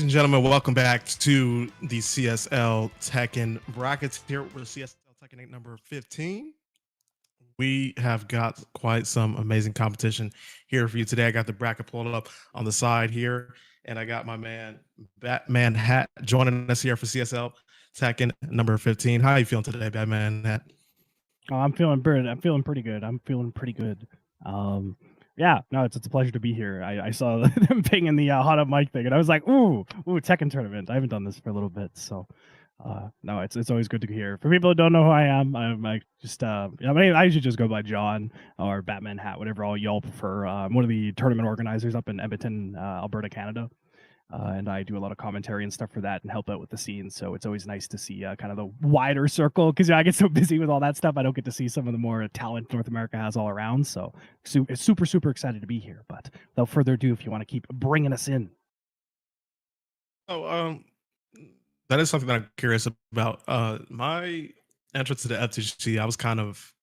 and gentlemen, welcome back to the CSL Tekken brackets here with CSL Tekken 8 number 15. We have got quite some amazing competition here for you today. I got the bracket pulled up on the side here, and I got my man Batman Hat joining us here for CSL Tekken number 15. How are you feeling today, Batman Hat? Oh, I'm feeling good. I'm feeling pretty good. Yeah, no, it's a pleasure to be here. I saw them pinging the hot up mic thing, and I was like, ooh, Tekken tournament. I haven't done this for a little bit, so no, it's always good to hear. For people who don't know who I am, I'm like just I usually just go by John or Batman Hat, whatever all y'all prefer. I'm one of the tournament organizers up in Edmonton, Alberta, Canada. And I do a lot of commentary and stuff for that and help out with the scene. So it's always nice to see kind of the wider circle because I get so busy with all that stuff. I don't get to see some of the more talent North America has all around. So it's super excited to be here. But without further ado, if you want to keep bringing us in. Oh, that is something that I'm curious about. My entrance to the FTC, I was kind of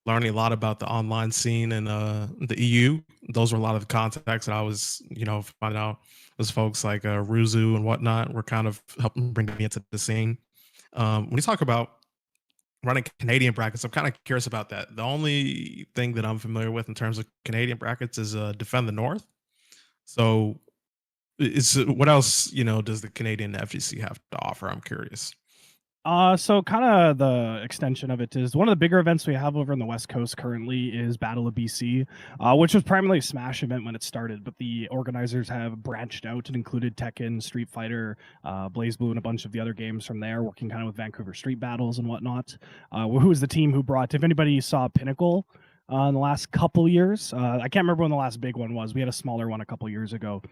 learning a lot about the online scene and the EU. Those were a lot of the contacts that I was, finding out. Those folks like Ruzu and whatnot were kind of helping bring me into the scene. When you talk about running Canadian brackets, I'm kind of curious about that. The only thing that I'm familiar with in terms of Canadian brackets is Defend the North. So what else, does the Canadian FGC have to offer? I'm curious. So kind of the extension of it is one of the bigger events we have over on the West Coast currently is Battle of BC, which was primarily a Smash event when it started, but the organizers have branched out and included Tekken, Street Fighter, BlazBlue, and a bunch of the other games from there, working kind of with Vancouver Street Battles and whatnot. Who was the team who brought, if anybody saw Pinnacle in the last couple years, I can't remember when the last big one was. We had a smaller one a couple years ago.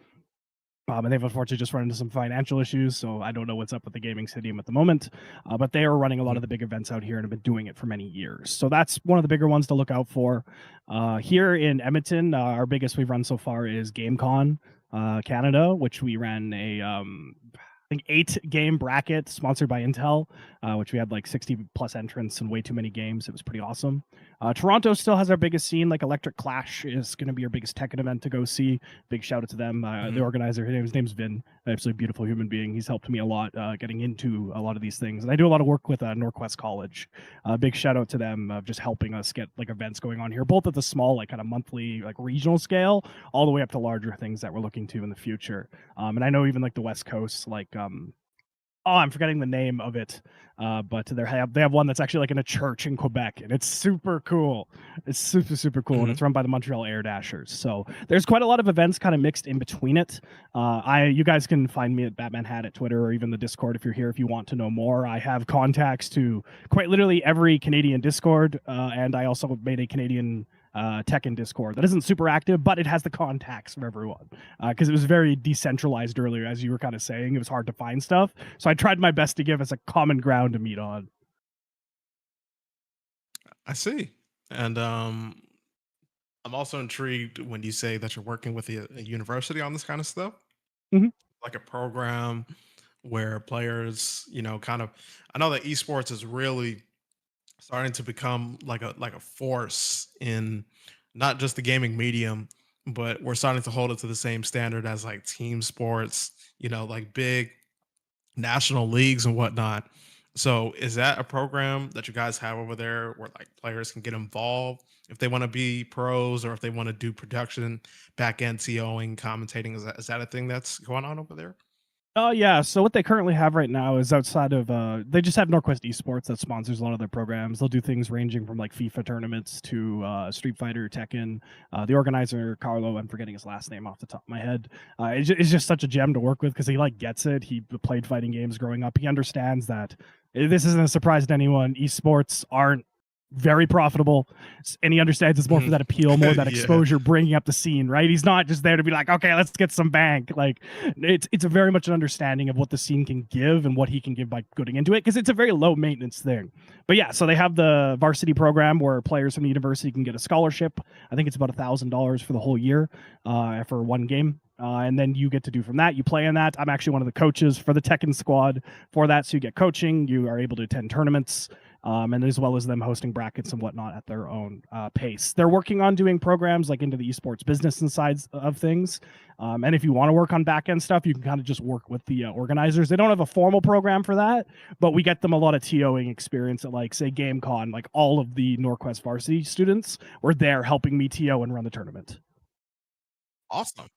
And they've unfortunately just run into some financial issues, so I don't know what's up with the gaming stadium at the moment. But they are running a lot of the big events out here and have been doing it for many years. So that's one of the bigger ones to look out for. Here in Edmonton, our biggest we've run so far is GameCon Canada, which we ran a I think 8-game bracket sponsored by Intel, which we had like 60 plus entrants and way too many games. It was pretty awesome. Toronto still has our biggest scene. Like Electric Clash is going to be our biggest Tekken event to go see. Big shout out to them. The organizer, his name's Vin, absolutely beautiful human being. He's helped me a lot getting into a lot of these things. And I do a lot of work with Norquest College. Big shout out to them of just helping us get like events going on here, both at the small, like kind of monthly, like regional scale, all the way up to larger things that we're looking to in the future. And I know even like the West Coast, like I'm forgetting the name of it, but they have one that's actually like in a church in Quebec, and it's super cool. It's super cool, and it's run by the Montreal Air Dashers. So there's quite a lot of events kind of mixed in between it. You guys can find me at Batman Hat at Twitter or even the Discord if you're here if you want to know more. I have contacts to quite literally every Canadian Discord, and I also made a Canadian Tekken Discord that isn't super active, but it has the contacts for everyone because it was very decentralized earlier, as you were kind of saying. It was hard to find stuff, so I tried my best to give us a common ground to meet on. I see. And I'm also intrigued when you say that you're working with a university on this kind of stuff, like a program where players, kind of, I know that esports is really starting to become like a force in not just the gaming medium, but we're starting to hold it to the same standard as like team sports, like big national leagues and whatnot. So is that a program that you guys have over there where like players can get involved if they want to be pros or if they want to do production, back end TOing, commentating? Is that a thing that's going on over there? Oh yeah, so what they currently have right now is outside of they just have Norquest Esports that sponsors a lot of their programs. They'll do things ranging from like FIFA tournaments to Street Fighter, Tekken. The organizer Carlo, I'm forgetting his last name off the top of my head. It's just such a gem to work with because he like gets it. He played fighting games growing up. He understands that this isn't a surprise to anyone. Esports aren't very profitable, and he understands it's more for that appeal, more that exposure, bringing up the scene, right? He's not just there to be like, okay, let's get some bank. Like it's a very much an understanding of what the scene can give and what he can give by getting into it, because it's a very low maintenance thing. But yeah, so they have the varsity program where players from the university can get a scholarship. I think it's about $1,000 for the whole year for one game. And then you get to do from that. You play in that. I'm actually one of the coaches for the Tekken squad for that. So you get coaching. You are able to attend tournaments. and as well as them hosting brackets and whatnot at their own pace. They're working on doing programs like into the esports business and sides of things. And if you want to work on back end stuff, you can kind of just work with the organizers. They don't have a formal program for that, but we get them a lot of TOing experience at, like, say, GameCon. Like, all of the Norquest varsity students were there helping me TO and run the tournament. Awesome.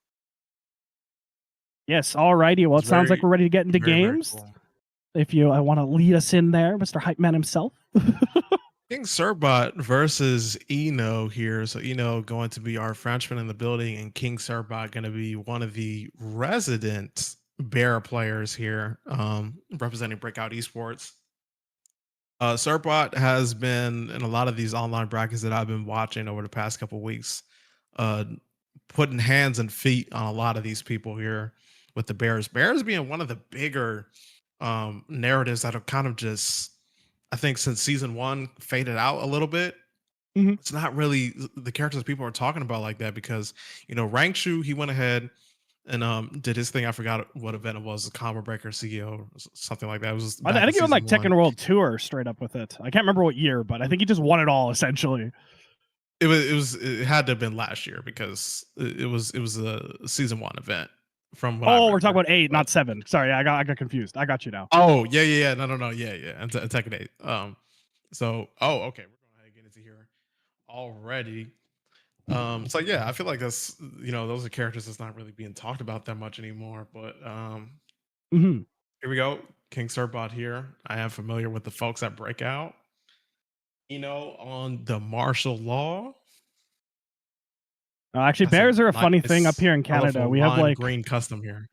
Yes, alrighty. Well, it sounds like we're ready to get into games. Very cool. If you want to lead us in there, Mr. Hype Man himself. King Serbot versus Eno here. So Eno going to be our Frenchman in the building, and King Serbot going to be one of the resident Bear players here, representing Breakout Esports. Serbot has been in a lot of these online brackets that I've been watching over the past couple weeks, putting hands and feet on a lot of these people here with the Bears. Bears being one of the bigger narratives that have kind of just, I think, since season 1 faded out a little bit. It's not really the characters people are talking about like that, because Rangshu, he went ahead and did his thing. I forgot what event it was, Combo Breaker CEO or something like that. It was I think he won like Tekken World Tour straight up with it. I can't remember what year, but I think he just won it all essentially. It had to have been last year, because it was a season 1 event. From what we're talking about 8, not 7. Sorry, I got confused. I got you now. Oh yeah. No, yeah. And Tekken 8. So okay, we're going to get into here already. So yeah, I feel like that's those are characters that's not really being talked about that much anymore. But here we go. King Serbot here. I am familiar with the folks at Breakout. On the martial law. Actually, Bears are a funny thing up here in Canada. We have like green custom here.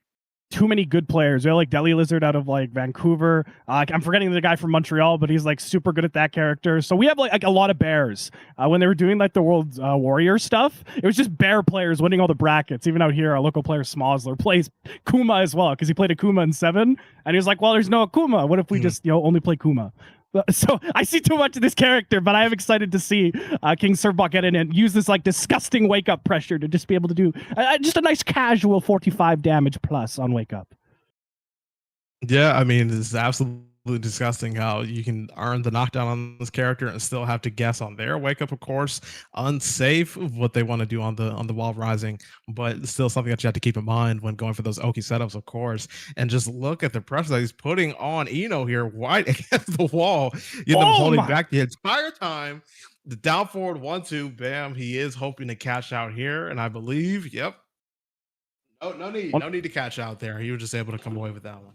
Too many good players. We have like Deli Lizard out of like Vancouver. I'm forgetting the guy from Montreal, but he's like super good at that character. So we have like a lot of Bears. When they were doing like the World Warrior stuff, it was just Bear players winning all the brackets. Even out here, our local player Smosler plays Kuma as well, because he played Akuma in 7, and he was like, well, there's no Akuma. What if we just only play Kuma? So I see too much of this character, but I am excited to see King Serbot get in and use this like disgusting wake up pressure to just be able to do just a nice casual 45 damage plus on wake up. Yeah, I mean, it's absolutely disgusting how you can earn the knockdown on this character and still have to guess on their wake up, of course. Unsafe what they want to do on the wall rising, but it's still something that you have to keep in mind when going for those Oki setups, of course. And just look at the pressure that he's putting on Eno here, right against the wall. Them holding back the entire time. The down forward 1-2, bam. He is hoping to catch out here, and I believe, yep. No need to catch out there. He was just able to come away with that one.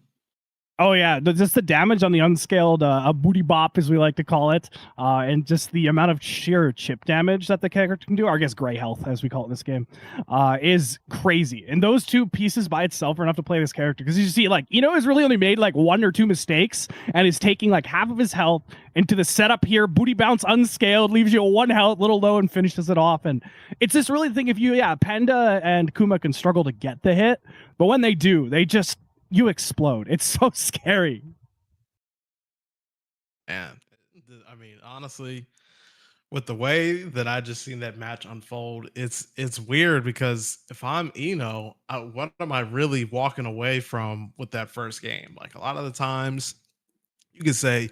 Oh yeah, just the damage on the unscaled booty bop, as we like to call it, and just the amount of sheer chip damage that the character can do, or I guess gray health, as we call it in this game, is crazy. And those two pieces by itself are enough to play this character, because you see, like, has really only made like 1 or 2 mistakes, and is taking like half of his health into the setup here. Booty bounce unscaled, leaves you a 1 health, little low, and finishes it off. And it's just really the thing. If Panda and Kuma can struggle to get the hit, but when they do, you explode. It's so scary. And I mean, honestly, with the way that I just seen that match unfold, it's weird, because if I'm Eno, what am I really walking away from with that first game? Like, a lot of the times you could say,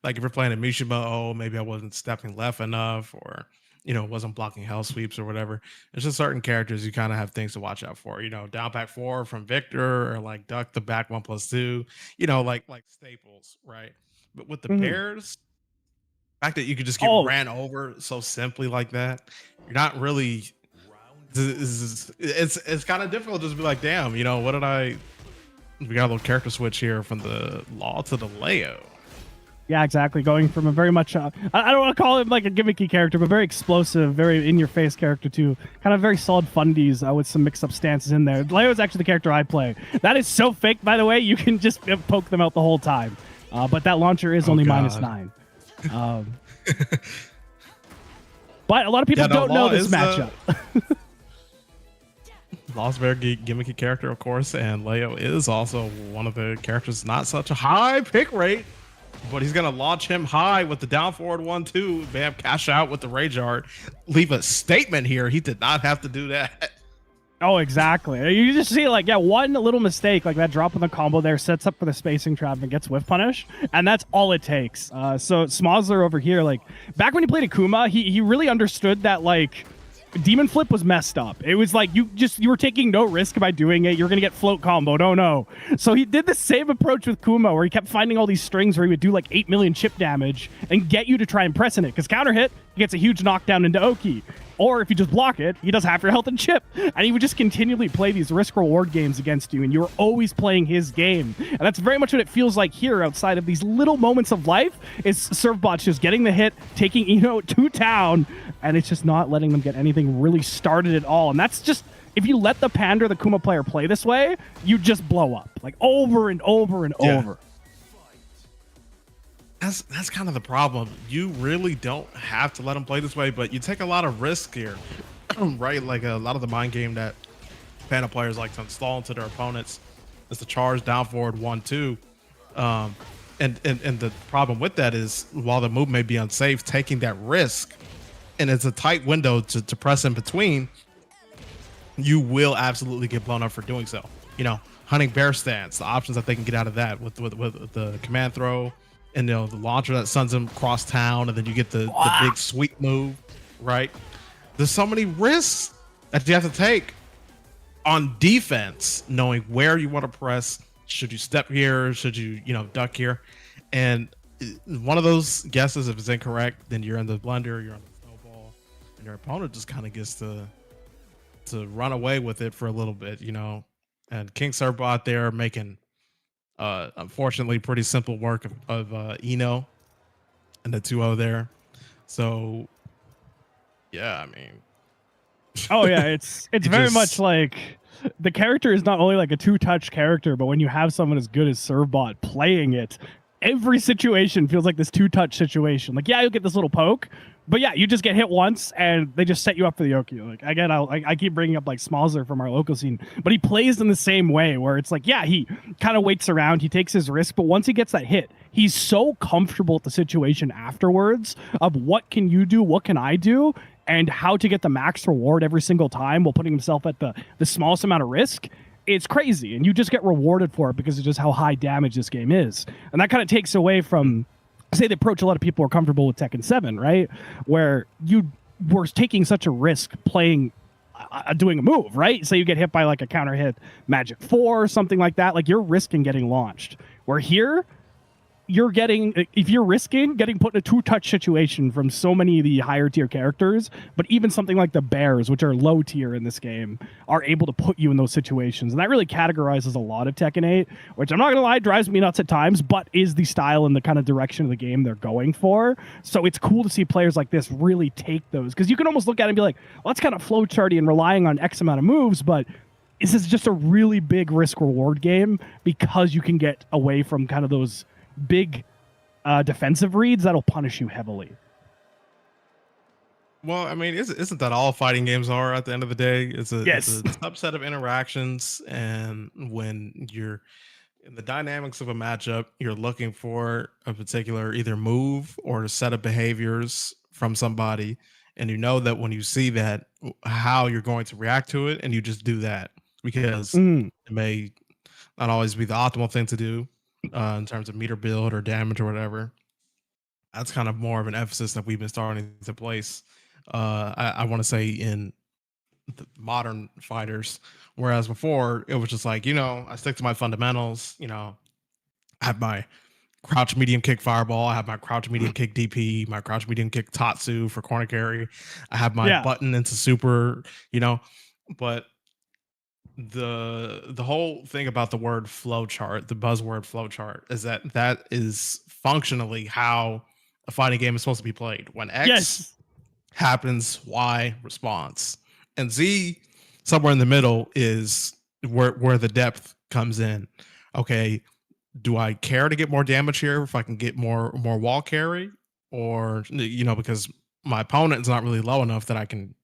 like, if you're playing a Mishima, oh, maybe I wasn't stepping left enough, or wasn't blocking hell sweeps or whatever. It's just certain characters you kind of have things to watch out for. Down back 4 from Victor, or like duck the back 1+2. Like staples, right? But with the Bears, the fact that you could just get ran over so simply like that, you're not really. It's kind of difficult just to be like, damn, what did I? We got a little character switch here from the Law to the Leo. Yeah, exactly. Going from a very much, I don't want to call him like a gimmicky character, but very explosive, very in-your-face character to kind of very solid fundies with some mix-up stances in there. Leo is actually the character I play. That is so fake, by the way. You can just poke them out the whole time. But that launcher is only -9. But a lot of people don't know this matchup. Law's very gimmicky character, of course, and Leo is also one of the characters not such a high pick rate. But he's going to launch him high with the down forward 1-2. Bam, cash out with the Rage Art. Leave a statement here. He did not have to do that. Oh, exactly. You just see like, yeah, one little mistake, like that drop in the combo there sets up for the spacing trap and gets whiff punish, and that's all it takes. So Smosler over here, like back when he played Akuma, he really understood that like Demon Flip was messed up. It was like you were taking no risk by doing it. You're gonna get float comboed. Oh no. So he did the same approach with Kuma, where he kept finding all these strings where he would do like 8 million chip damage and get you to try and press in it. Because counter hit, he gets a huge knockdown into Oki. Or if you just block it, he does half your health and chip. And he would just continually play these risk-reward games against you, and you were always playing his game. And that's very much what it feels like here outside of these little moments of life, is Servbot's just getting the hit, taking Eno to town, and it's just not letting them get anything really started at all. And that's just, if you let the Pander, the Kuma player, play this way, you just blow up. Like over and over and over. That's kind of the problem. You really don't have to let them play this way, but you take a lot of risk here, right? Like a lot of the mind game that Panda players like to install into their opponents is the charge down forward 1-2. And the problem with that is, while the move may be unsafe, taking that risk, and it's a tight window to press in between, you will absolutely get blown up for doing so. You know, hunting bear stance, the options that they can get out of that with the command throw, and the launcher that sends them across town, and then you get the big sweep move, right? There's so many risks that you have to take on defense, knowing where you want to press. Should you step here? Should you, duck here? And one of those guesses, if it's incorrect, then you're in the blender, you're on the snowball, and your opponent just kind of gets to run away with it for a little bit, And King Serbot there making unfortunately pretty simple work of Eno and the 2-0 there. So yeah, I mean, oh yeah, it's very much like the character is not only like a two-touch character, but when you have someone as good as Servbot playing it, every situation feels like this two-touch situation. Like, yeah, you'll get this little poke, but yeah, you just get hit once and they just set you up for the Oki. Like, again, I keep bringing up like Smosler from our local scene, but he plays in the same way, where it's like, yeah, he kind of waits around, he takes his risk, but once he gets that hit, he's so comfortable with the situation afterwards of what can you do, what can I do, and how to get the max reward every single time while putting himself at the smallest amount of risk. It's crazy, and you just get rewarded for it because of just how high damage this game is. And that kind of takes away from, say, the approach a lot of people are comfortable with Tekken 7, right? Where you were taking such a risk playing, doing a move, right? Say you get hit by like a counter hit Magic 4 or something like that, like you're risking getting launched. Where here, you're getting, if you're risking getting put in a two-touch situation from so many of the higher tier characters, but even something like the Bears, which are low tier in this game, are able to put you in those situations. And that really categorizes a lot of Tekken 8, which I'm not gonna lie, drives me nuts at times, but is the style and the kind of direction of the game they're going for. So it's cool to see players like this really take those, because you can almost look at it and be like, well, that's kind of flowcharty and relying on X amount of moves, but this is just a really big risk reward game because you can get away from kind of those big defensive reads that'll punish you heavily. Well, I mean, isn't that all fighting games are at the end of the day? It's a subset of interactions, and when you're in the dynamics of a matchup, you're looking for a particular either move or a set of behaviors from somebody, and you know that when you see that, how you're going to react to it, and you just do that because it may not always be the optimal thing to do in terms of meter build or damage or whatever. That's kind of more of an emphasis that we've been starting to place. I want to say in the modern fighters, whereas before it was just like, I stick to my fundamentals. I have my crouch medium kick fireball. I have my crouch medium kick DP, my crouch medium kick Tatsu for corner carry. I have my button into super, but the whole thing about the word flowchart, the buzzword flowchart, is that is functionally how a fighting game is supposed to be played. When X happens, Y responds, and Z somewhere in the middle is where the depth comes in. Okay, do I care to get more damage here if I can get more wall carry, or because my opponent is not really low enough that I can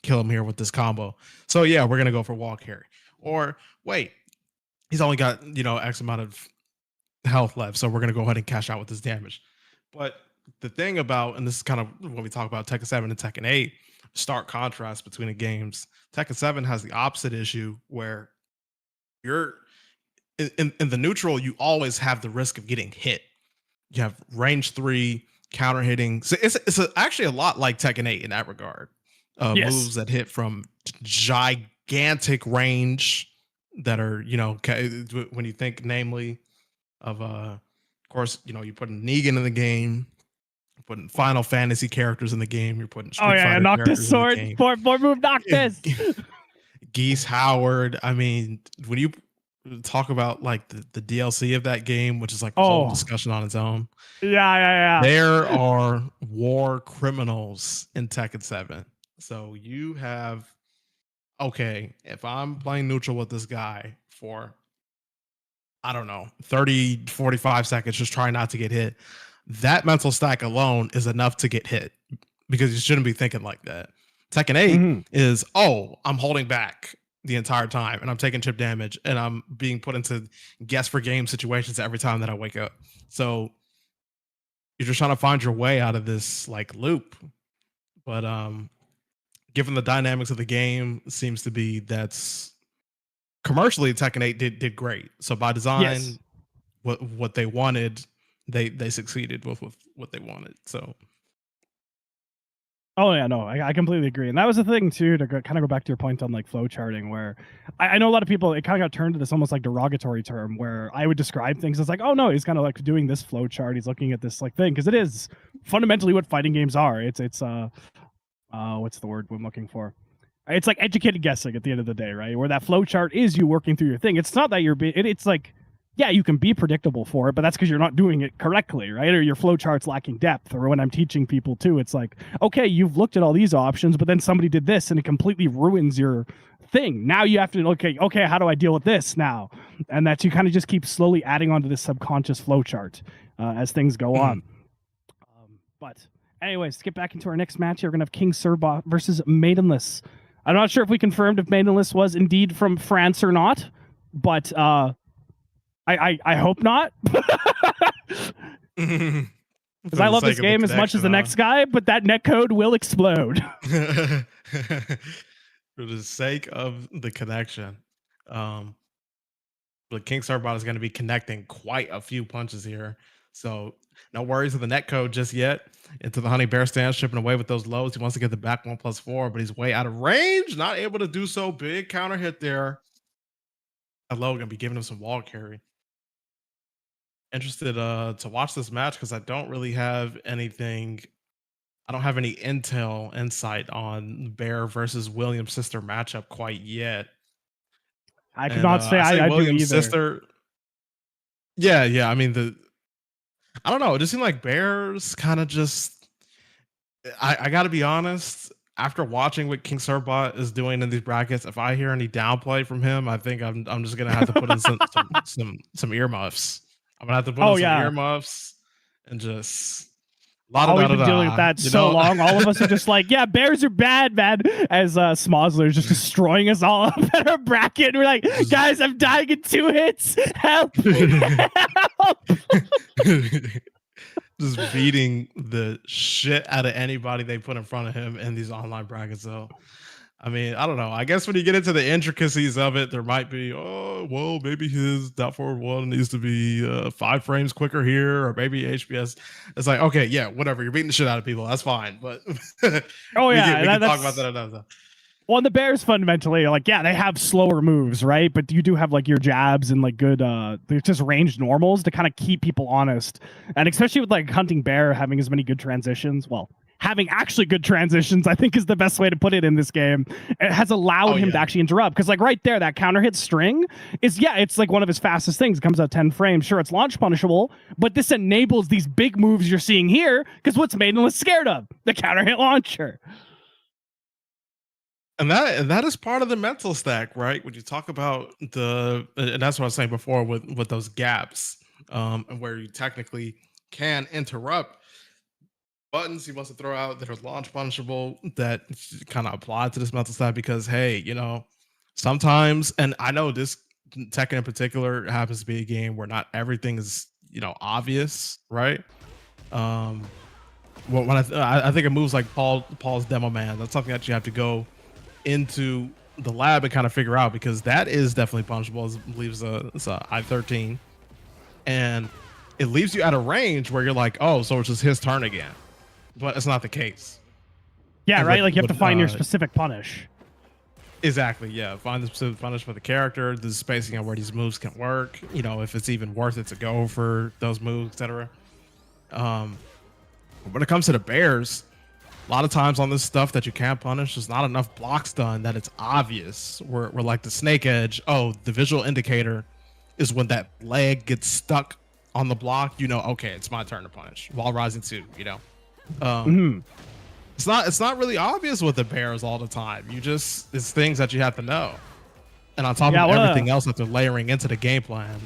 kill him here with this combo. So yeah, we're gonna go for wall carry. Or wait, he's only got X amount of health left, so we're gonna go ahead and cash out with this damage. But the thing about, and this is kind of when we talk about Tekken 7 and Tekken 8, stark contrast between the games. Tekken 7 has the opposite issue where you're in the neutral, you always have the risk of getting hit. You have range 3, counter hitting. So actually a lot like Tekken 8 in that regard. Yes. Moves that hit from gigantic range that are, when you think namely of course, you put Negan in the game, you're putting Final Fantasy characters in the game, you're putting Oh Street yeah, Fighter knock this characters in the sword. game. Boy move, knock this. Geese Howard. I mean, when you talk about like the DLC of that game, which is like a whole discussion on its own. Yeah. There are war criminals in Tekken 7. So you have, okay, if I'm playing neutral with this guy for, I don't know, 30, 45 seconds, just trying not to get hit, that mental stack alone is enough to get hit because you shouldn't be thinking like that. Tekken 8 is, I'm holding back the entire time and I'm taking chip damage and I'm being put into guess for game situations every time that I wake up. So you're just trying to find your way out of this like loop. But given the dynamics of the game, seems to be that's commercially Tekken 8 did great. So by design, what they wanted, they succeeded with what they wanted. So oh yeah, no, I completely agree, and that was the thing too. To kind of go back to your point on like flow charting, where I know a lot of people, it kind of got turned to this almost like derogatory term, where I would describe things as like, oh no, he's kind of like doing this flow chart, he's looking at this like thing, because it is fundamentally what fighting games are. It's what's the word I'm looking for? It's like educated guessing at the end of the day, right? Where that flow chart is you working through your thing. It's not that it's like, yeah, you can be predictable for it, but that's because you're not doing it correctly, right? Or your flow chart's lacking depth. Or when I'm teaching people too, it's like, okay, you've looked at all these options, but then somebody did this and it completely ruins your thing. Now you have to, okay, how do I deal with this now? And that you kind of just keep slowly adding onto this subconscious flow chart as things go on. But anyways, to get back into our next match here, we're going to have King Sirbot versus Maidenless. I'm not sure if we confirmed if Maidenless was indeed from France or not, but I hope not. Because I love this game as much as the next guy, but that netcode will explode. For the sake of the connection. But King Sirbot is going to be connecting quite a few punches here. So no worries with the netcode just yet. Into the Honey Bear stance, chipping away with those lows. He wants to get the back 1+4, but he's way out of range. Not able to do so. Big counter hit there. Hello, gonna be giving him some wall carry. Interested to watch this match because I don't really have anything. I don't have any insight on Bear versus Williams' sister matchup quite yet. I could not say I do either. Sister. Yeah. I mean, I don't know. It just seemed like Bear's kind of just. I got to be honest. After watching what King Sirbot is doing in these brackets, if I hear any downplay from him, I think I'm just gonna have to put in some earmuffs. I'm gonna have to put in some earmuffs and just. We've been dealing with that so long. All of us are just like, yeah, bears are bad, man. As Smosler is just destroying us all up in our bracket. And we're like, guys, I'm dying in 2 hits. Help! Help! Just beating the shit out of anybody they put in front of him in these online brackets. So, I mean, I don't know. I guess when you get into the intricacies of it, there might be, maybe his dot forward one needs to be 5 frames quicker here, or maybe HPS. It's like, okay, yeah, whatever. You're beating the shit out of people. That's fine. But we can talk about that another time. Well, the Bears fundamentally, like, yeah, they have slower moves, right? But you do have like your jabs and like good, they're just ranged normals to kind of keep people honest. And especially with like Hunting Bear having as many good transitions, well, having actually good transitions, I think is the best way to put it in this game. It has allowed him to actually interrupt. Because like right there, that counter hit string is, it's like one of his fastest things. It comes out 10 frames. Sure, it's launch punishable, but this enables these big moves you're seeing here because what's Maidenless scared of? The counter hit launcher. And that is part of the mental stack, right? When you talk about and that's what I was saying before with those gaps, and where you technically can interrupt buttons he wants to throw out that are launch punishable that kind of apply to this mental stack because hey, sometimes, and I know this Tekken in particular happens to be a game where not everything is obvious, right? Well, when I think it moves like Paul's demo man. That's something that you have to go into the lab and kind of figure out, because that is definitely punishable. It leaves it's a I-13, and it leaves you at a range where you're like, oh, so it's just his turn again, but it's not the case. Yeah, And right. Like you have to find your specific punish. Exactly. Yeah. Find the specific punish for the character, the spacing on where these moves can work. You know, if it's even worth it to go for those moves, etc. Um, when it comes to the bears, a lot of times on this stuff that you can't punish, there's not enough blocks done that it's obvious. We're like the snake edge. Oh, the visual indicator is when that leg gets stuck on the block. You know, okay, it's my turn to punish. While rising 2. You know, it's not really obvious with the bears all the time. It's things that you have to know. And on top of everything else that they're layering into the game plan,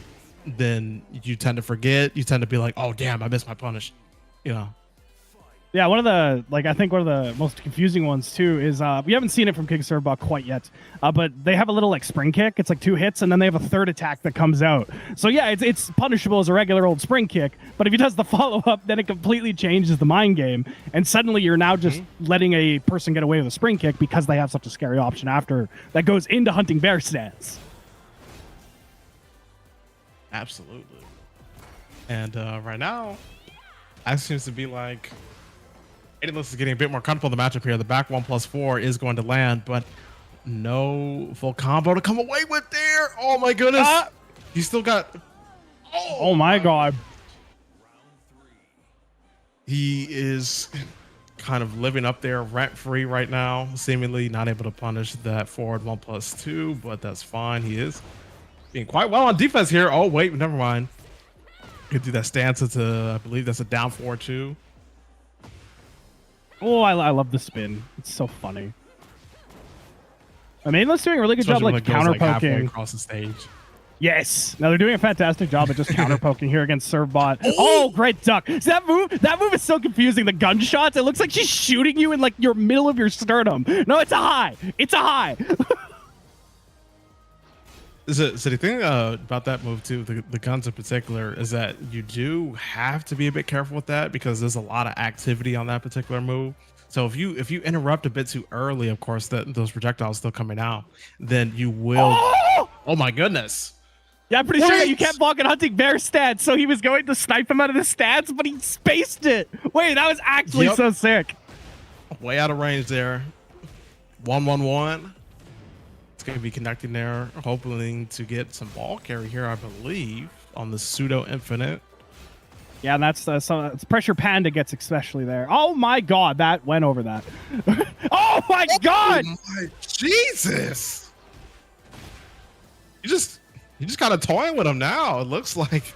then you tend to forget. You tend to be like, oh damn, I missed my punish. You know. Yeah, I think one of the most confusing ones too is we haven't seen it from King Servbot quite yet, but they have a little like spring kick. It's like 2 hits, and then they have a third attack that comes out. So yeah, it's punishable as a regular old spring kick, but if he does the follow up, then it completely changes the mind game, and suddenly you're now just letting a person get away with a spring kick because they have such a scary option after that goes into hunting bear stance. Absolutely. And right now, that seems to be like. Looks is getting a bit more comfortable in the matchup here. The back 1+4 is going to land, but no full combo to come away with there. Oh my goodness. He still got. Oh my God. He is kind of living up there rent free right now, seemingly not able to punish that forward 1+2, but that's fine. He is being quite well on defense here. Oh, wait, never mind. Could do that stance. I believe that's a down 4-2. Oh, I love the spin. It's so funny. I mean, let's doing a really good job like counter poking across the stage. Yes. Now they're doing a fantastic job at just counter poking here against Servbot. Oh, great duck. See that move? That move is so confusing. The gunshots. It looks like she's shooting you in like your middle of your sternum. No, it's a high. It's a high. So the thing about that move too, the guns in particular, is that you do have to be a bit careful with that because there's a lot of activity on that particular move. So if you interrupt a bit too early, of course, those projectiles still coming out, then you will. Oh my goodness. Yeah, I'm pretty sure that you kept blocking hunting bear stats, so he was going to snipe him out of the stats, but he spaced it. Wait, that was actually so sick. Way out of range there. 1-1-1. Going to be connecting there, hoping to get some ball carry here, I believe, on the pseudo infinite. Yeah, and that's it's pressure Panda gets especially there. Oh my God, that went over that. Oh my God! Oh my Jesus! You just kind of toying with him now. It looks like.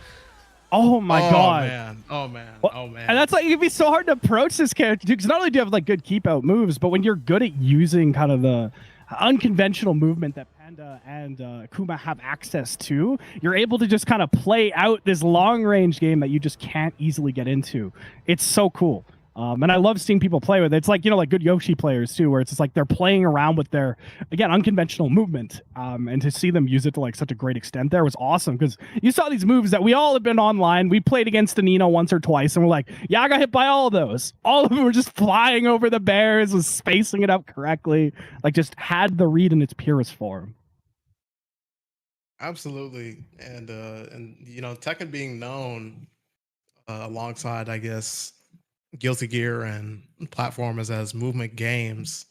Oh my God! Man. Oh man! Well, oh man! And that's like it'd be so hard to approach this character too, because not only do you have like good keep out moves, but when you're good at using kind of the unconventional movement that Panda and Kuma have access to, you're able to just kind of play out this long range game that you just can't easily get into. It's so cool. And I love seeing people play with it. It's like, you know, like good Yoshi players too, where it's just like they're playing around with their, again, unconventional movement. And to see them use it to like such a great extent there was awesome, because you saw these moves that we all have been online. We played against Anino once or twice, and we're like, yeah, I got hit by all of those. All of them were just flying over the bears, was spacing it out correctly, like just had the read in its purest form. Absolutely. And you know, Tekken being known alongside, I guess, Guilty Gear and platformers as movement games,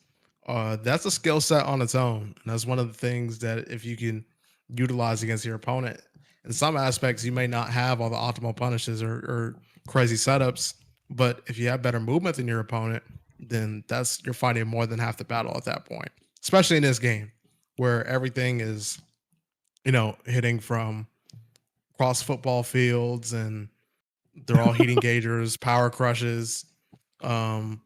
that's a skill set on its own. And that's one of the things that if you can utilize against your opponent, in some aspects, you may not have all the optimal punishes or crazy setups, but if you have better movement than your opponent, then you're fighting more than half the battle at that point, especially in this game where everything is, you know, hitting from cross football fields and they're all heat engagers, power crushes. And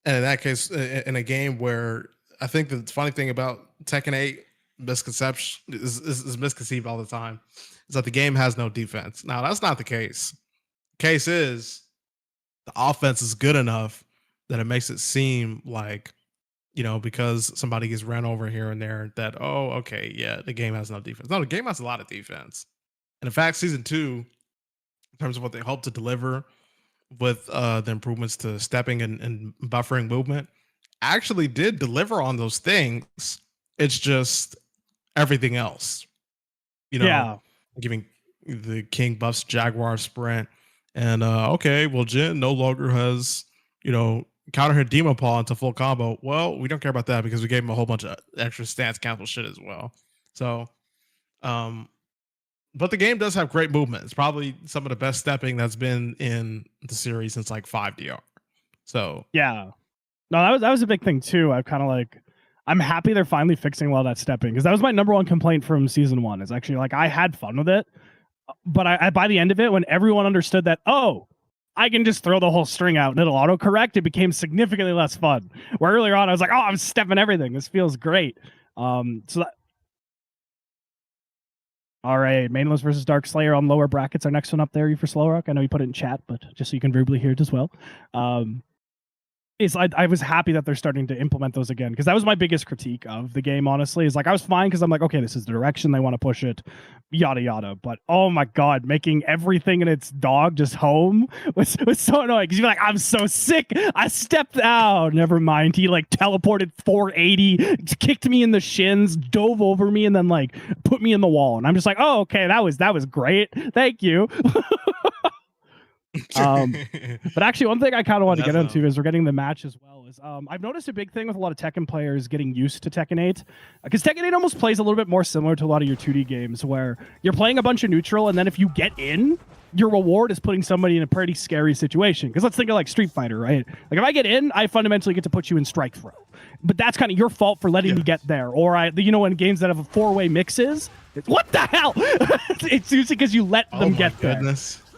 in that case, in a game where I think the funny thing about Tekken 8 misconception is misconceived all the time is that the game has no defense. Now, that's not the case. The case is the offense is good enough that it makes it seem like, you know, because somebody gets ran over here and there, that, oh, okay, yeah, the game has no defense. No, the game has a lot of defense. And in fact, season 2, in terms of what they hope to deliver with the improvements to stepping and buffering movement actually did deliver on those things. It's just everything else, you know, Yeah. giving the King buffs Jaguar sprint. And okay, well, Jin no longer has, counter hit Demon Paw into full combo. Well, we don't care about that because we gave him a whole bunch of extra stance cancel shit as well. So, um, but the game does have great movement. It's probably some of the best stepping that's been in the series since like 5DR. So Yeah. No, that was a big thing too. I'm happy they're finally fixing a lot of that stepping, because that was my number one complaint from season 1. Is actually like I had fun with it, but I by the end of it, when everyone understood that, oh, I can just throw the whole string out and it'll autocorrect, it became significantly less fun. Where earlier on I was like, oh, I'm stepping everything. This feels great. All right, Mainless versus Dark Slayer on lower brackets. Our next one up there, you for Slow Rock. I know you put it in chat, but just so you can verbally hear it as well. I was happy that they're starting to implement those again, because that was my biggest critique of the game, honestly. Is like I was fine because I'm like, okay, this is the direction they want to push it, yada yada. But oh my god, making everything in its dog just home was so annoying, because you're like, I'm so sick. I stepped out. Never mind. He like teleported 480, kicked me in the shins, dove over me, and then like put me in the wall. And I'm just like, oh, okay, that was great. Thank you. But actually, one thing I kind of want to get into is we're getting the match as well. Is I've noticed a big thing with a lot of Tekken players getting used to Tekken 8, because Tekken 8 almost plays a little bit more similar to a lot of your 2D games, where you're playing a bunch of neutral, and then if you get in, your reward is putting somebody in a pretty scary situation. Because let's think of like Street Fighter, right? Like if I get in, I fundamentally get to put you in strike throw, but that's kind of your fault for letting me get there. Or in games that have a 4-way mixes, what the hell? It's usually because you let them get there.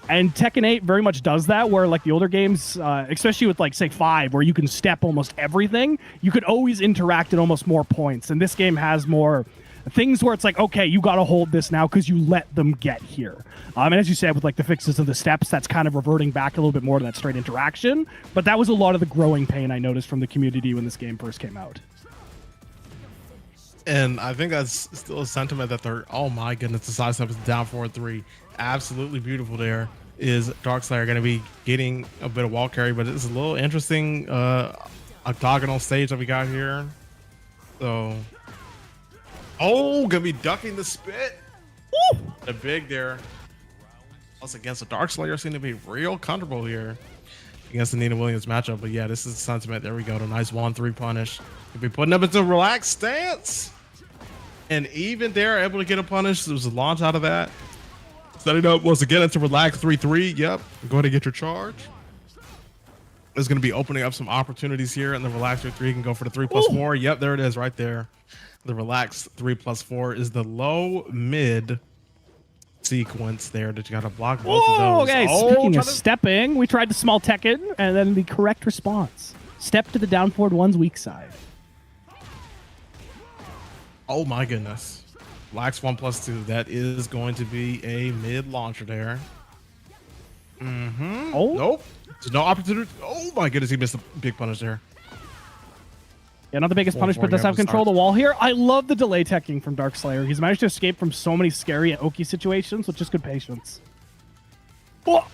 And Tekken 8 very much does that, where like the older games, especially with like say 5, where you can step almost everything, you could always interact at almost more points. And this game has more things where it's like, okay, you got to hold this now because you let them get here. And as you said, with like the fixes of the steps, that's kind of reverting back a little bit more to that straight interaction. But that was a lot of the growing pain I noticed from the community when this game first came out. And I think that's still a sentiment that they're, oh my goodness, the side step is down 4-3. Absolutely beautiful there. Is Darkslayer going to be getting a bit of wall carry, but it's a little interesting octagonal stage that we got here. So, gonna be ducking the spit. Woo! The big there. Plus against the Darkslayer seem to be real comfortable here against the Nina Williams matchup. But yeah, this is the sentiment. There we go. The nice 1-3 punish. Could be putting up into a relaxed stance. And even there, able to get a punish. There was a launch out of that. Setting up once again into relax 3-3. Yep. Go ahead and get your charge. There's going to be opening up some opportunities here, and the relax 3-3 can go for the 3+4. Yep, there it is right there. The relax 3+4 is the low mid sequence there that you got to block both of those. Okay, speaking of stepping, we tried the small Tekken, and then the correct response. Step to the down forward one's weak side. Oh my goodness. Lax 1+2. That is going to be a mid launcher there. Oh, nope. There's no opportunity. Oh my goodness, he missed a big punish there. Yeah, not the biggest punish, but does have control of the wall here. I love the delay teching from Darkslayer. He's managed to escape from so many scary Oki situations with just good patience. Oh.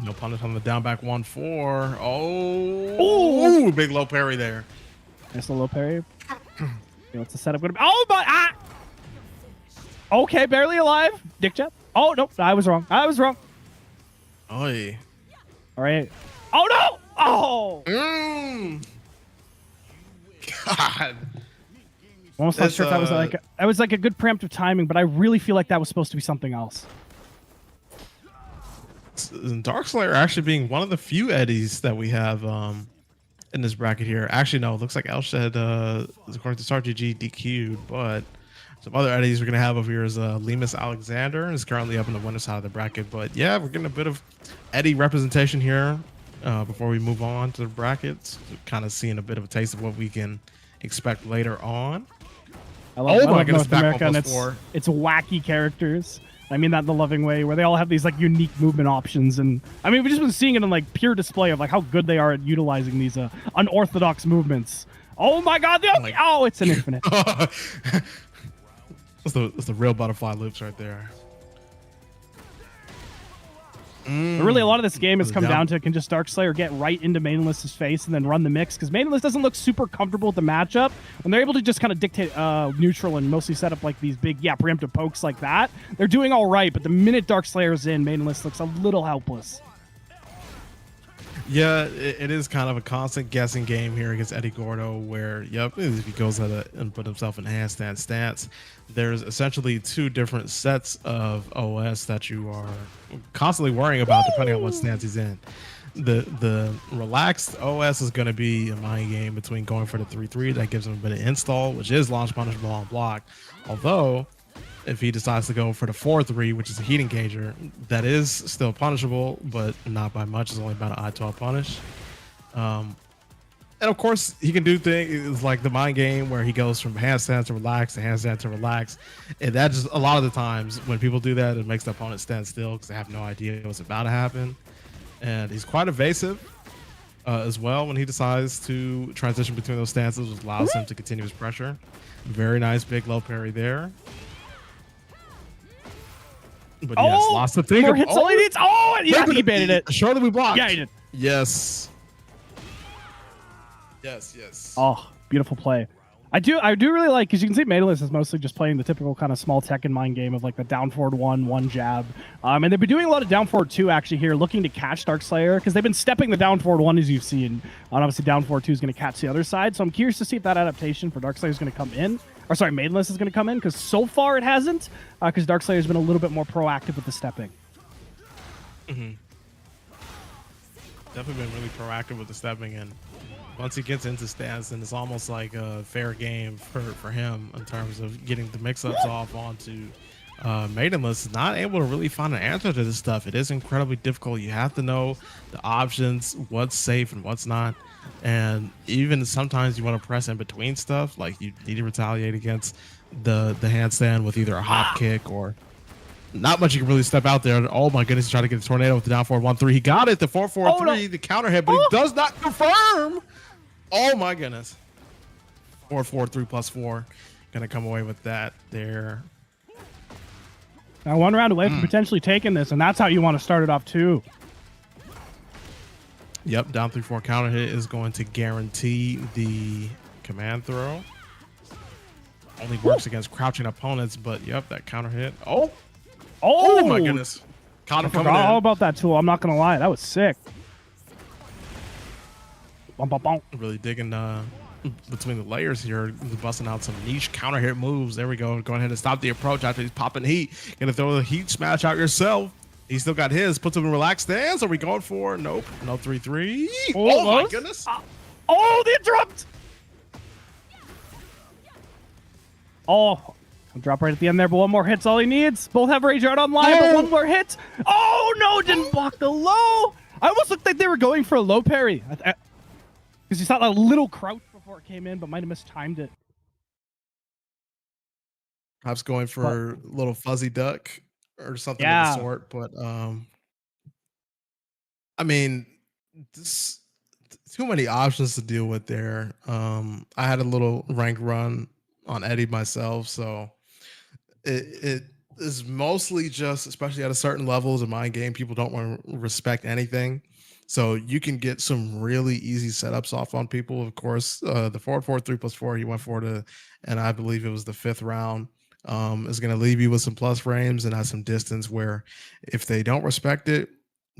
No punish on the down back 1-4. Oh, big low parry there. Nice little low parry. What's the setup going to be? Oh my! Okay, barely alive. Dick jab. Oh, no. I was wrong. Oy. All right. Oh, no. Oh. God. Almost not sure if that was like a good preemptive timing, but I really feel like that was supposed to be something else. Darkslayer actually being one of the few eddies that we have in this bracket here. Actually, no. It looks like Elshed, according to StarGG, DQ'd, but some other eddies we're going to have over here is Lemus Alexander is currently up in the winner side of the bracket. But yeah, we're getting a bit of Eddie representation here before we move on to the brackets. Kind of seeing a bit of a taste of what we can expect later on. I love North America, and it's wacky characters. I mean that in the loving way, where they all have these like unique movement options. And I mean, we've just been seeing it in like pure display of like how good they are at utilizing these unorthodox movements. Oh my God. Oh, it's an infinite. That's the real butterfly loops right there. But really, a lot of this game For has the come down. down to can just Darkslayer get right into Maidenless's face and then run the mix, because Maidenless doesn't look super comfortable with the matchup. When they're able to just kind of dictate neutral and mostly set up like these big, preemptive pokes like that, they're doing all right. But the minute Darkslayer's in, Maidenless looks a little helpless. Yeah, it is kind of a constant guessing game here against Eddie Gordo, where, if he goes ahead and put himself in handstand stance, there's essentially two different sets of OS that you are constantly worrying about depending on what stance he's in. The relaxed OS is going to be a mind game between going for the 3-3 that gives him a bit of install, which is launch punishable on block. Although, if he decides to go for the 4-3, which is a heat engager, that is still punishable, but not by much. It's only about an I-12 punish. And of course, he can do things like the mind game where he goes from handstand to relax to handstand to relax. And that just, a lot of the times when people do that, it makes the opponent stand still because they have no idea what's about to happen. And he's quite evasive as well when he decides to transition between those stances, which allows him to continue his pressure. Very nice big low parry there. But yes, lots to think more of. hits all he needs. Oh, yeah, he baited it. Surely we blocked. Yeah, he did. Yes. Yes. Oh, beautiful play. I do really like, because you can see Maidenless is mostly just playing the typical kind of small Tekken mind game of like the down forward one jab. And they've been doing a lot of down forward 2 actually here, looking to catch Darkslayer, because they've been stepping the down forward 1 as you've seen. And obviously down forward 2 is going to catch the other side. So I'm curious to see if that adaptation for Darkslayer is going to come in. Or sorry, Maidenless is going to come in, because so far it hasn't, because Darkslayer has been a little bit more proactive with the stepping. Definitely been really proactive with the stepping, and once he gets into stance, then it's almost like a fair game for him in terms of getting the mix-ups off onto Maidenless. Not able to really find an answer to this stuff. It is incredibly difficult. You have to know the options, what's safe and what's not. And even sometimes you want to press in between stuff, like you need to retaliate against the handstand with either a hop kick or not much you can really step out there. Oh my goodness, he's trying to get the tornado with the down forward 1-3. He got it, the 4-4-3, the counter hit, but he does not confirm. Oh my goodness. 4-4-3 plus 4. Gonna come away with that there. Now 1 round away from potentially taking this, and that's how you want to start it off too. Yep, down 3-4 counter hit is going to guarantee the command throw. Only works against crouching opponents, but yep, that counter hit. Oh my goodness. I forgot all about that tool. I'm not going to lie. That was sick. Really digging between the layers here, busting out some niche counter hit moves. There we go. Go ahead and stop the approach after he's popping heat. Gonna throw the heat smash out yourself. He still got his. Puts him in relaxed stance. Are we going for? Nope. No 3-3. Oh my goodness. Oh, the interrupt. Oh, drop right at the end there, but 1 more hit's all he needs. Both have Rage Art online, but 1 more hit. Oh no, didn't block the low. I almost looked like they were going for a low parry. Because you saw a little crouch before it came in, but might have mistimed it. Perhaps going for a little fuzzy duck or something of the sort. But I mean, too many options to deal with there. I had a little rank run on Eddie myself, so it is mostly just, especially at a certain levels in my game, people don't want to respect anything. So you can get some really easy setups off on people. Of course, the 4-4-3 plus 4 he went for and I believe it was the 5th round, is going to leave you with some plus frames and at some distance where if they don't respect it,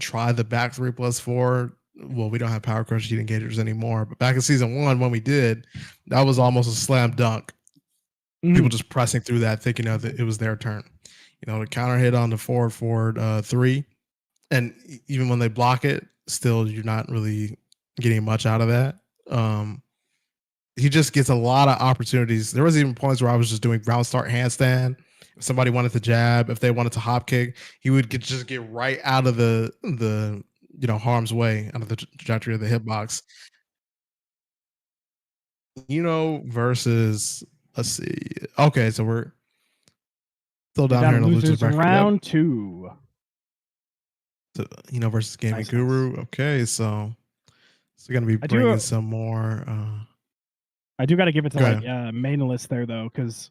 try the back 3 plus 4. Well, we don't have power crush heat engagers anymore, but back in season 1 when we did, that was almost a slam dunk. People just pressing through that, thinking that it was their turn. You know, the counter hit on the forward 3, and even when they block it, still you're not really getting much out of that. He just gets a lot of opportunities. There was even points where I was just doing ground start handstand. If somebody wanted to jab, if they wanted to hop kick, he would just get right out of the harm's way, out of the trajectory of the hitbox. Versus, let's see. Okay, so we're still down here in the losers bracket. Round 2. So, versus Gaming Guru. Okay, so gonna be bringing some more. I do got to give it to Maidenless there though, because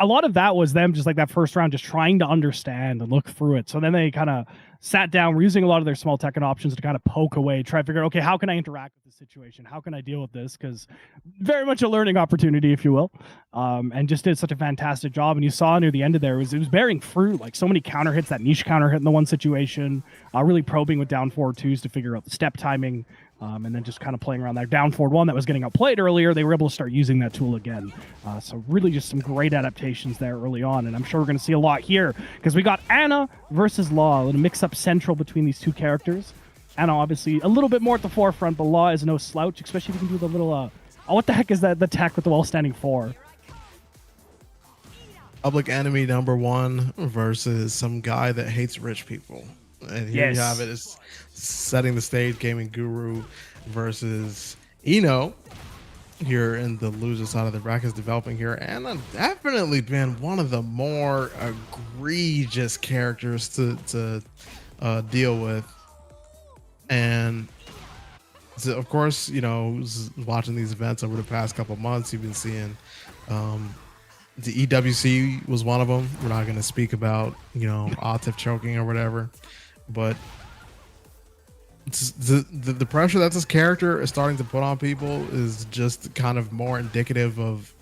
a lot of that was them just like that first round, just trying to understand and look through it. So then they kind of sat down, were using a lot of their small Tekken options to kind of poke away, try to figure out, okay, how can I interact with the situation? How can I deal with this? Because very much a learning opportunity, if you will. And just did such a fantastic job. And you saw near the end of there, it was bearing fruit, like so many counter hits, that niche counter hit in the one situation, really probing with down forward twos to figure out the step timing. And then just kind of playing around there. Down forward one that was getting outplayed earlier, they were able to start using that tool again. So really just some great adaptations there early on, and I'm sure we're going to see a lot here because we got Anna versus Law, a mix-up central between these two characters. Anna obviously a little bit more at the forefront, but Law is no slouch, especially if you can do the little, oh, what the heck is that, the tech with the wall standing for? Public enemy number one versus some guy that hates rich people. And here you have it, is setting the stage, gaming guru versus Eno here in the loser side of the bracket, developing here, and definitely been one of the more egregious characters to deal with. And so of course, you know, watching these events over the past couple months, you've been seeing the EWC was one of them. We're not going to speak about, you know, Atif choking or whatever, but the pressure that this character is starting to put on people is just kind of more indicative of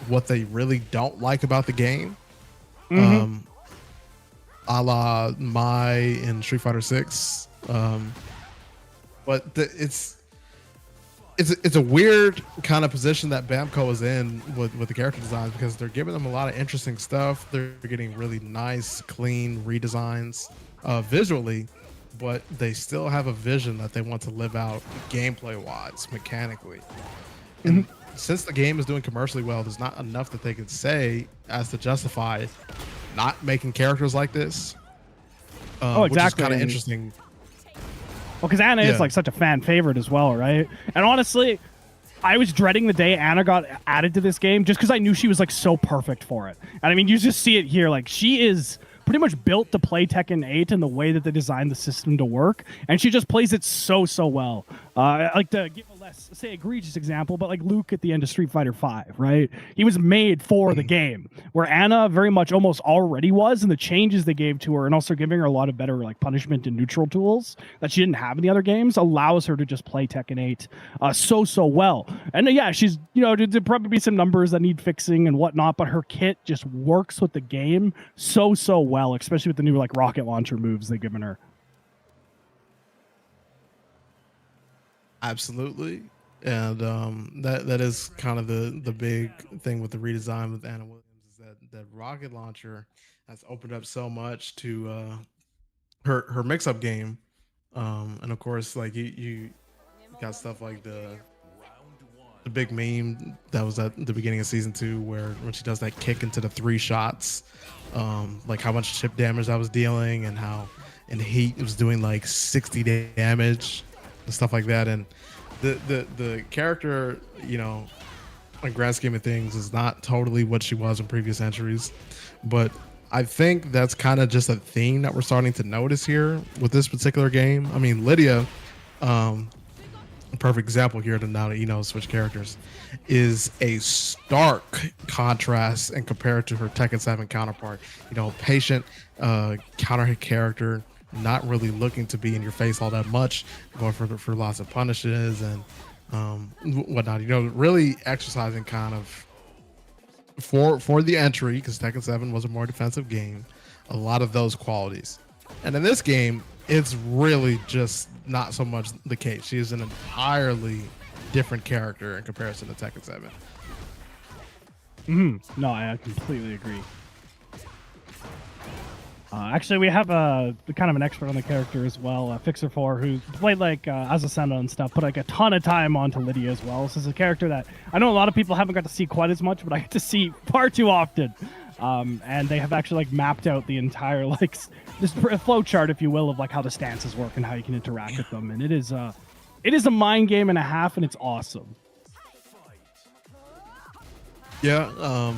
what they really don't like about the game. A la Mai in Street Fighter 6. But it's a weird kind of position that Bamco is in with the character designs, because they're giving them a lot of interesting stuff. They're getting really nice, clean redesigns visually, but they still have a vision that they want to live out gameplay-wise, mechanically. And since the game is doing commercially well, there's not enough that they can say as to justify not making characters like this. Oh, exactly. Which is kind of interesting. Well, because Anna is like such a fan favorite as well, right? And honestly, I was dreading the day Anna got added to this game just because I knew she was like so perfect for it. And I mean, you just see it here. Like, she is pretty much built to play Tekken 8 and the way that they designed the system to work, and she just plays it so well. I like to give a less, say, egregious example, but like Luke at the end of Street Fighter 5, right? He was made for the game, where Anna very much almost already was, and the changes they gave to her, and also giving her a lot of better like punishment and neutral tools that she didn't have in the other games, allows her to just play Tekken 8 so well. And yeah, she's, you know, there'd probably be some numbers that need fixing and whatnot, but her kit just works with the game so well, especially with the new like rocket launcher moves they've given her. Absolutely. And that is kind of the big thing with the redesign with Anna Williams, is that rocket launcher has opened up so much to her mix-up game. And of course, like you got stuff like the big meme that was at the beginning of season 2, where when she does that kick into the 3 shots, like how much chip damage that was dealing, and how in heat it was doing like 60 damage and stuff like that. And the character, you know, in grand scheme of things, is not totally what she was in previous entries, but I think that's kind of just a theme that we're starting to notice here with this particular game. I mean, Lydia, a perfect example here to now that you know switch characters, is a stark contrast and compared to her Tekken 7 counterpart. You know, patient counter hit character, not really looking to be in your face all that much, going for lots of punishes and whatnot. You know, really exercising kind of for the entry, because Tekken 7 was a more defensive game, a lot of those qualities. And in this game, it's really just not so much the case. She is an entirely different character in comparison to Tekken 7. No, I completely agree. Actually, we have kind of an expert on the character as well, Fixer4, who played like Azucena and stuff, put like a ton of time onto Lydia as well. This is a character that I know a lot of people haven't got to see quite as much, but I get to see far too often. And they have actually like mapped out the entire like this flow chart, if you will, of like how the stances work and how you can interact with them. And it is a mind game and a half, and it's awesome. Yeah.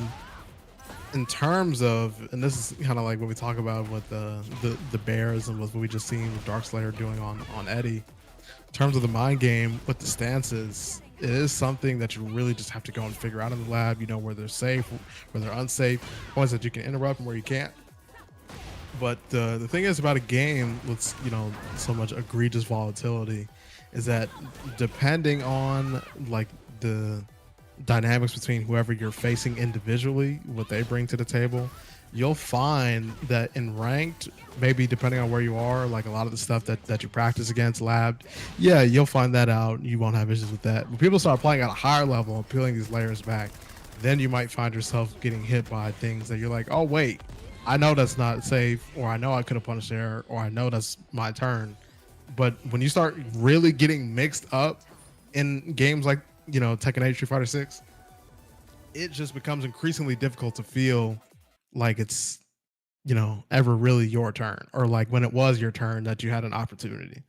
In terms of, and this is kind of like what we talk about with the bears and what we just seen with Darkslayer doing on Eddie. in terms of the mind game with the stances, it is something that you really just have to go and figure out in the lab. You know, where they're safe, where they're unsafe, points that you can interrupt and where you can't. But the thing is about a game with, you know, so much egregious volatility is that depending on like the dynamics between whoever you're facing individually, what they bring to the table, you'll find that in ranked, maybe depending on where you are, like a lot of the stuff that you practice against lab, yeah, you'll find that out. You won't have issues with that. When people start playing at a higher level and peeling these layers back, then you might find yourself getting hit by things that you're like, oh wait, I know that's not safe, or I know I could have punished there, or I know that's my turn. But when you start really getting mixed up in games like, you know, Tekken 8, Street Fighter 6, it just becomes increasingly difficult to feel like it's, you know, ever really your turn, or like when it was your turn that you had an opportunity.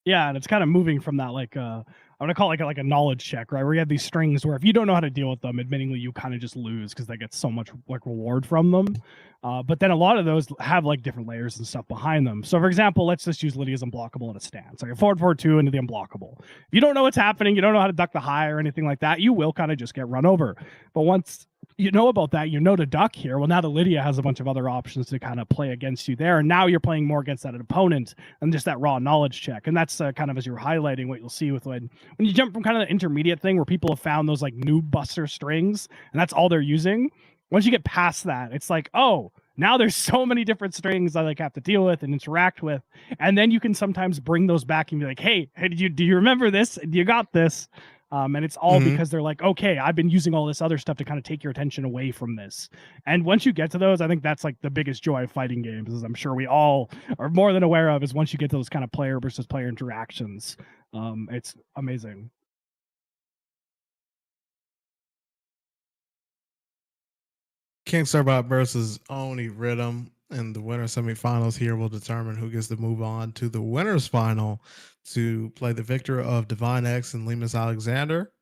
Yeah, and it's kind of moving from that like I'm gonna call it like a knowledge check, right? Where you have these strings where if you don't know how to deal with them, admittingly you kind of just lose because they get so much like reward from them. But then a lot of those have like different layers and stuff behind them. So for example, let's just use Lydia's unblockable at a stance. Like a forward forward two into the unblockable. If you don't know what's happening, you don't know how to duck the high or anything like that, you will kind of just get run over. But once you know about that, you know to duck here. Well, now the Lydia has a bunch of other options to kind of play against you there. And now you're playing more against that opponent and just that raw knowledge check. And that's kind of as you're highlighting what you'll see with when you jump from kind of the intermediate thing where people have found those like noob buster strings and that's all they're using. Once you get past that, it's like, oh, now there's so many different strings I like have to deal with and interact with. And then you can sometimes bring those back and be like, hey, do you remember this? You got this. And it's all because they're like, okay, I've been using all this other stuff to kind of take your attention away from this. And once you get to those, I think that's like the biggest joy of fighting games, as I'm sure we all are more than aware of, is once you get to those kind of player versus player interactions. It's amazing. King Serbot versus Oni Rhythm in the winner semifinals here will determine who gets to move on to the winners final to play the victor of Divine X and Lemus Alexander.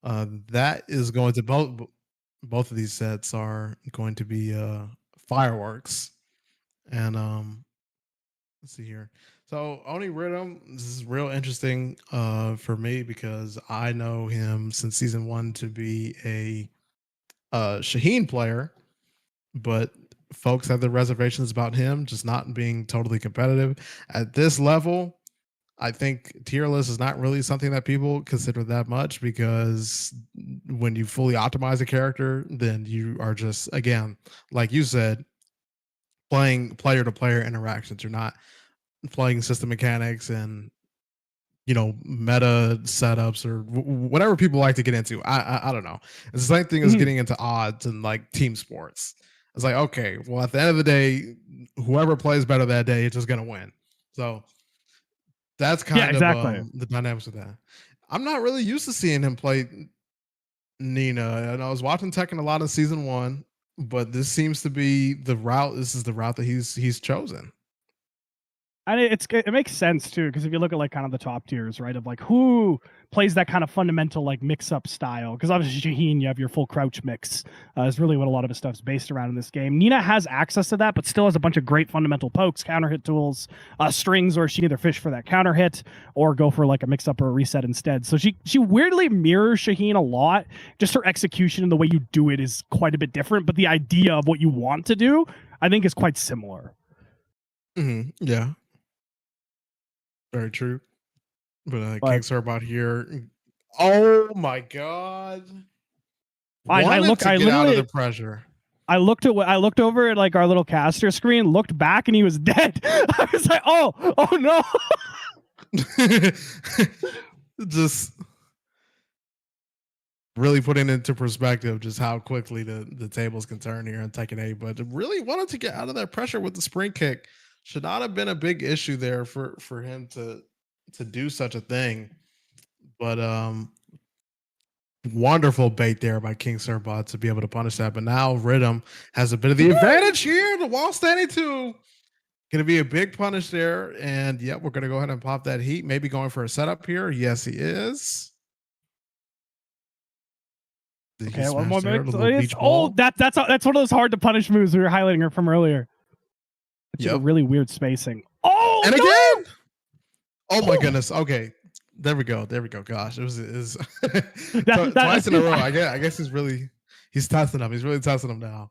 That is going to both of these sets are going to be fireworks. And let's see here. So Oni Rhythm, this is real interesting for me because I know him since season 1 to be a Shaheen player, but folks have their reservations about him just not being totally competitive at this level. I think tier list is not really something that people consider that much because when you fully optimize a character, then you are just, again, like you said, playing player to player interactions. You're not playing system mechanics and, you know, meta setups or whatever people like to get into. I don't know. It's the same thing as getting into odds and like team sports. It's like, okay, well, at the end of the day, whoever plays better that day is just gonna win. So that's kind of the dynamics of that. I'm not really used to seeing him play Nina, and I was watching Tekken a lot in season 1, but this seems to be the route. This is the route that he's chosen. And it makes sense too, because if you look at like kind of the top tiers, right, of like who plays that kind of fundamental like mix-up style, because obviously Shaheen, you have your full crouch mix, is really what a lot of his stuff's based around in this game. Nina has access to that, but still has a bunch of great fundamental pokes, counter hit tools, strings, or she can either fish for that counter hit or go for like a mix-up or a reset instead. So she weirdly mirrors Shaheen a lot. Just her execution and the way you do it is quite a bit different, but the idea of what you want to do, I think, is quite similar. Yeah. Very true. But King Serbot here. Oh my god. I get out of the pressure. I looked over at like our little caster screen, looked back, and he was dead. I was like, oh no. Just really putting into perspective just how quickly the tables can turn here in Tekken 8, but really wanted to get out of that pressure with the spring kick. Should not have been a big issue there for him to do such a thing. But wonderful bait there by King Serbot to be able to punish that. But now Rhythm has a bit of the advantage here. The wall standing 2. Going to be a big punish there. And yeah, we're going to go ahead and pop that heat. Maybe going for a setup here. Yes, he is. Okay, one more minute. It's old. That's one of those hard to punish moves we were highlighting her from earlier. It's a really weird spacing. Oh, and again. Oh my goodness. Okay. There we go. There we go. Gosh, it was twice in a row. See, I guess he's testing him. He's really testing him now.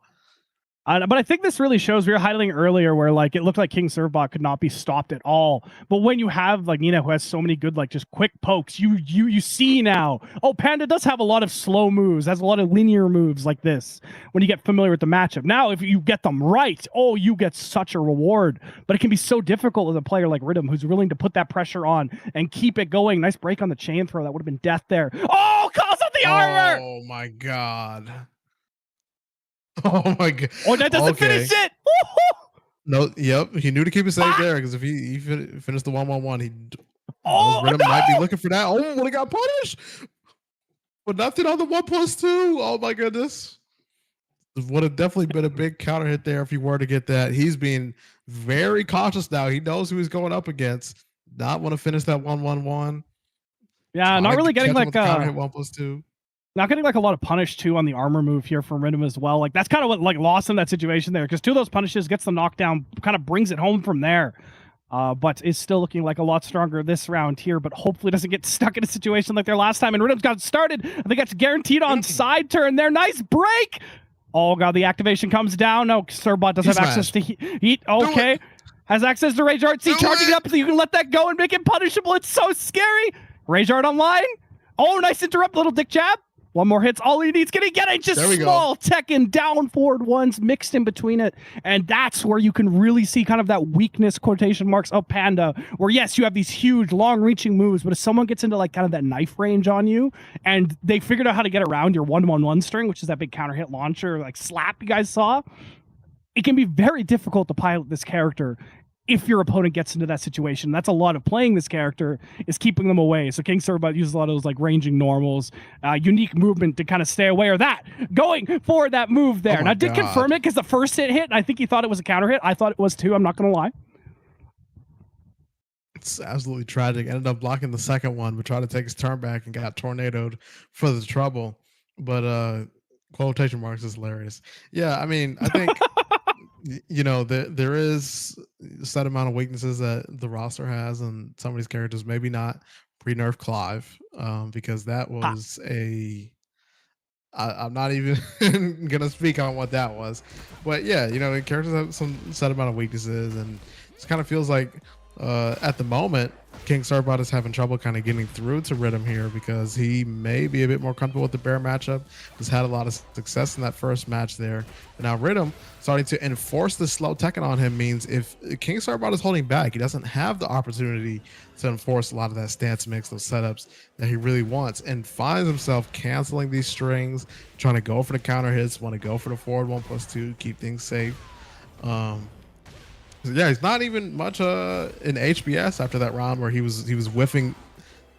but I think this really shows, we were highlighting earlier where like it looked like King Servbot could not be stopped at all. But when you have like Nina, who has so many good like just quick pokes, you see now. Oh, Panda does have a lot of slow moves, has a lot of linear moves like this. When you get familiar with the matchup, now if you get them right, oh, you get such a reward. But it can be so difficult with a player like Rhythm, who's willing to put that pressure on and keep it going. Nice break on the chain throw. That would have been death there. Oh, calls out the armor. Oh my god. Oh my god. Oh, that doesn't finish it. Woo-hoo! No, yep. He knew to keep it safe there because if he finished the 1-1-1, he Rhythm no! might be looking for that. Oh, when he got punished. But nothing on the 1+2. Oh my goodness. Would have definitely been a big counter hit there if he were to get that. He's being very cautious now. He knows who he's going up against. Not want to finish that 1-1-1. Yeah, not really getting like counter hit 1+2. Not getting like a lot of punish too on the armor move here from Rhythm as well. Like that's kind of what like lost in that situation there, because two of those punishes gets the knockdown, kind of brings it home from there. But is still looking like a lot stronger this round here, but hopefully doesn't get stuck in a situation like their last time. And Rhythm's got started. I think that's guaranteed on side turn there. Nice break. Oh god, the activation comes down. No, Servbot does have access to heat. Okay. Has access to Rage Art. See, charging it up so you can let that go and make it punishable. It's so scary. Rage Art online. Oh, nice interrupt, little dick jab. One more hit's all he needs. Can he get it? Just small Tekken down forward ones mixed in between it. And that's where you can really see kind of that weakness, quotation marks, of Panda, where yes, you have these huge, long-reaching moves, but if someone gets into like kind of that knife range on you, and they figured out how to get around your 1-1-1 string, which is that big counter hit launcher, like slap you guys saw, it can be very difficult to pilot this character if your opponent gets into that situation. That's a lot of playing this character, is keeping them away. So King Servbot uses a lot of those like ranging normals, unique movement to kind of stay away, or that going for that move there. And I did confirm it because the first hit, and I think he thought it was a counter hit. I thought it was too. I'm not going to lie. It's absolutely tragic. Ended up blocking the second one, but tried to take his turn back and got tornadoed for the trouble. But quotation marks is hilarious. Yeah, I mean, I think you know, there is a set amount of weaknesses that the roster has, and some of these characters maybe not pre-nerf Clive, because that was I'm not even gonna speak on what that was, but yeah, you know, characters have some set amount of weaknesses, and it kind of feels like at the moment King Servbot is having trouble kind of getting through to Rhythm here because he may be a bit more comfortable with the bear matchup. He's had a lot of success in that first match there. But now Rhythm starting to enforce the slow Tekken on him means if King Servbot is holding back, he doesn't have the opportunity to enforce a lot of that stance mix, those setups that he really wants, and finds himself canceling these strings, trying to go for the counter hits, want to go for the forward 1+2, keep things safe. Yeah, he's not even much in HBS after that round where he was whiffing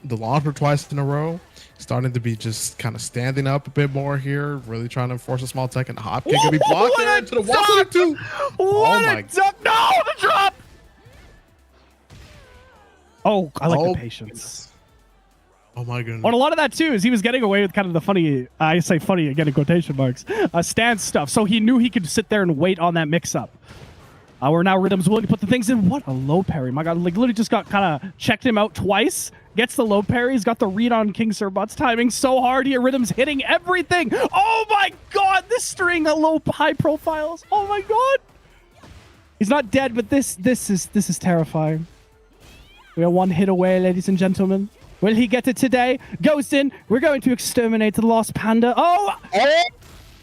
the launcher twice in a row. Starting to be just kind of standing up a bit more here, really trying to enforce a small Tekken. Hop kick could be blocked there into the wall too. What a duck! No, the drop! Oh, I like the patience. Oh my goodness. But a lot of that too is he was getting away with kind of the funny, I say funny again in quotation marks, stance stuff. So he knew he could sit there and wait on that mix-up. Where now Rhythm's willing to put the things in. What a low parry. My god, like literally just got kind of checked him out twice. Gets the low parry. He's got the read on King Servbot's timing so hard here. Rhythm's hitting everything. Oh my god, this string of low high profiles. Oh my god. He's not dead, but this is terrifying. We are one hit away, ladies and gentlemen. Will he get it today? Goes in. We're going to exterminate the lost panda. Oh!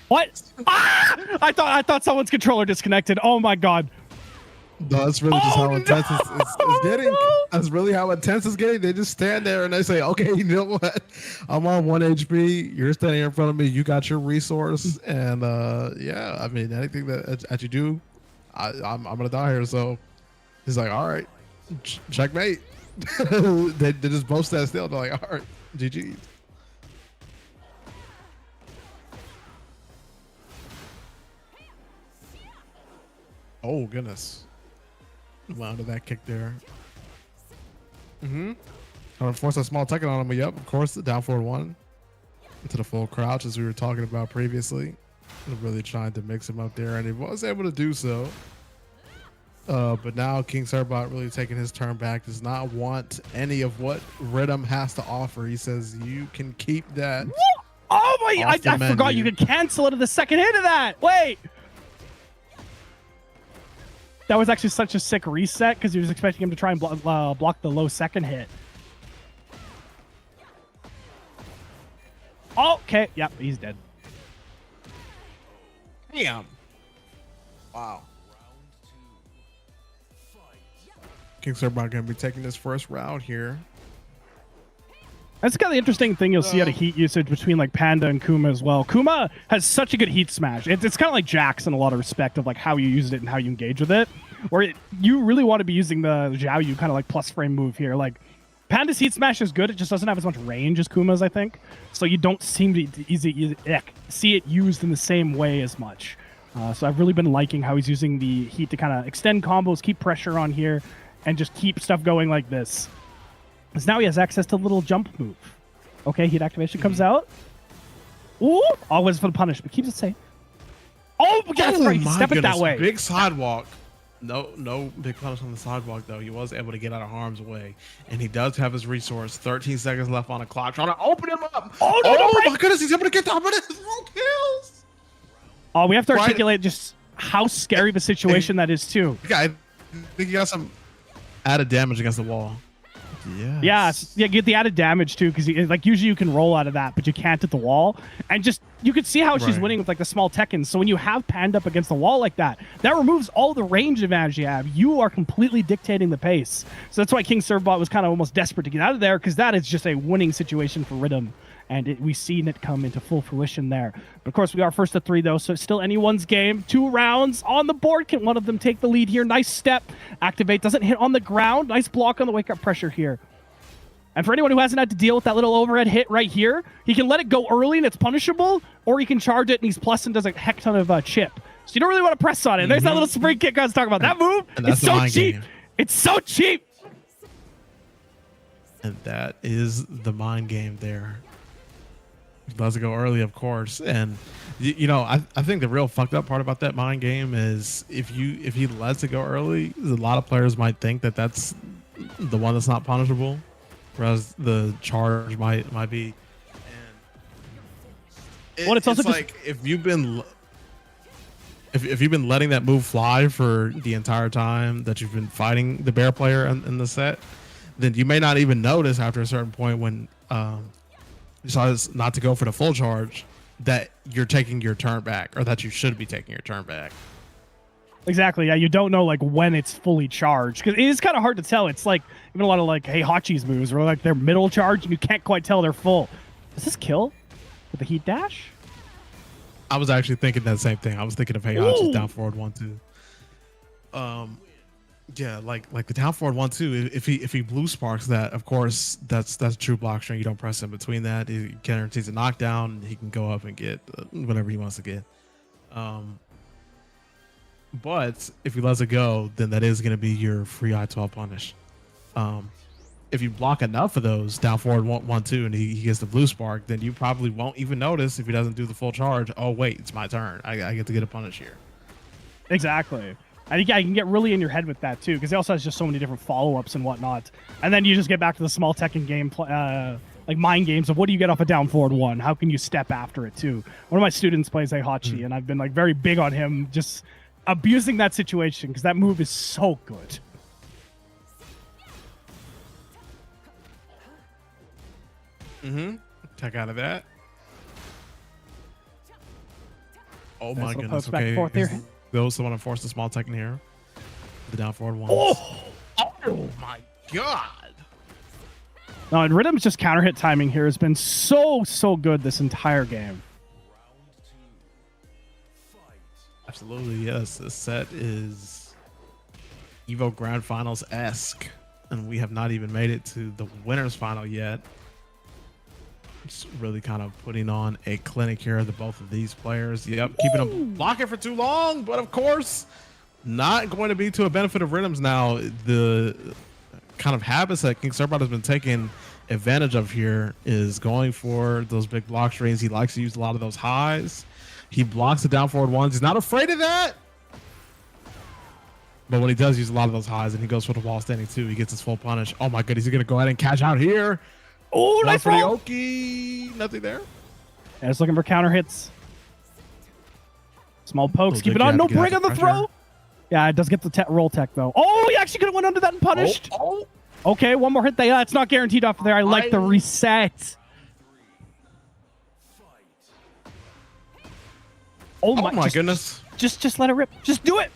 What? Ah! I thought someone's controller disconnected. Oh my god. No, that's really just how intense it's getting. No. That's really how intense it's getting. They just stand there and they say, okay, you know what? I'm on 1 HP. You're standing in front of me. You got your resource. And yeah, I mean, anything that you do, I'm going to die here. So he's like, all right, checkmate. they just both stand still. They're like, all right, GG's. Oh, goodness. Wow, to that kick there. Trying to force a small Tekken on him, but yep, of course, down forward 1 into the full crouch as we were talking about previously. Really trying to mix him up there, and he was able to do so. But now King Serbot really taking his turn back, does not want any of what Rhythm has to offer. He says you can keep that. Oh my, I forgot you could cancel it at the second hit of that. Wait. That was actually such a sick reset because he was expecting him to try and block the low second hit. Oh, okay. Yep, he's dead. Damn. Wow. King Serbot going to be taking this first round here. That's kind of the interesting thing you'll see out of heat usage between like Panda and Kuma as well. Kuma has such a good heat smash. It's kind of like Jax in a lot of respect of like how you use it and how you engage with it. Where you really want to be using the Xiao Yu kind of like plus frame move here. Like Panda's heat smash is good. It just doesn't have as much range as Kuma's, I think. So you don't seem to see it used in the same way as much. So I've really been liking how he's using the heat to kind of extend combos, keep pressure on here, and just keep stuff going like this. Because now he has access to a little jump move. Okay, heat activation comes out. Ooh, always for the punish, but keeps it safe. Oh, that's right. Step it that way. Big sidewalk. No big punish on the sidewalk, though. He was able to get out of harm's way. And he does have his resource. 13 seconds left on the clock. Trying to open him up. Oh, no, my goodness. He's able to get down, but it's full kills. Oh, we have to articulate just how scary the situation that is, too. I think he got some added damage against the wall. Yeah, get the added damage too, because like usually you can roll out of that, but you can't at the wall. And just you could see how she's winning with like the small Tekken. So when you have Panda up against the wall like that, that removes all the range advantage you have. You are completely dictating the pace. So that's why King Serbot was kind of almost desperate to get out of there, because that is just a winning situation for Rhythm. And we've seen it come into full fruition there. But of course, we are first to 3, though, so it's still anyone's game. 2 rounds on the board. Can one of them take the lead here? Nice step. Activate. Doesn't hit on the ground. Nice block on the wake-up pressure here. And for anyone who hasn't had to deal with that little overhead hit right here, he can let it go early and it's punishable, or he can charge it and he's plus and does a heck ton of chip. So you don't really want to press on it. There's that little spring kick I was talking about. That move, it's so cheap. It's so cheap. And that is the mind game there. He does go early, of course, and you know I think the real fucked up part about that mind game is if he lets it go early, a lot of players might think that that's the one that's not punishable, whereas the charge might be. And well, it's also like just, if you've been letting that move fly for the entire time that you've been fighting the bear player in the set, then you may not even notice after a certain point when decides not to go for the full charge that you're taking your turn back, or that you should be taking your turn back. Exactly. Yeah, you don't know like when it's fully charged, because it is kind of hard to tell. It's like even a lot of like Heihachi's moves where like they're middle charge and you can't quite tell they're full. Does this kill with the heat dash? I was actually thinking that same thing. I was thinking of Heihachi's down forward 1-2. Yeah, like the down forward 1-2. If he blue sparks that, of course, that's a true block string. You don't press in between that. He guarantees a knockdown. He can go up and get whatever he wants to get. But if he lets it go, then that is going to be your free I-12 punish. If you block enough of those down forward 1-2 and he gets the blue spark, then you probably won't even notice if he doesn't do the full charge. Oh wait, it's my turn. I get to get a punish here. Exactly. I think you can get really in your head with that too, because he also has just so many different follow-ups and whatnot. And then you just get back to the small Tekken game, like mind games of what do you get off a down forward 1? How can you step after it too? One of my students plays Heihachi, and I've been like very big on him just abusing that situation because that move is so good. Tech out of that. Oh my goodness. Back and forth here. Those the one to force the small Tekken here. The down forward 1. Oh my god. No, and Rhythm's just counter hit timing here has been so good this entire game. Absolutely, yes. This set is Evo Grand Finals-esque, and we have not even made it to the winners final yet. It's really kind of putting on a clinic here, the both of these players. Yep, keeping them blocking for too long, but of course, not going to be to a benefit of Rhythm's now. The kind of habits that King Serbot has been taking advantage of here is going for those big block strings. He likes to use a lot of those highs. He blocks the down forward 1s. He's not afraid of that. But when he does use a lot of those highs and he goes for the wall standing too, he gets his full punish. Oh my goodness, he's going to go ahead and cash out here. Oh, One nice for the roll. Oki. Nothing there. Yeah, just looking for counter hits. Small pokes. Keep it on. No bring on the throw. Yeah, it does get the roll tech, though. Oh, he actually could have went under that and punished. Oh. Okay, one more hit. It's not guaranteed off of there. I like the reset. Oh my goodness. Just let it rip. Just do it.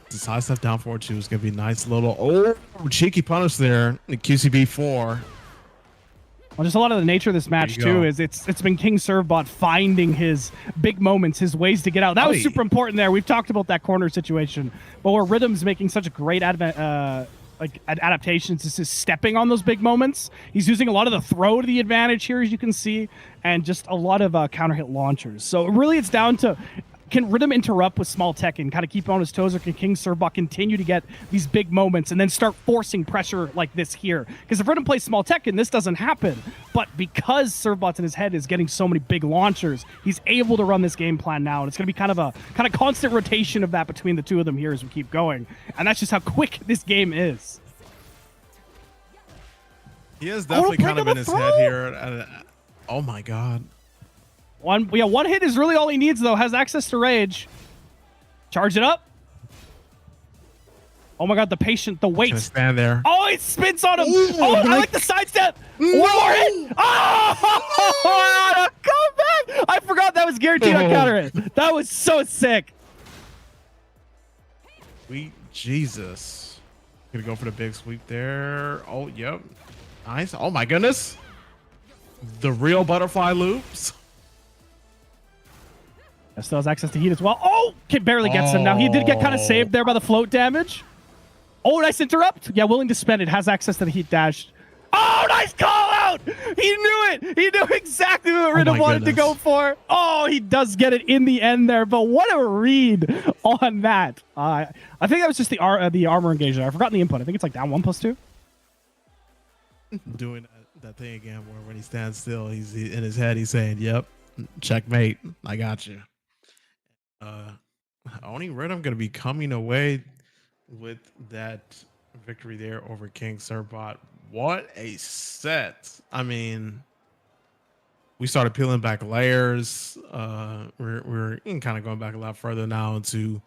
This high step down forward 2 is going to be a nice little, cheeky punish there. The QCB 4. Well, just a lot of the nature of this match too is it's been King Servbot finding his big moments, his ways to get out. That was super important there. We've talked about that corner situation, but where Rhythm's making such great adaptations is his stepping on those big moments. He's using a lot of the throw to the advantage here, as you can see, and just a lot of counter hit launchers. So really, it's down to, can Rhythm interrupt with small Tekken, kind of keep on his toes, or can King Servbot continue to get these big moments and then start forcing pressure like this here? Because if Rhythm plays small Tekken, this doesn't happen. But because Servbot's in his head is getting so many big launchers, he's able to run this game plan now, and it's going to be kind of constant rotation of that between the two of them here as we keep going. And that's just how quick this game is. He is definitely kind of in his head here. Oh my god. One hit is really all he needs, though. Has access to rage. Charge it up. Oh my god, the weight. Stand there. Oh, it spins on him. I like the sidestep. One more hit. Oh, come back. I forgot that was guaranteed on counter hit. That was so sick. Sweet Jesus. Gonna go for the big sweep there. Oh, yep. Nice. Oh my goodness. The real butterfly loops. Still has access to heat as well. Oh, Kid barely gets him. Now he did get kind of saved there by the float damage. Oh, nice interrupt. Yeah, willing to spend it. Has access to the heat dash. Oh, nice call out. He knew it. He knew exactly what Rhythm wanted to go for. Oh, he does get it in the end there. But what a read on that. I think that was just the armor engagement. I've forgotten the input. I think it's like down 1+2. Doing that thing again where when he stands still, he's in his head, he's saying, yep, checkmate. I got you. Only Rhythm going to be coming away with that victory there over King Servbot. What a set. I mean, we started peeling back layers. We're kind of going back a lot further now into,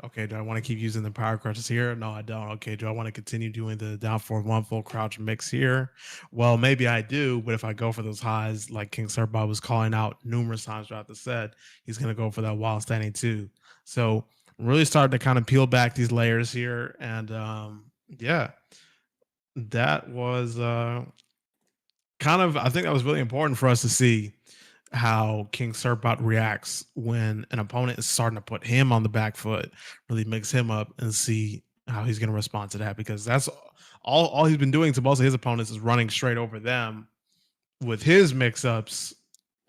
okay, do I want to keep using the power crutches here? No, I don't. Okay, do I want to continue doing the down forward 1 full crouch mix here? Well, maybe I do, but if I go for those highs, like King Servbot was calling out numerous times throughout the set, he's going to go for that while standing too. So really starting to kind of peel back these layers here. And yeah, that was kind of, I think that was really important for us to see how King Servbot reacts when an opponent is starting to put him on the back foot, really mix him up, and see how he's going to respond to that, because that's all he's been doing to most of his opponents is running straight over them with his mix-ups,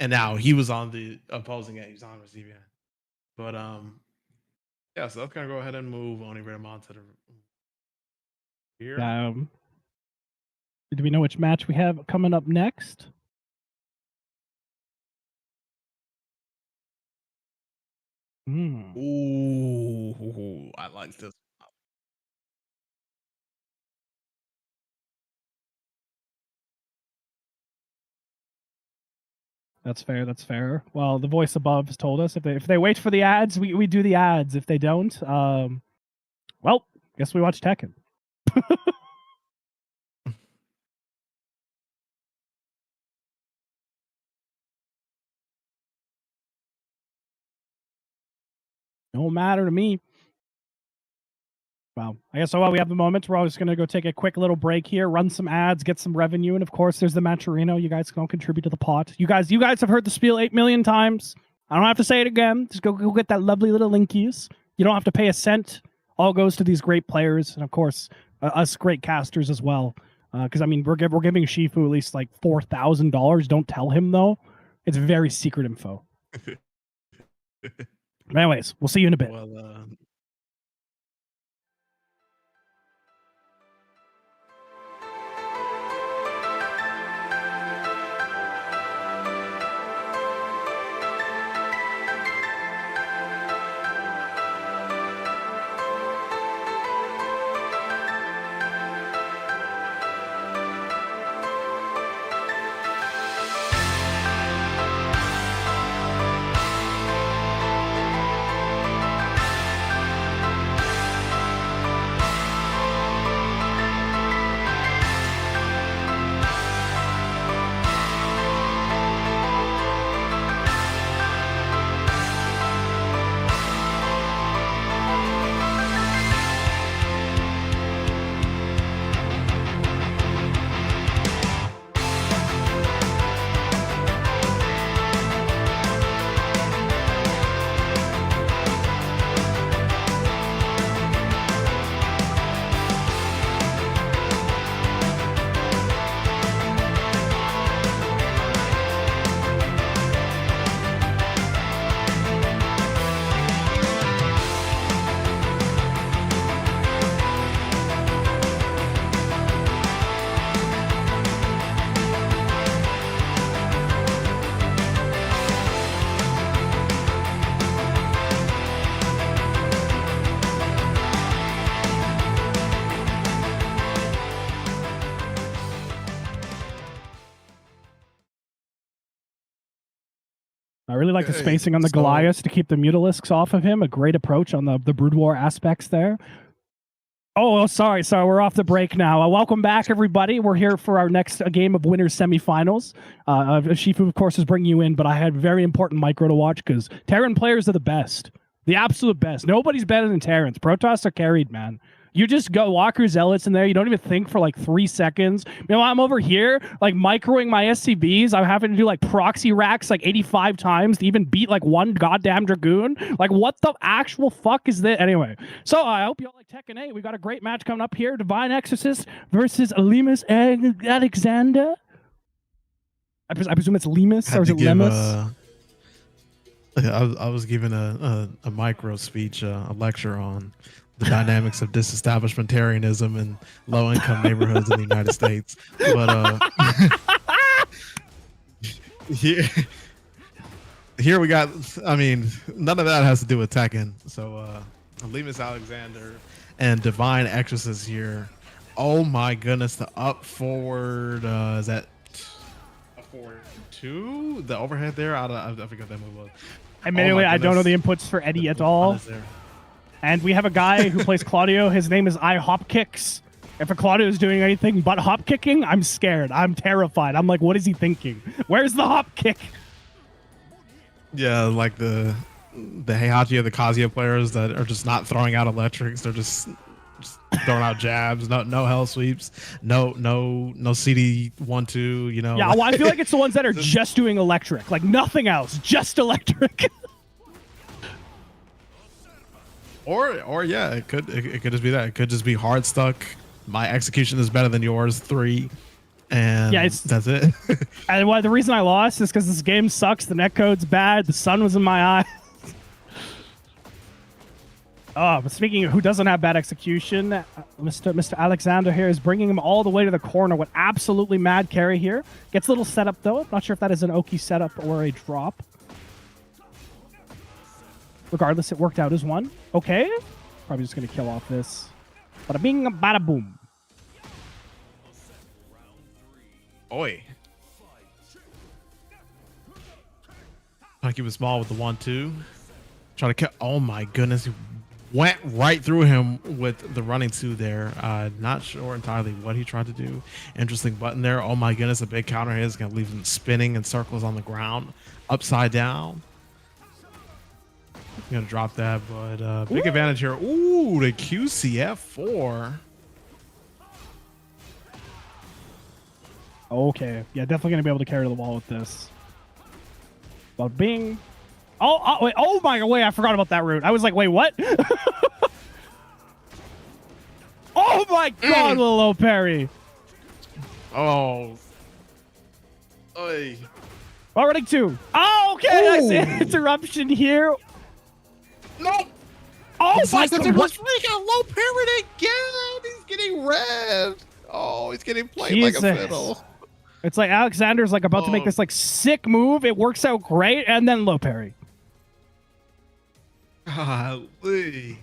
and now he was on the opposing end, he's on the receiving end. But yeah, so that's gonna go ahead and move Only Rhythm on to the here. Do we know which match we have coming up next? Ooh, I like this. That's fair. That's fair. Well, the voice above has told us if they wait for the ads, we do the ads. If they don't, well, guess we watch Tekken. Don't matter to me. Well, I guess we have the moment. We're always going to go take a quick little break here, run some ads, get some revenue, and of course, there's the Matcherino. You guys can contribute to the pot. You guys have heard the spiel 8 million times. I don't have to say it again. Just go get that lovely little linkies. You don't have to pay a cent. All goes to these great players, and of course, us great casters as well. Because I mean, we're giving Shifu at least like $4,000. Don't tell him though. It's very secret info. Anyways, we'll see you in a bit. Well, I really like the spacing on the Goliaths to keep the Mutalisks off of him. A great approach on the Brood War aspects there. Oh, sorry. We're off the break now. Welcome back, everybody. We're here for our next game of winners semifinals. Shifu, of course, is bringing you in, but I had very important micro to watch because Terran players are the best. The absolute best. Nobody's better than Terrans. Protoss are carried, man. You just go Walker Zealots in there. You don't even think for like 3 seconds. You know, I'm over here like microing my SCBs. I'm having to do like proxy racks like 85 times to even beat like one goddamn Dragoon. Like, what the actual fuck is this? Anyway, so I hope you all like Tekken 8. We've got a great match coming up here. Divine Exorcist versus Lemus Alexander. I presume it's Lemus, or is it Lemus? I was giving a micro speech, a lecture on the dynamics of disestablishmentarianism in low-income neighborhoods in the United States. But here we got, I mean, none of that has to do with Tekken. So Lemus Alexander and Divine Exorcist here. Oh my goodness, the up forward, is that up forward 2? The overhead there? I forgot that move was. Admittedly, I don't know the inputs for Eddie at all. And we have a guy who plays Claudio. His name is iHopKicks. If a Claudio is doing anything but hop kicking, I'm scared. I'm terrified. I'm like, what is he thinking? Where's the hop kick? Yeah, like the Heihachi or the Kazuya players that are just not throwing out electrics. They're just throwing out jabs. No hell sweeps. No CD 1-2. You know. Yeah, well, I feel like it's the ones that are just doing electric, like nothing else, just electric. Or yeah, it could just be that. It could just be hard stuck. My execution is better than yours. 3, and yeah, that's it. And the reason I lost is because this game sucks. The netcode's bad. The sun was in my eye. Oh, but speaking of who doesn't have bad execution, Mr. Alexander here is bringing him all the way to the corner with absolutely mad carry here. Gets a little setup though. Not sure if that is an Oki setup or a drop. Regardless, it worked out as one. Okay. Probably just going to kill off this. Bada bing, bada boom. Oi. Trying to keep it small with the 1-2. Trying to kill. Oh my goodness. He went right through him with the running 2 there. Not sure entirely what he tried to do. Interesting button there. Oh my goodness. A big counter hit is going to leave him spinning in circles on the ground. Upside down. I'm gonna drop that, but big advantage here. Ooh, the QCF4. Okay, yeah, definitely gonna be able to carry the wall with this. But bing. Oh, wait, oh my, wait, I forgot about that route. I was like, wait, what? Oh my god, little low parry. Oh. Oy. Already 2. Oh, okay, nice interruption here. No. Oh my god! What? He got low parried again. He's getting red. Oh, he's getting played like a fiddle. It's like Alexander's like about to make this like sick move. It works out great, and then low parry. Golly.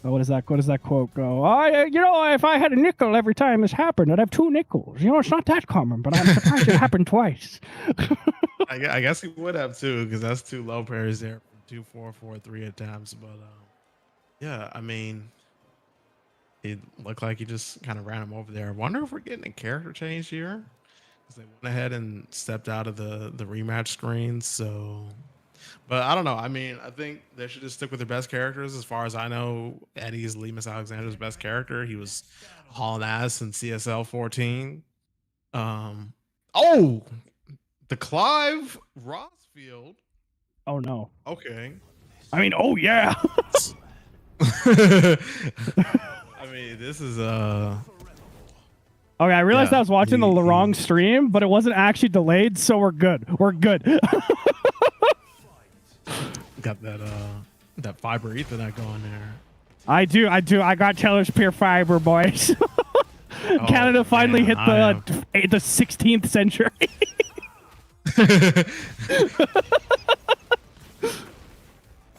Oh, what does that quote go? You know, if I had a nickel every time this happened, I'd have 2 nickels. You know, it's not that common, but I'm surprised it happened twice. I guess he would have 2 because that's 2 low parries there. 2, 4, 4, 3 attempts, but yeah, I mean, it looked like he just kind of ran him over there. I wonder if we're getting a character change here because they went ahead and stepped out of the rematch screen. So, but I don't know. I mean, I think they should just stick with their best characters. As far as I know, Eddie's Lemus Alexander's best character. He was hauling ass in CSL 14. Oh, the Clive Rossfield. Oh no. Okay. I mean, oh yeah. I mean, this is Okay, I realized I was watching the wrong stream, but it wasn't actually delayed, so we're good. We're good. Got that fiber Ethernet going there. I do. I got Teller's pure fiber, boys. Canada finally hit the 16th century.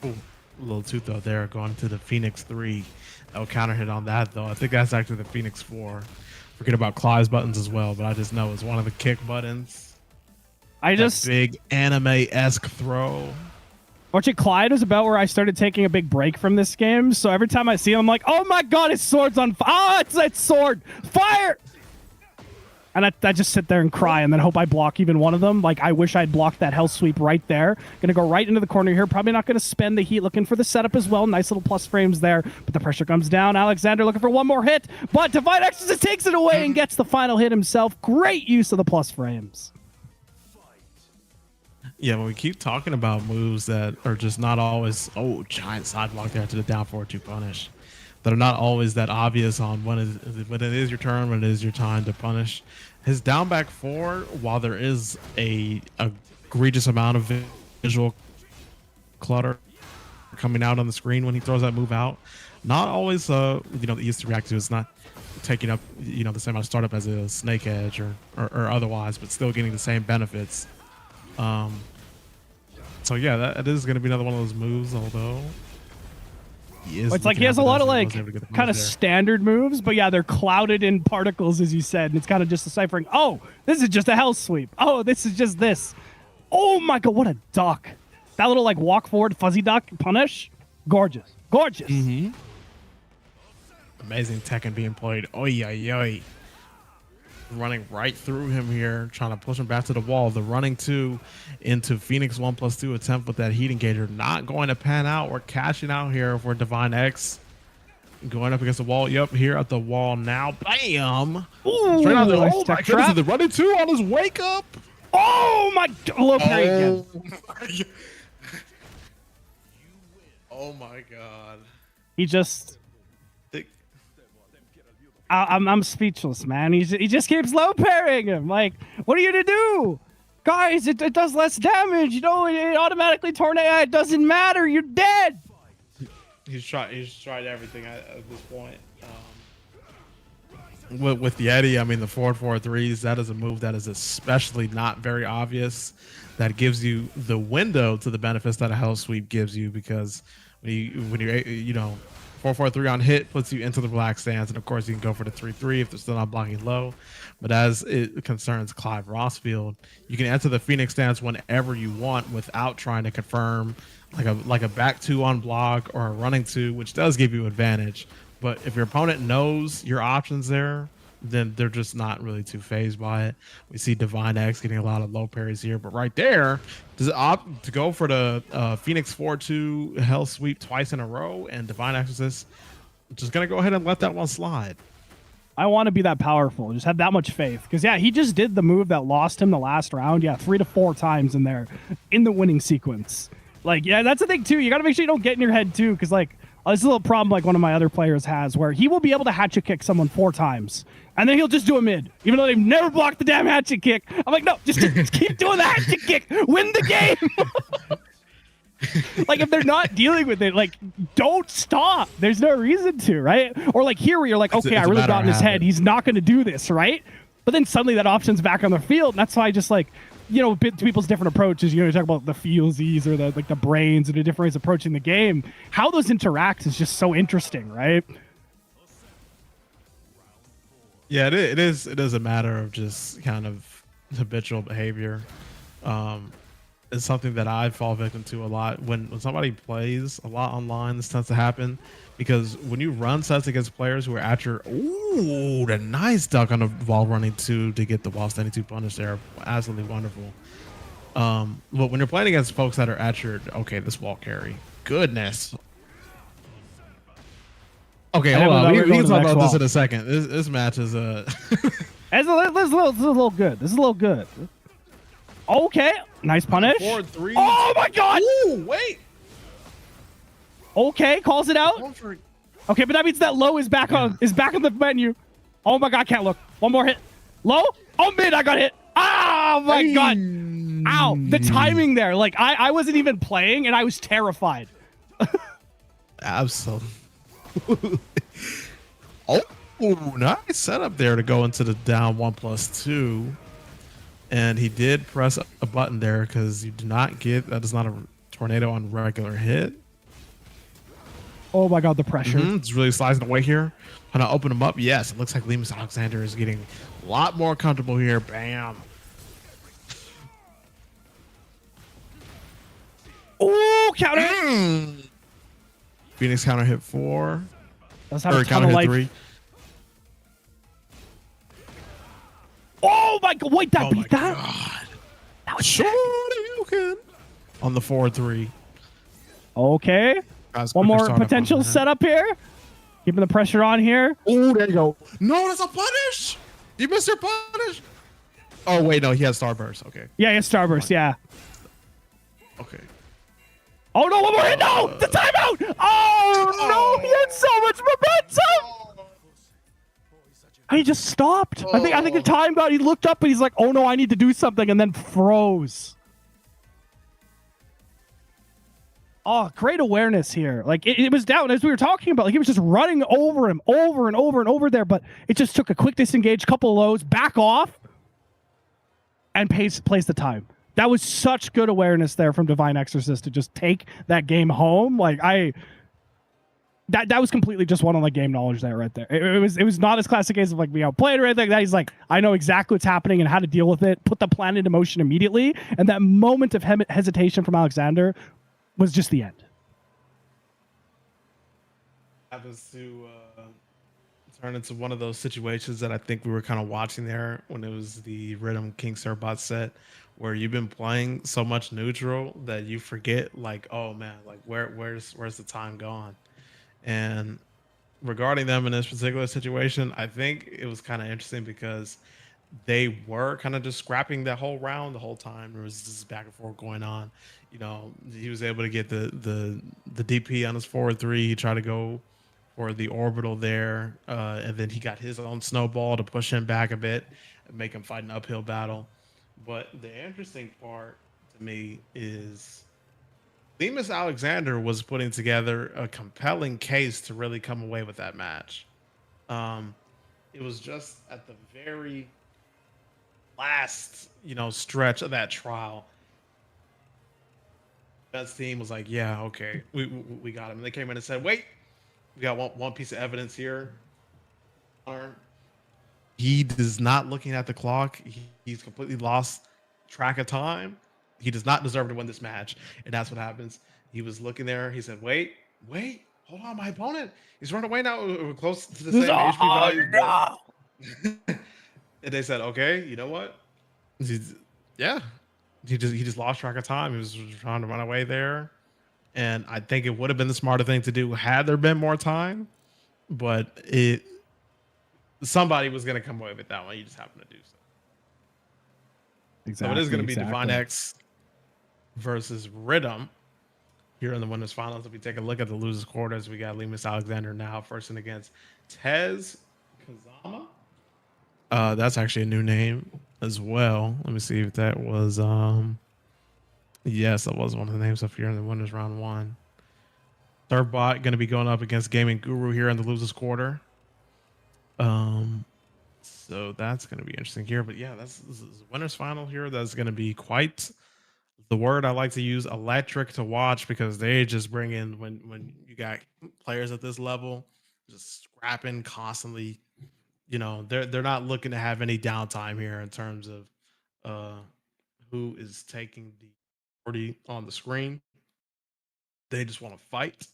Ooh, a little too though there going to the Phoenix 3. No counter hit on that though. I think that's actually the Phoenix 4. Forget about Clive's buttons as well, but I just know it's one of the kick buttons. I That just big anime-esque throw. Watching Clyde was about where I started taking a big break from this game. So every time I see him, I'm like, oh my god, his sword's on fire. Ah, it's that sword. Fire! And I just sit there and cry and then hope I block even one of them. Like, I wish I'd blocked that hell sweep right there. Gonna go right into the corner here. Probably not gonna spend the heat, looking for the setup as well. Nice little plus frames there. But the pressure comes down. Alexander looking for one more hit. But Divine Exorcist takes it away and gets the final hit himself. Great use of the plus frames. Yeah, when we keep talking about moves that are just not always, giant sidewalk there to the down forward to punish, that are not always that obvious on when it is your turn, when it is your time to punish. His down back four, while there is a egregious amount of visual clutter coming out on the screen when he throws that move out, not always the easy to react to. It's not taking up the same amount of startup as a snake edge or otherwise, but still getting the same benefits. So yeah, that is going to be another one of those moves, although it's like he has a lot of like kind of standard moves, but yeah, they're clouded in particles, as you said, and it's kind of just deciphering, oh, this is just a hell sweep. Oh, this is just this. Oh my god, what a duck. That little like walk forward fuzzy duck punish. Gorgeous. Gorgeous. Mm-hmm. Amazing Tekken being played. Oy, oy, oy. Running right through him here, trying to push him back to the wall. The running two into Phoenix 1+2 attempt with that heat engager. Not going to pan out. We're cashing out here for Divine X. Going up against the wall. Yep, here at the wall now. Bam! Ooh, straight out there. nice Oh my goodness, the running two on his wake up. Oh my, low parry again. Oh my god. He just... I'm speechless, man. He just keeps low parrying him. Like, what are you to do? Guys, it does less damage. It automatically Tourney. It doesn't matter. You're dead. He's tried everything at this point. With the Eddie, I mean, the 4-4-3s, that is a move that is especially not very obvious. That gives you the window to the benefits that a hell sweep gives you, because when you're 4-4-3 on hit puts you into the black stance, and of course you can go for the 3-3 if they're still not blocking low. But as it concerns Clive Rossfield, you can enter the Phoenix stance whenever you want without trying to confirm like a back two on block or a running two, which does give you advantage. But if your opponent knows your options there, then they're just not really too phased by it. We see Divine X getting a lot of low parries here, but right there, does it opt to go for the Phoenix 4-2 hell sweep twice in a row, and Divine Exorcist just gonna go ahead and let that one slide. I want to be that powerful. Just have that much faith, because yeah, he just did the move that lost him the last round. Yeah, 3 to 4 times in there in the winning sequence. Like, yeah, that's the thing too. You got to make sure you don't get in your head too, because like this is a little problem like one of my other players has, where he will be able to hatchet kick someone 4 times. And then he'll just do a mid, even though they've never blocked the damn hatchet kick. I'm like, no, just keep doing the hatchet kick. Win the game. Like, if they're not dealing with it, like, don't stop. There's no reason to, right? Or like here where you're like, okay, I really got in his head. He's not going to do this, right? But then suddenly that option's back on the field. And that's why I just like, people's different approaches. You talk about the feelsies or the brains and the different ways of approaching the game. How those interact is just so interesting, right? Yeah, it is a matter of just kind of habitual behavior. It's something that I fall victim to a lot. When somebody plays a lot online, this tends to happen because when you run sets against players who are at your the nice duck on the wall running two to get the wall standing two punish there, absolutely wonderful. But when you're playing against folks that are at your this wall carry, goodness. Okay, hold on. We can talk about this in a second. This match is it's a little good. This is a little good. Okay, nice punish. 4-3. Oh my god! Ooh, wait. Okay, calls it out. Okay, but that means that low is back on the menu. Oh my god, can't look. One more hit. Low. Oh, mid. I got hit. Oh my god. Ow. The timing there. Like I wasn't even playing and I was terrified. Absolutely. Oh, nice setup there to go into the down 1+2. And he did press a button there because you do not get, that is not a tornado on regular hit. Oh my god, the pressure. It's really slicing away here. Trying to open him up. Yes, it looks like Lemus Alexander is getting a lot more comfortable here. Bam. Oh, counter. Phoenix counter hit 4. Does have a ton of life. 3. Oh my god! Wait, that beat that? God. That was Shoryuken on the 4-3. Okay. One more potential setup here. Keeping the pressure on here. Oh, there you go. No, that's a punish. You missed your punish. Oh, wait, no, he has Starburst. Okay. Yeah, he has Starburst, yeah. Okay. Oh, no, one more hit. No, the timeout. Oh, no, he had so much momentum. He just stopped. I think the timeout, he looked up and he's like, oh, no, I need to do something, and then froze. Oh, great awareness here. Like, it was down, as we were talking about. Like, he was just running over him over and over and over there, but it just took a quick disengage, couple of lows, back off, and plays the time. That was such good awareness there from Divine Exorcist to just take that game home. Like, that was completely just one-on-one game knowledge there, right there. It was not as classic case of like, you know, playing or anything like that. He's like, I know exactly what's happening and how to deal with it, put the plan into motion immediately, and that moment of hesitation from Alexander was just the end. Happens to turn into one of those situations that I think we were kind of watching there when it was the Rhythm King Surbot set, where you've been playing so much neutral that you forget, like, oh man, like where's the time gone? And regarding them in this particular situation, I think it was kind of interesting because they were kind of just scrapping that whole round the whole time. There was this back and forth going on. You know, he was able to get the DP on his 4-3. He tried to go for the orbital there, and then he got his own snowball to push him back a bit and make him fight an uphill battle. But the interesting part to me is Lemus Alexander was putting together a compelling case to really come away with that match. It was just at the very last, stretch of that trial. That team was like, yeah, okay, we got him. And they came in and said, wait, we got one piece of evidence here. He is not looking at the clock. He's completely lost track of time. He does not deserve to win this match. And that's what happens. He was looking there. He said, wait, hold on, my opponent. He's running away now. We're close to the same HP value. No. And they said, okay, you know what? He just lost track of time. He was trying to run away there. And I think it would have been the smarter thing to do had there been more time. But somebody was going to come away with that one. You just happened to do so. Exactly, so it is going to be Divine X versus Rhythm here in the winners finals. If we take a look at the losers quarters, we got Lemus Alexander now first and against Tez Kazama. That's actually a new name as well. Let me see if that was yes, that was one of the names up here in the winners round 1. Third bot going to be going up against Gaming Guru here in the losers quarter. So that's going to be interesting here. But yeah, this is winners final here. That's going to be quite the word I like to use, electric to watch, because they just bring in, when you got players at this level just scrapping constantly, they're not looking to have any downtime here in terms of who is taking the 40 on the screen. They just want to fight.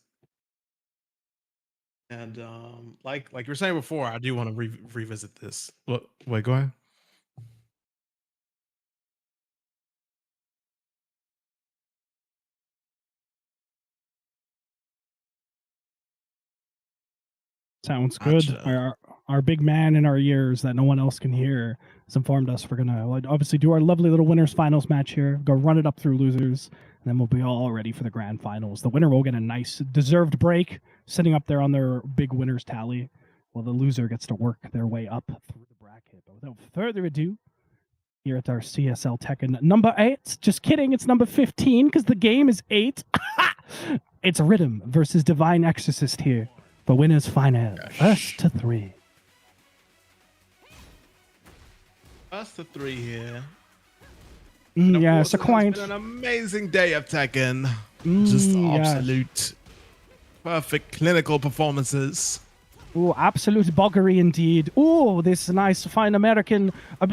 And like you were saying before, I do want to revisit this. Wait, go ahead. Sounds good. Gotcha. Our big man in our ears that no one else can hear has informed us we're gonna obviously do our lovely little winners finals match here. Go run it up through losers, and then we'll be all ready for the grand finals. The winner will get a nice deserved break, sitting up there on their big winners tally, while the loser gets to work their way up through the bracket. But without further ado, here at our CSL Tekken number 8. Just kidding, it's number 15 because the game is 8. It's Rhythm versus Divine Exorcist here. The winners final. First to 3. First to 3 here. Yeah, it's quite an amazing day of Tekken. Just absolute perfect clinical performances. Ooh, absolute buggery indeed. Ooh, this nice, fine American,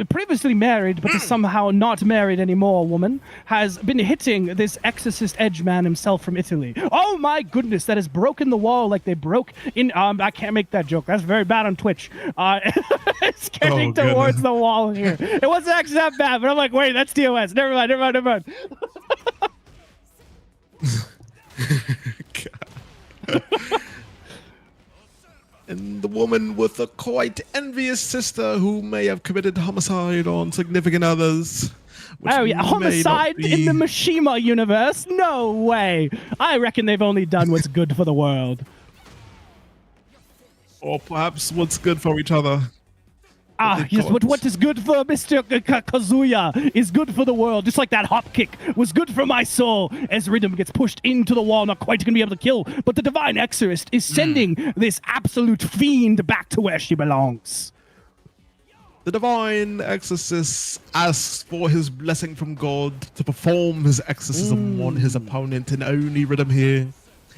previously married, but is somehow not married anymore, woman, has been hitting this exorcist edge man himself from Italy. Oh my goodness, that has broken the wall like they broke in, I can't make that joke. That's very bad on Twitch. It's getting towards the wall here. It wasn't actually that bad, but I'm like, wait, that's TOS. Never mind. And the woman with a quite envious sister who may have committed homicide on significant others. Oh yeah, homicide in the Mishima universe? No way. I reckon they've only done what's good for the world. Or perhaps what's good for each other. Ah, yes, what is good for Mr. Kazuya is good for the world. Just like that hop kick was good for my soul. As Rhythm gets pushed into the wall, not quite going to be able to kill. But the Divine Exorcist is sending this absolute fiend back to where she belongs. The Divine Exorcist asks for his blessing from God to perform his exorcism on his opponent, and only Rhythm here.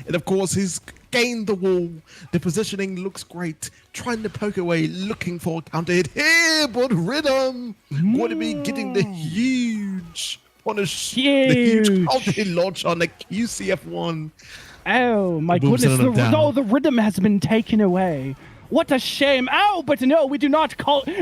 And of course, he's gained the wall. The positioning looks great. Trying to poke away, looking for a counter hit here, but Rhythm going to be getting the huge punish, the huge counter hit launch on the QCF1. Oh my goodness! The Rhythm has been taken away. What a shame. Oh, but no, we do not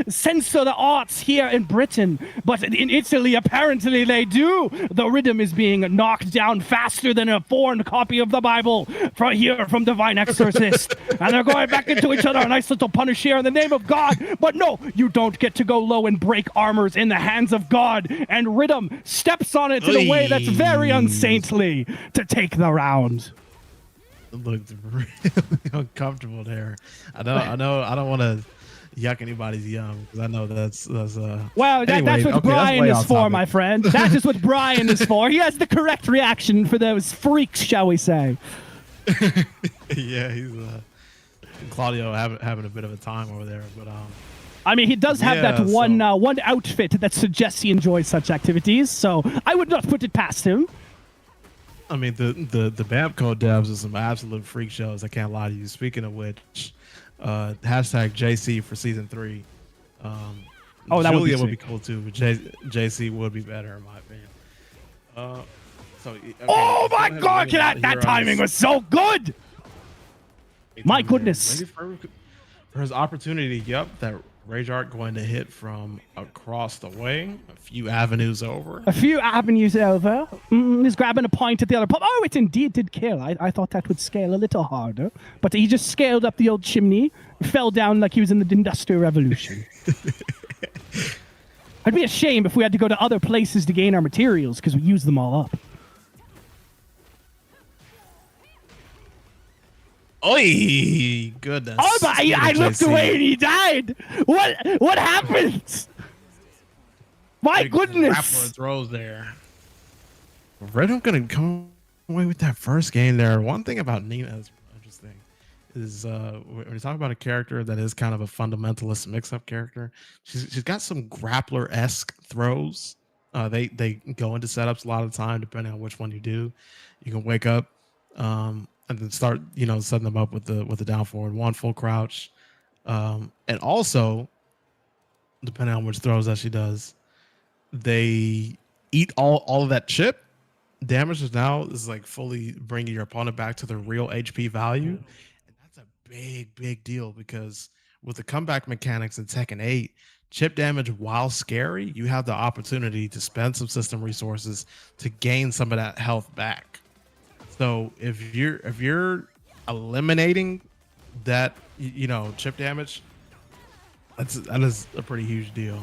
censor the arts here in Britain. But in Italy, apparently they do. The Rhythm is being knocked down faster than a foreign copy of the Bible from Divine Exorcist. And they're going back into each other. A nice little punish here in the name of God. But no, you don't get to go low and break armors in the hands of God. And Rhythm steps on it in a way that's very unsaintly to take the round. Looked really uncomfortable there. I know. I don't want to yuck anybody's yum because I know that's well, anyway, that's what Brian is for, my friend. That is what Brian is for. He has the correct reaction for those freaks, shall we say? Yeah, he's Claudio having a bit of a time over there, but I mean, he does have that one outfit that suggests he enjoys such activities, so I would not put it past him. I mean, the Bamco devs are some absolute freak shows. I can't lie to you. Speaking of which, hashtag JC for season 3. That Julia would be cool too, but JC would be better in my opinion. Okay, oh my God! That timing was so good. My goodness. Maybe for his opportunity, that Rage Art going to hit from across the way, a few avenues over. He's grabbing a point at the other pub. Oh, it indeed did kill. I thought that would scale a little harder. But he just scaled up the old chimney, fell down like he was in the Industrial Revolution. It'd be a shame if we had to go to other places to gain our materials because we used them all up. Oi, goodness. Oh, but I looked away and he died. What happened? My goodness. Grappler throws there. Rhythm gonna come away with that first game there. One thing about Nina is interesting is when you talk about a character that is kind of a fundamentalist mix-up character, she's got some grappler-esque throws. They go into setups a lot of the time, depending on which one you do. You can wake up and then start, setting them up with the down forward, one full crouch. And also, depending on which throws that she does, they eat all of that chip. Damage is like fully bringing your opponent back to their real HP value. And that's a big deal because with the comeback mechanics in Tekken 8, chip damage, while scary, you have the opportunity to spend some system resources to gain some of that health back. So if you're eliminating that, chip damage, that is a pretty huge deal.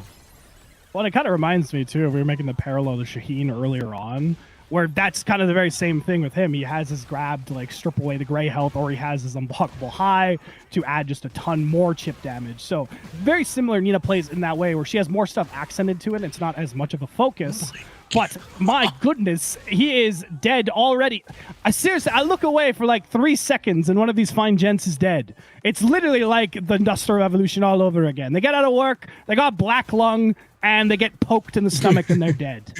Well, it kind of reminds me too. We were making the parallel to Shaheen earlier on, where that's kind of the very same thing with him. He has his grab to like strip away the gray health, or he has his unblockable high to add just a ton more chip damage. So very similar. Nina plays in that way where she has more stuff accented to it. It's not as much of a focus. But my goodness, he is dead already. Seriously, I look away for like 3 seconds and one of these fine gents is dead. It's literally like the Industrial Revolution all over again. They get out of work, they got black lung, and they get poked in the stomach and they're dead.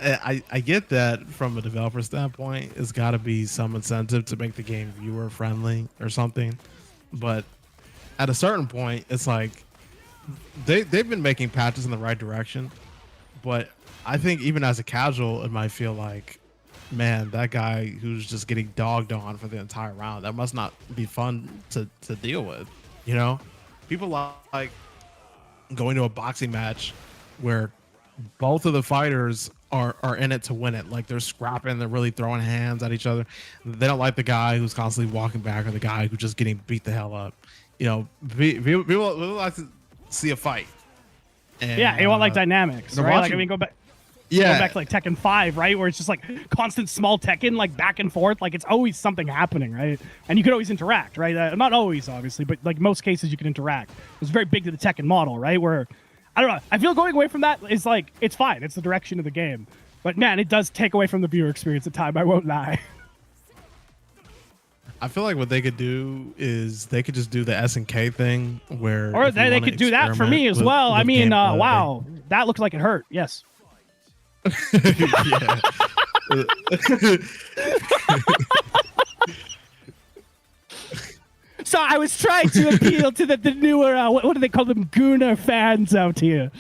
I get that from a developer standpoint. It's got to be some incentive to make the game viewer friendly or something. But at a certain point, it's like they've been making patches in the right direction. But I think even as a casual, it might feel like, man, that guy who's just getting dogged on for the entire round, that must not be fun to deal with. You know, people like going to a boxing match where both of the fighters are in it to win it. Like they're scrapping, they're really throwing hands at each other. They don't like the guy who's constantly walking back or the guy who's just getting beat the hell up. You know, people like to see a fight. And, yeah, you want like dynamics, right? Like I mean, go back to like Tekken 5, right? Where it's just like constant small Tekken, like back and forth. Like it's always something happening, right? And you could always interact, right? Not always, obviously, but like most cases you can interact. It's very big to the Tekken model, right? Where, I don't know, I feel going away from that is like, it's fine. It's the direction of the game. But man, it does take away from the viewer experience at time. I won't lie. I feel like what they could do is they could just do the SNK thing where, or they could do that for me as well. I mean, wow, that looks like it hurt. Yes. Yeah. So I was trying to appeal to the newer, what do they call them, Gooner fans out here.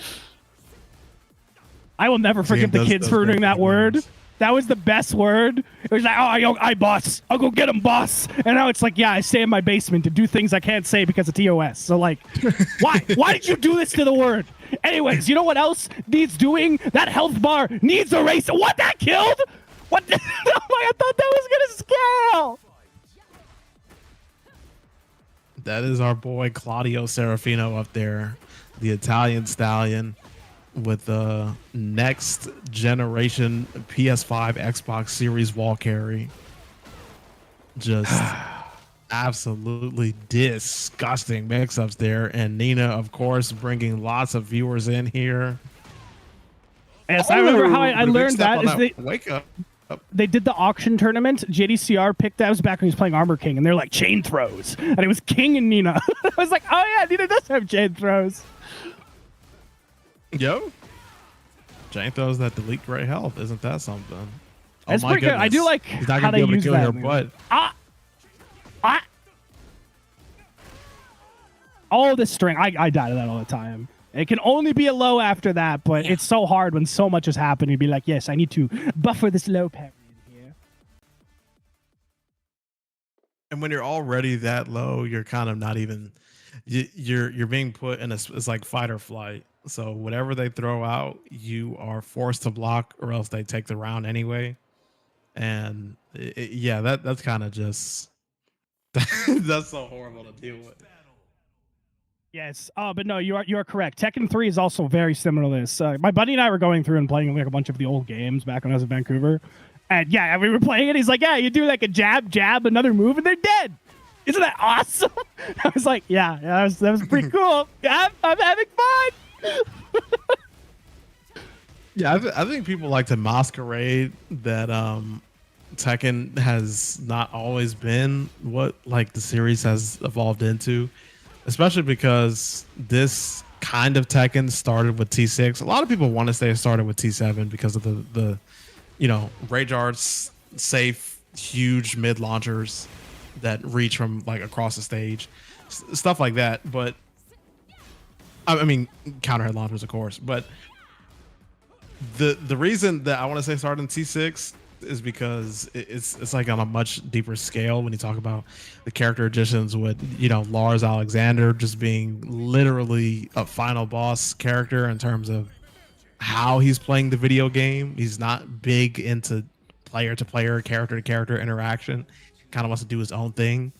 I will never forgive the kids for ruining that word. That was the best word. It was like, oh, I boss. I'll go get him, boss. And now it's like, yeah, I stay in my basement to do things I can't say because of TOS. So like, why? Why did you do this to the word? Anyways, you know what else needs doing? That health bar needs a race. What, that killed? What? Oh my, I thought that was going to scale. That is our boy Claudio Serafino up there, the Italian stallion with the next generation PS5 Xbox Series wall carry. Just absolutely disgusting mix-ups there. And Nina, of course, bringing lots of viewers in here. Yes, I remember how I learned that. Wake up. They did the auction tournament. JDCR picked that. I was back when he was playing Armor King, and they're like chain throws, and it was King and Nina. I was like, oh yeah, Nina does have chain throws. Yo, chain throws that delete great health. Isn't that something? It's pretty good. I do like He's not how gonna they be able to use kill that. your butt. All this string, I die to that all the time. It can only be a low after that, but it's so hard when so much has happened. You'd be like, yes, I need to buffer this low parry in here. And when you're already that low, you're kind of not even. You're being put in it's like fight or flight. So whatever they throw out, you are forced to block, or else they take the round anyway. And yeah, that's kind of just that's so horrible to deal with. Yes, but no, you are correct. Tekken 3 is also very similar to this. My buddy and I were going through and playing like a bunch of the old games back when I was in Vancouver, and yeah, we were playing it. He's like, yeah, you do like a jab, another move, and they're dead. Isn't that awesome? I was like, yeah, that was pretty cool. Yeah, I'm having fun. Yeah, I think people like to masquerade that Tekken has not always been what like the series has evolved into. Especially because this kind of Tekken started with T6. A lot of people want to say it started with T7 because of the you know, Rage Art's safe, huge mid launchers that reach from like across the stage, stuff like that. But I mean, counter head launchers, of course. But the reason that I want to say started in T6 is because it's like on a much deeper scale when you talk about the character additions with, you know, Lars Alexander just being literally a final boss character in terms of how he's playing the video game. He's not big into player to player, character to character interaction. Kind of wants to do his own thing.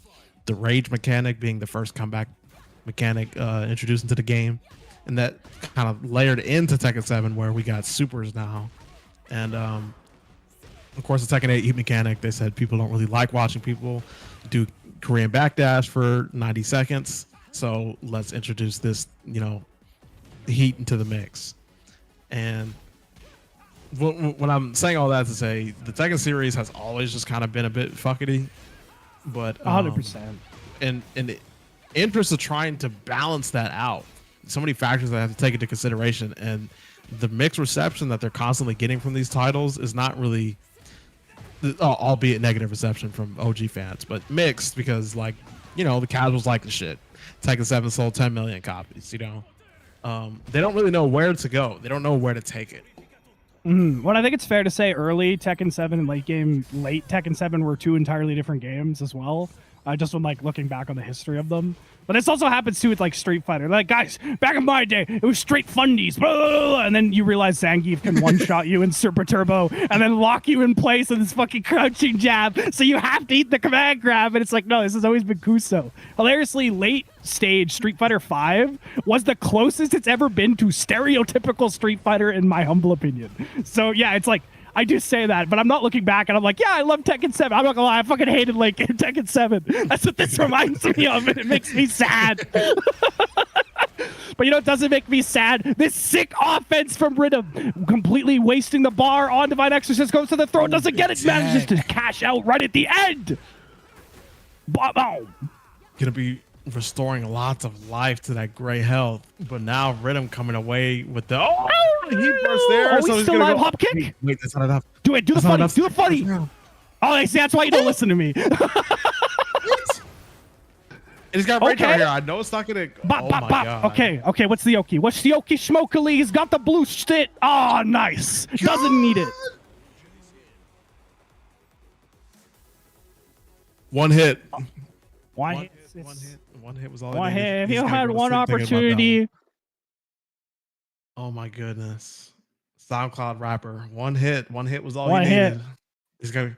The rage mechanic being the first comeback mechanic introduced into the game, and that kind of layered into Tekken 7 where we got supers now. And of course, the Tekken 8 heat mechanic, they said people don't really like watching people do Korean backdash for 90 seconds. So let's introduce this, you know, heat into the mix. And when I'm saying all that to say, the Tekken series has always just kind of been a bit fuckety. But 100%. in the interest of trying to balance that out, many factors that I have to take into consideration, and the mixed reception that they're constantly getting from these titles is not really, albeit negative reception from OG fans, but mixed because like, the casuals like the shit. Tekken 7 sold 10 million copies. They don't really know where to go. They don't know where to take it. Well, I think it's fair to say early Tekken 7 and late Tekken 7 were two entirely different games as well. Just when like looking back on the history of them. But this also happens too with like Street Fighter. Like, guys, back in my day, it was straight fundies, blah, blah, blah, and then you realize Zangief can one-shot you in Super Turbo and then lock you in place with this fucking crouching jab. So you have to eat the command grab, and it's like, no, this has always been Kuso. Hilariously, late stage Street Fighter V was the closest it's ever been to stereotypical Street Fighter, in my humble opinion. So yeah, it's like, I do say that, but I'm not looking back and I'm like, yeah, I love Tekken 7. I'm not gonna lie, I fucking hated like Tekken 7. That's what this reminds me of, and it makes me sad. But it doesn't make me sad. This sick offense from Rhythm, completely wasting the bar on Divine Exorcist, goes to the throat, doesn't get it, manages to cash out right at the end. Gonna be restoring lots of life to that gray health, but now Rhythm coming away with the he burst there. So he's still alive. Hop kick. Wait, that's not enough. Do it. Do the funny. Do the funny. Oh, see, that's why you don't listen to me. He's got right here. I know it's not gonna. Bop, bop, bop. Okay. What's the Oki? What's the Oki Schmokely? He's got the blue shit. Oh, nice. Doesn't need it. One hit. One hit. One hit was all. One hit. If you had one opportunity. Oh my goodness. SoundCloud rapper. One hit was all you needed. He's gonna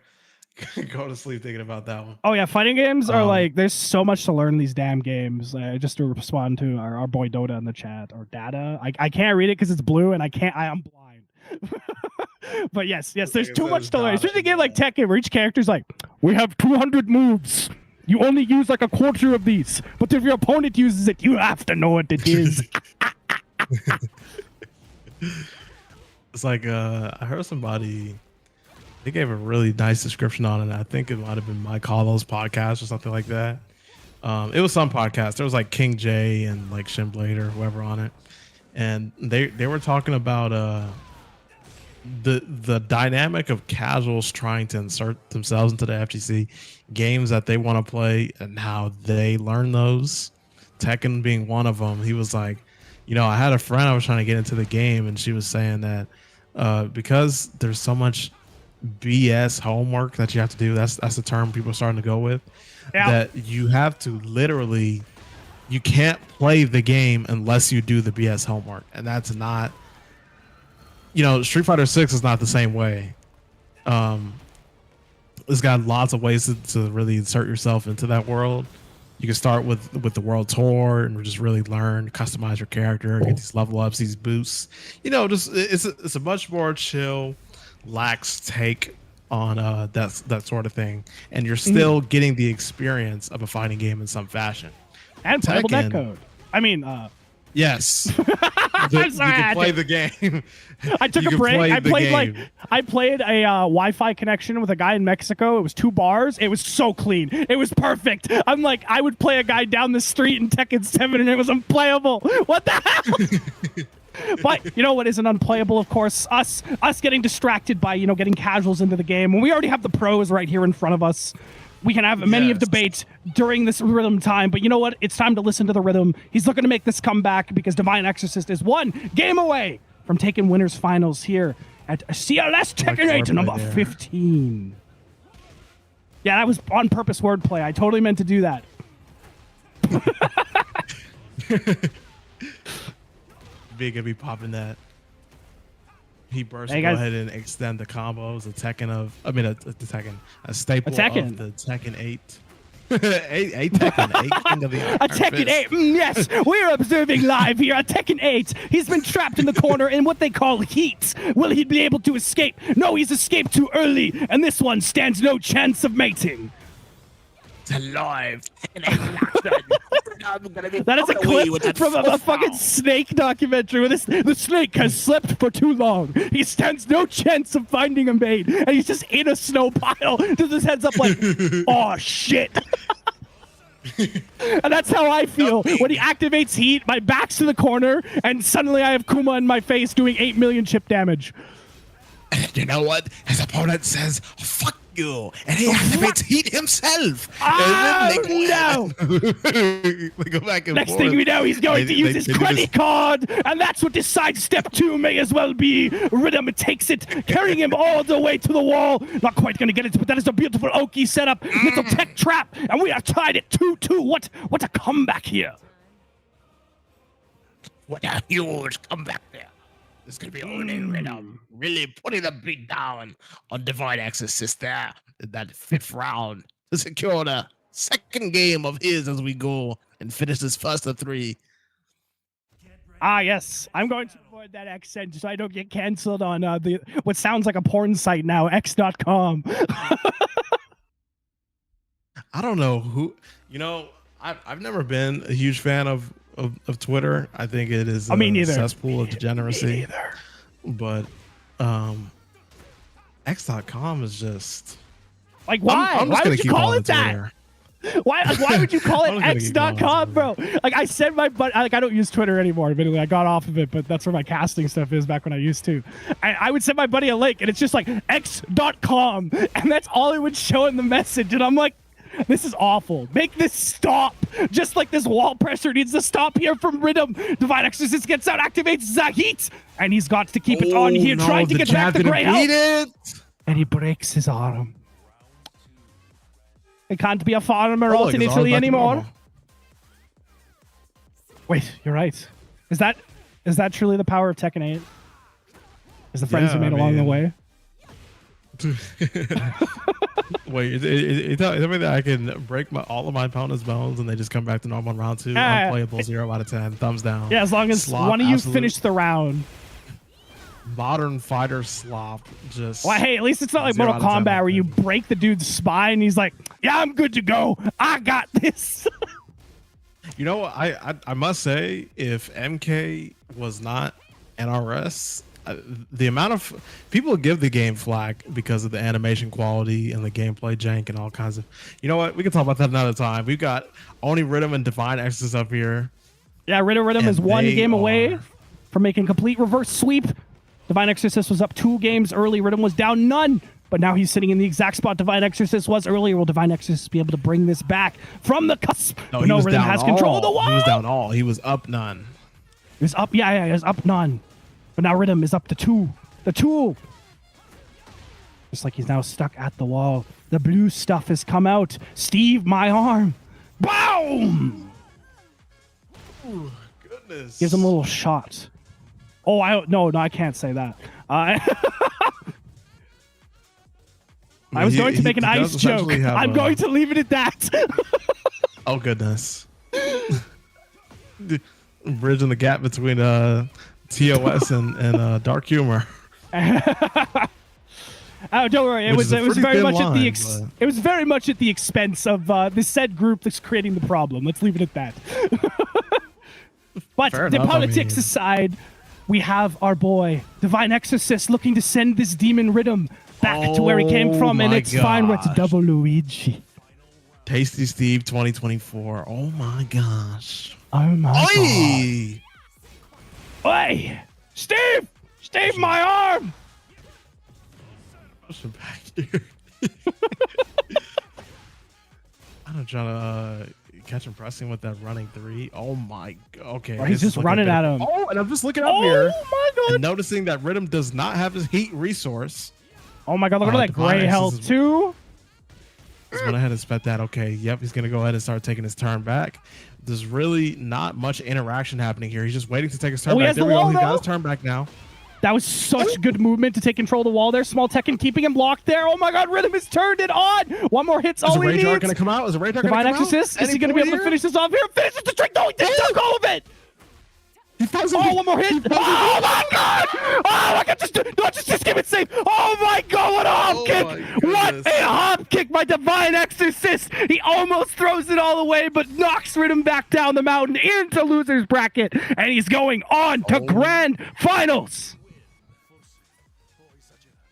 go to sleep thinking about that one. Oh yeah, fighting games are like, there's so much to learn in these damn games. Just to respond to our boy Dota in the chat, or Data. I can't read it because it's blue and I'm blind. But yes, there's too much to learn. Especially a game like Tekken where each character's like, we have 200 moves. You only use like a quarter of these. But if your opponent uses it, you have to know what it is. It's like I heard somebody, they gave a really nice description on it. I think it might have been Mike Hollow's podcast or something like that. It was some podcast. There was like King J and like Shinblade or whoever on it, and they were talking about the dynamic of casuals trying to insert themselves into the FGC games that they want to play and how they learn those. Tekken being one of them. He was like, I had a friend I was trying to get into the game, and she was saying that because there's so much BS homework that you have to do, that's the term people are starting to go with, that you have to literally, you can't play the game unless you do the BS homework. And that's not, Street Fighter 6 is not the same way. It's got lots of ways to really insert yourself into that world. You can start with the world tour and just really learn, customize your character, get these level ups, these boosts. Just it's a much more chill, lax take on that sort of thing, and you're still getting the experience of a fighting game in some fashion. And playable netcode. I mean, yes. I'm sorry, you can play the game. I took a break. I played a Wi-Fi connection with a guy in Mexico. It was 2 bars. It was so clean. It was perfect. I'm like, I would play a guy down the street in Tekken 7 and it was unplayable. What the hell? But you know what isn't unplayable? Of course, us getting distracted by getting casuals into the game when we already have the pros right here in front of us. We can have many of debate during this Rhythm time, but you know what? It's time to listen to the Rhythm. He's looking to make this comeback because Divine Exorcist is 1 game away from taking winners finals here at CLS Tekken 8 number 15. Yeah, that was on purpose wordplay. I totally meant to do that. Big gonna be popping that. He burst. Go ahead and extend the combos. A staple of the Tekken 8. A King of the a Tekken 8. Yes, we're observing live here. A Tekken 8. He's been trapped in the corner in what they call heat. Will he be able to escape? No, he's escaped too early, and this one stands no chance of mating. It's alive. That is a clip from a fucking snake documentary where the snake has slept for too long. He stands no chance of finding a mate, and he's just in a snow pile. Just his head's up like, oh shit. And that's how I feel when he activates heat. My back's to the corner, and suddenly I have Kuma in my face doing 8 million chip damage. You know what? His opponent says, fuck you. And he activates heat himself. Oh, no. They go back and Next forth. thing we know, he's going to use his do credit card, and that's what this side step 2 may as well be. Rhythm takes it, carrying him all the way to the wall. Not quite going to get it, but that is a beautiful Oki setup. Little tech trap, and we have tied it 2-2. What a comeback here. What a huge comeback there. This is going to be owning Rhythm. Really putting the beat down on Divine Exorcist there in that 5th round to secure the 2nd game of his as we go and finish this first of 3. Ah, yes. I'm going to avoid that accent so I don't get canceled on what sounds like a porn site now, x.com. I don't know who, I've never been a huge fan of Twitter. I think it is a cesspool of degeneracy. Me neither. But x.com is just like, why? I'm Why just would you call it that? Why would you call it x.com, bro? Like, I said my butt, like, I don't use Twitter anymore. Admittedly, I got off of it, but that's where my casting stuff is back when I used to. I would send my buddy a link, and it's just like x.com, and that's all it would show in the message. And I'm like, this is awful. Make this stop. Just like this wall pressure needs to stop here from Rhythm. Divine Exorcist gets out, activates Zahit, and he's got to keep it on here, trying to get back the gray health. And he breaks his arm. It can't be a farmer out in Italy anymore. Wait, you're right. Is that truly the power of Tekken 8? Is the friends we made along the way? Wait, you tell me that I can break all of my opponent's bones and they just come back to normal in round 2? Unplayable, 0 out of 10. Thumbs down. Yeah, as long as one of you finish the round. Modern fighter slop. Just. Well, hey, at least it's not like Mortal Kombat where you break the dude's spine and he's like, "Yeah, I'm good to go. I got this." You know, I must say, if MK was not NRS, the amount of people give the game flack because of the animation quality and the gameplay jank and all kinds of. You know what? We can talk about that another time. We've got only Rhythm and Divine Exorcist up here. Yeah, Rhythm is 1 game away from making complete reverse sweep. Divine Exorcist was up 2 games early. Rhythm was down none. But now he's sitting in the exact spot Divine Exorcist was earlier. Will Divine Exorcist be able to bring this back from the cusp? No, Rhythm has control of the wall. He was down all. He was up none. He was up, he was up none. But now Rhythm is up to 2. The 2. Just like he's now stuck at the wall. The blue stuff has come out. Steve, my arm. Boom! Ooh, goodness. Gives him a little shot. Oh, no, I can't say that. I was going to make an ice joke. I'm going to leave it at that. Oh, goodness. Bridging the gap between TOS and dark humor. Oh, don't worry. It was very much at the it was very much at the expense of the said group that's creating the problem. Let's leave it at that. But the politics aside, we have our boy Divine Exorcist looking to send this demon Rhythm back to where he came from, and it's fine. It's double Luigi. Tasty Steve 2024. Oh my gosh. Oh my god. Oi! Steve! Steve, my arm! Push him back here. I'm trying to catch him pressing with that running 3. Oh my god. Okay. He's just running at him. Oh, and I'm just looking up here. Oh my god. And noticing that Rhythm does not have his heat resource. Oh my god, look at that gray health too. He's went ahead and spent that. Okay, yep, he's gonna go ahead and start taking his turn back. There's really not much interaction happening here. He's just waiting to take his turn back. There we go. He got his turn back now. That was such good movement to take control of the wall there. Small Tekken keeping him blocked there. Oh my god, Rhythm has turned it on. One more hit's all he needs. Is the Rage Art gonna come out? Is the Rage Art gonna come out? Divine Exorcist, is he gonna be able to finish this off here? Finishes the trick. No, he didn't dunk all of it. One more hit. Oh my god! Oh my god! Just give it safe. Oh my god! What a hop kick! What a hop kick by Divine Exorcist! He almost throws it all away, but knocks Rhythm back down the mountain into loser's bracket, and he's going on to grand finals.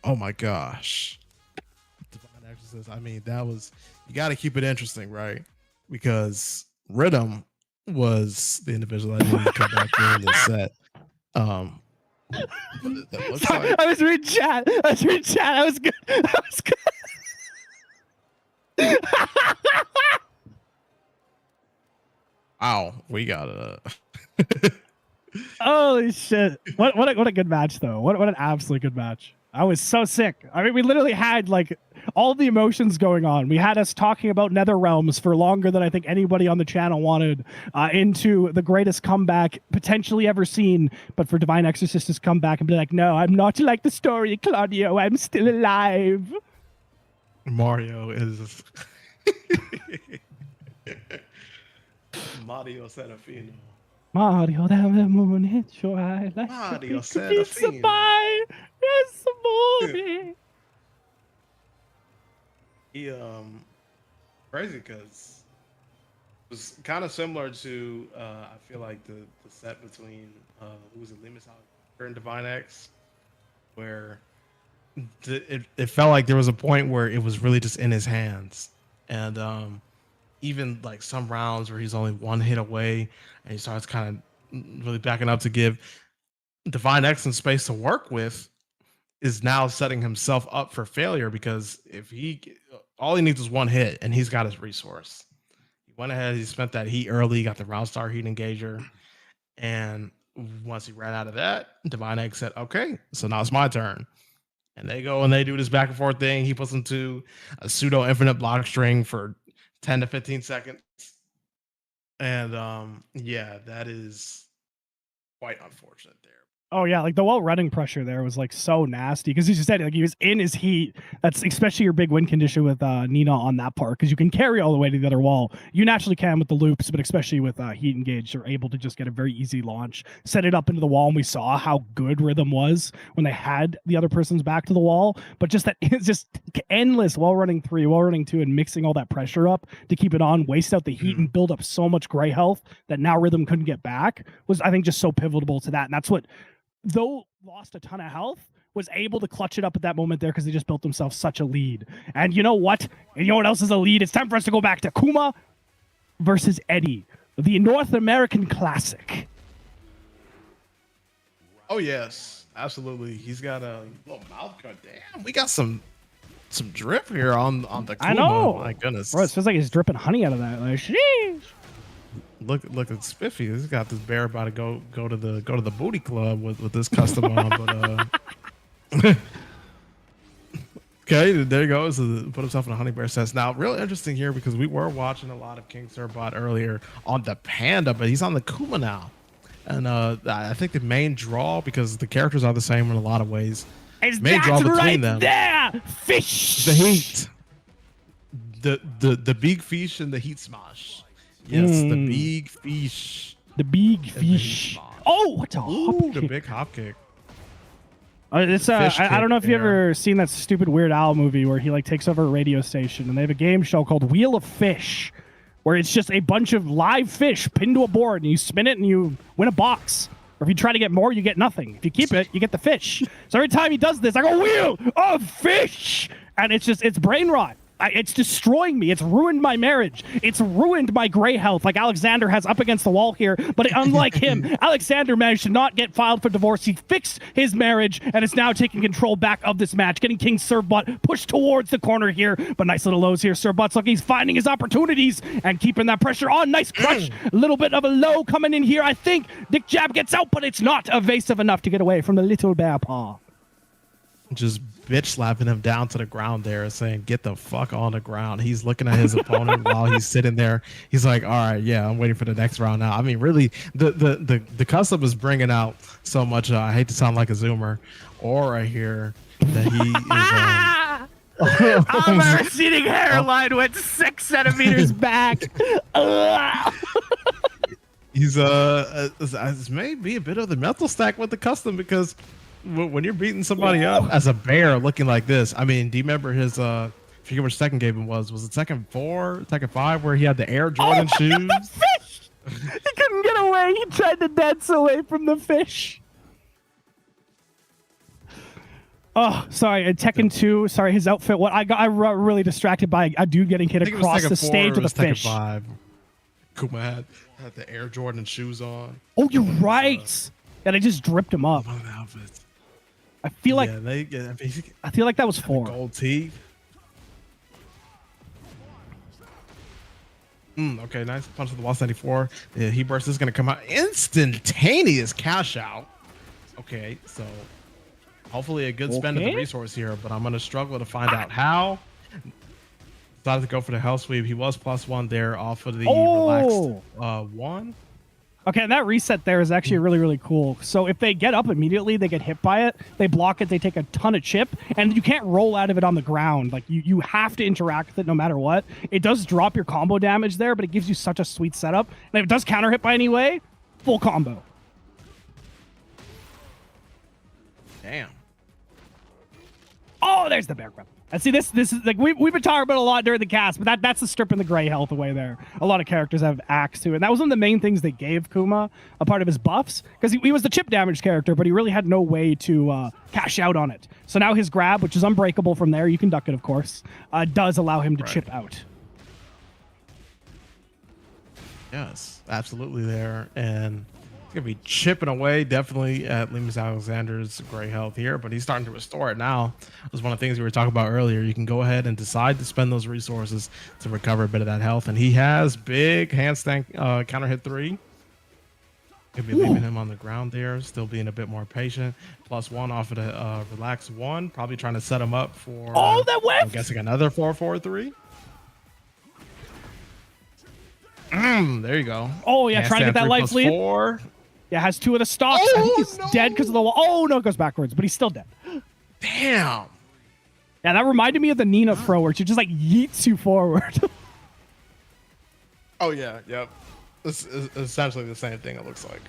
Oh my gosh! Divine Exorcist. I mean, that was. You got to keep it interesting, right? because Rhythm was the individual that needed to come back during this set. That looks Sorry, like I was reading chat. I was good. wow, we got Holy shit! What a good match though. What an absolutely good match. I was so sick. I mean, we literally had like all the emotions going on. We had us talking about Nether Realms for longer than I think anybody on the channel wanted, into the greatest comeback potentially ever seen. But for Divine Exorcist to come back and be like, no, I'm not like the story, Claudio. I'm still alive. Mario is Mario Serafino. Mario, down the moon, hit your eye like Mario a Serafino. pie. Yes, amore. He crazy because it was kind of similar to I feel like the set between who was it, Limus and Divine X, where it felt like there was a point where it was really just in his hands, and even like some rounds where he's only one hit away and he starts kind of really backing up to give Divine X some space to work with, is now setting himself up for failure, because if all he needs is one hit and he's got his resource. He went ahead, he spent that heat early, got the round star heat engager, and once he ran out of that, Divine X said, okay, so now it's my turn. And they go and they do this back and forth thing. He puts them to a pseudo infinite block string for 10 to 15 seconds. And yeah, that is quite unfortunate there. Oh yeah, like the wall running pressure there was like so nasty, because as you said, like he was in his heat. That's especially your big win condition with Nina on that part, because you can carry all the way to the other wall. You naturally can with the loops, but especially with heat engaged, you're able to just get a very easy launch, set it up into the wall, and we saw how good Rhythm was when they had the other person's back to the wall. But just that, it's just endless wall running 3, wall running 2, and mixing all that pressure up to keep it on, waste out the heat, and build up so much gray health that now Rhythm couldn't get back, was I think just so pivotal to that. And that's what, though lost a ton of health, was able to clutch it up at that moment there, because they just built themselves such a lead. And you know what? And you know what else is a lead? It's time for us to go back to Kuma versus Eddie, the North American Classic. Oh yes, absolutely. He's got a little mouth cut. Damn, we got some drip here on the Kuma. I know. My goodness. Bro, it feels like he's dripping honey out of that. Like, sheesh. Look at Spiffy. He's got this bear about to go to the booty club with this custom on, but okay, there he goes. Put himself in a honey bear sense. Now, real interesting here, because we were watching a lot of King Surbot earlier on the Panda, but he's on the Kuma now. And I think the main draw, because the characters are the same in a lot of ways, Is main that draw between right them, there? Fish. the heat, the big fish and the heat smash. Yes, the big fish. The big fish. Oh, what a hop The kick. big hop kick. It's I don't know if you ever seen that stupid Weird Al movie where he like takes over a radio station and they have a game show called Wheel of Fish, where it's just a bunch of live fish pinned to a board and you spin it and you win a box. Or if you try to get more, you get nothing. If you keep it, you get the fish. So every time he does this, I go, Wheel of Fish! And it's brain rot. It's destroying me. It's ruined my marriage. It's ruined my gray health, like Alexander has up against the wall here. But unlike him, Alexander managed to not get filed for divorce. He fixed his marriage and is now taking control back of this match, getting King Surbot pushed towards the corner here. But nice little lows here. Surbot's like he's finding his opportunities and keeping that pressure on. Nice crush. A little bit of a low coming in here. I think Dick Jab gets out, but it's not evasive enough to get away from the little bear paw. Just bitch slapping him down to the ground there, saying, get the fuck on the ground. He's looking at his opponent while he's sitting there. He's like, all right, yeah, I'm waiting for the next round now. I mean, really, the custom is bringing out so much, I hate to sound like a zoomer, aura here that he is our receding hairline went 6 centimeters back. He's this may be a bit of the mental stack with the custom, because when you're beating somebody up as a bear looking like this, I mean, do you remember his I forget which second game it was it Tekken 4, Tekken 5, where he had the Air Jordan shoes? The fish! He couldn't get away. He tried to dance away from the fish. Oh, sorry, Tekken 2. Sorry, his outfit. What I really distracted by a dude getting hit I think it was across Tekken the 4 stage or with a it was Tekken fish. 5. Kuma had the Air Jordan shoes on. Oh, you're right. Yeah, they just dripped him up. One of the outfits. I feel like I feel like that was 4. Gold teeth. Okay, nice punch to the wall 74. Yeah, he burst is going to come out. Instantaneous cash out. Okay, so hopefully a good spend of the resource here, but I'm going to struggle to find out how. Decided to go for the hell sweep. He was +1 there off of the relaxed 1. Okay, and that reset there is actually really, really cool. So if they get up immediately, they get hit by it, they block it, they take a ton of chip, and you can't roll out of it on the ground. Like, you have to interact with it no matter what. It does drop your combo damage there, but it gives you such a sweet setup. And if it does counter hit by any way, full combo. Damn. Oh, there's the bear grab. And see, this is like we've been talking about a lot during the cast, but that's the stripping the gray health away there. A lot of characters have axe too, and that was one of the main things they gave Kuma a part of his buffs, because he was the chip damage character, but he really had no way to cash out on it. So now his grab, which is unbreakable from there, you can duck it of course, does allow him to chip out. Yes, absolutely there, and he's gonna be chipping away definitely at Lemus Alexander's gray health here, but he's starting to restore it now. It was one of the things we were talking about earlier. You can go ahead and decide to spend those resources to recover a bit of that health, and he has big handstand counter hit 3. Could be leaving him on the ground there, still being a bit more patient. +1 off of the relax 1, probably trying to set him up for that whiff! I'm guessing another 4-4-3. There you go. Oh yeah, trying to get that life lead. 4. Yeah, has 2 of the stocks. I think he's dead because of the wall. Oh no, it goes backwards, but he's still dead. Damn. Yeah, that reminded me of the Nina throw where she just like yeets you forward. Oh yeah, yep. This is essentially the same thing it looks like.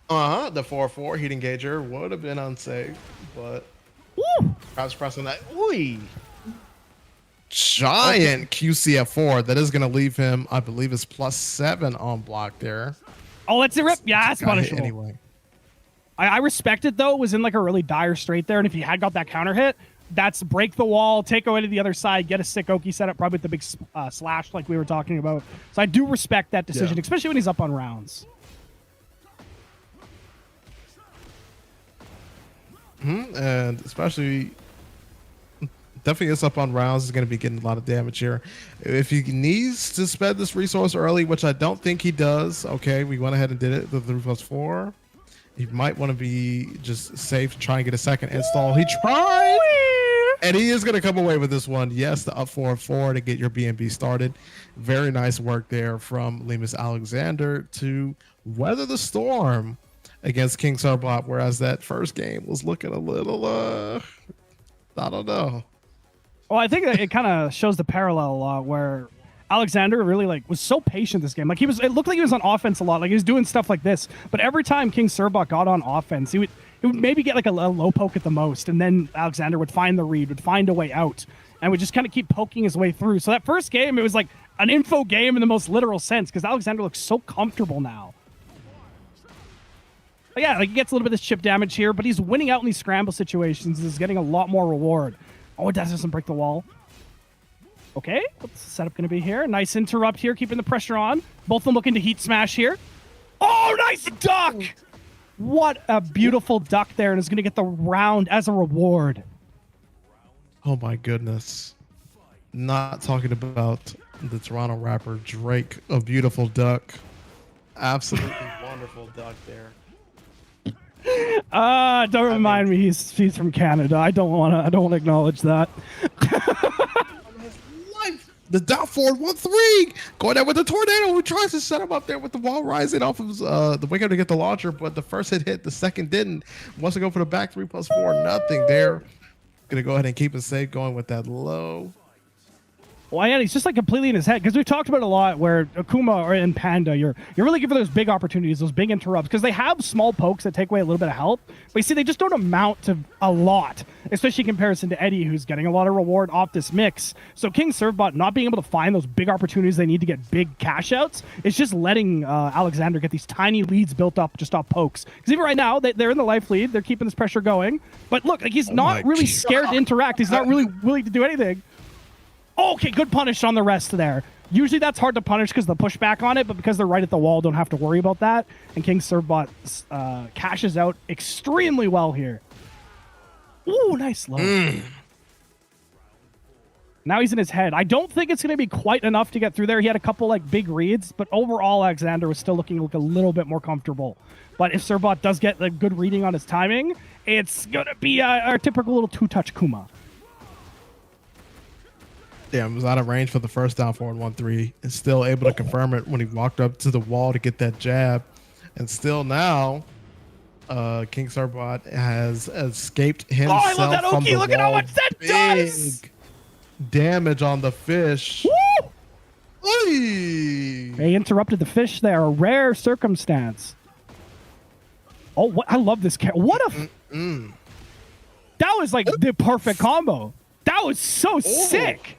The 4-4 heat engager would have been unsafe, but perhaps pressing that. Ooh. Giant QCF4 that is going to leave him, I believe, is +7 on block there. Oh, let's rip. Yeah, that's punishable. Anyway. I respect it though. It was in like a really dire strait there, and if he had got that counter hit, that's break the wall, take away to the other side, get a sick Oki setup, probably with the big slash like we were talking about. So I do respect that decision, especially when he's up on rounds. And especially, definitely is up on rounds, is going to be getting a lot of damage here. If he needs to spend this resource early, which I don't think he does, okay, we went ahead and did it, the 3+4. He might want to be just safe and try and get a second install. He tried, and he is going to come away with this one. Yes, the up 4-4 to get your BNB started. Very nice work there from Lemus Alexander to weather the storm against King Sarbot, whereas that first game was looking a little, I don't know. Well, I think that it kind of shows the parallel a lot where Alexander really was so patient this game. Like it looked like he was on offense a lot. Like he was doing stuff like this, but every time King Sarbot got on offense, he would maybe get like a low poke at the most, and then Alexander would find the read, would find a way out, and would just kind of keep poking his way through. So that first game, it was like an info game in the most literal sense, because Alexander looks so comfortable now. But yeah, like he gets a little bit of chip damage here, but he's winning out in these scramble situations. He's getting a lot more reward. Oh, it doesn't break the wall. Okay, what's the setup going to be here? Nice interrupt here, keeping the pressure on. Both of them looking to heat smash here. Oh, nice duck! What a beautiful duck there, and is going to get the round as a reward. Oh my goodness. Not talking about the Toronto rapper Drake, a beautiful duck. Absolutely wonderful duck there. Don't remind me he's from Canada. I don't want to acknowledge that. The down forward 1-3 going there with the tornado, who tries to set him up there with the wall rising off of the Vyncke to get the launcher, but the first hit, the second didn't. Wants to go for the back 3+4, nothing there. Gonna go ahead and keep it safe, going with that low. Well, yeah, he's just like completely in his head because we've talked about it a lot. Where Akuma or in Panda, you're really good for those big opportunities, those big interrupts, because they have small pokes that take away a little bit of health. But you see, they just don't amount to a lot, especially in comparison to Eddie, who's getting a lot of reward off this mix. So King Servbot not being able to find those big opportunities they need to get big cash outs, it's just letting Alexander get these tiny leads built up just off pokes. Because even right now, they're in the life lead, they're keeping this pressure going. But look, like he's not really scared to interact. He's not really willing to do anything. Okay, good punish on the rest there. Usually that's hard to punish because the pushback on it, but because they're right at the wall, don't have to worry about that. And King Servbot cashes out extremely well here. Ooh, nice low. Now he's in his head. I don't think it's going to be quite enough to get through there. He had a couple like big reads, but overall Alexander was still looking like a little bit more comfortable. But if Servbot does get a good reading on his timing, it's going to be our typical little two-touch Kuma. Damn, was out of range for the first down forward 1-3 and still able to confirm it when he walked up to the wall to get that jab. And still now, King Servbot has escaped himself. Oh, I love that Oki. Look at how much that does. Damage on the fish. Woo! Oy! They interrupted the fish there. A rare circumstance. Oh, what? I love this character. What a... That was like the perfect combo. That was so sick.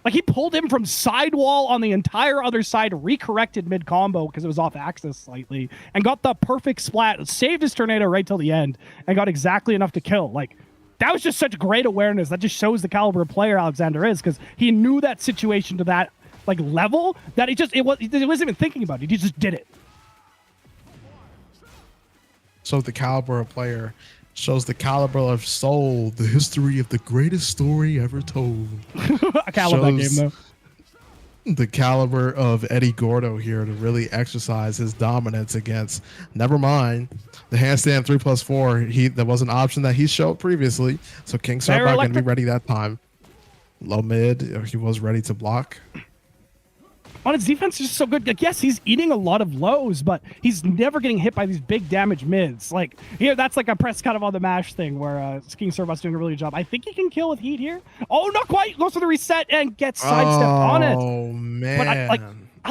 Like, he pulled him from sidewall on the entire other side, recorrected mid-combo because it was off axis slightly, and got the perfect splat, saved his tornado right till the end, and got exactly enough to kill. Like, that was just such great awareness. That just shows the caliber of player Alexander is, because he knew that situation to that, like, level that he wasn't even thinking about it. He just did it. So the caliber of player shows the caliber of soul, the history of the greatest story ever told. I kind of love that game, though. The caliber of Eddie Gordo here to really exercise his dominance against, never mind, the handstand 3+4. That was an option that he showed previously. So King Servbot going to be ready that time. Low mid, he was ready to block. On his defense is just so good. Like, yes, he's eating a lot of lows, but he's never getting hit by these big damage mids. Like, here, that's like a press kind of on the mash thing where King Servbot's doing a really good job. I think he can kill with heat here. Oh, not quite. Goes for the reset and gets sidestepped on it. Oh, man. But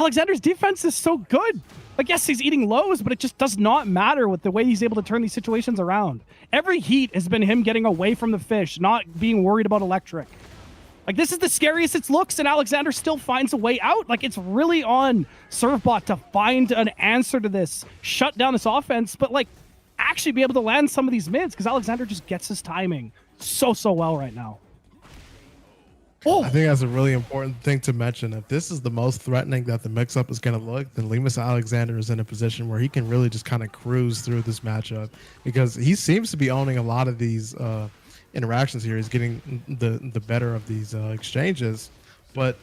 Alexander's defense is so good. Like, yes, he's eating lows, but it just does not matter with the way he's able to turn these situations around. Every heat has been him getting away from the fish, not being worried about electric. Like, this is the scariest it looks, and Alexander still finds a way out. Like, it's really on Servbot to find an answer to this, shut down this offense, but, like, actually be able to land some of these mids, because Alexander just gets his timing so well right now. Oh. I think that's a really important thing to mention. If this is the most threatening that the mix-up is going to look, then Lemus Alexander is in a position where he can really just kind of cruise through this matchup, because he seems to be owning a lot of these interactions here. He's getting the better of these exchanges, but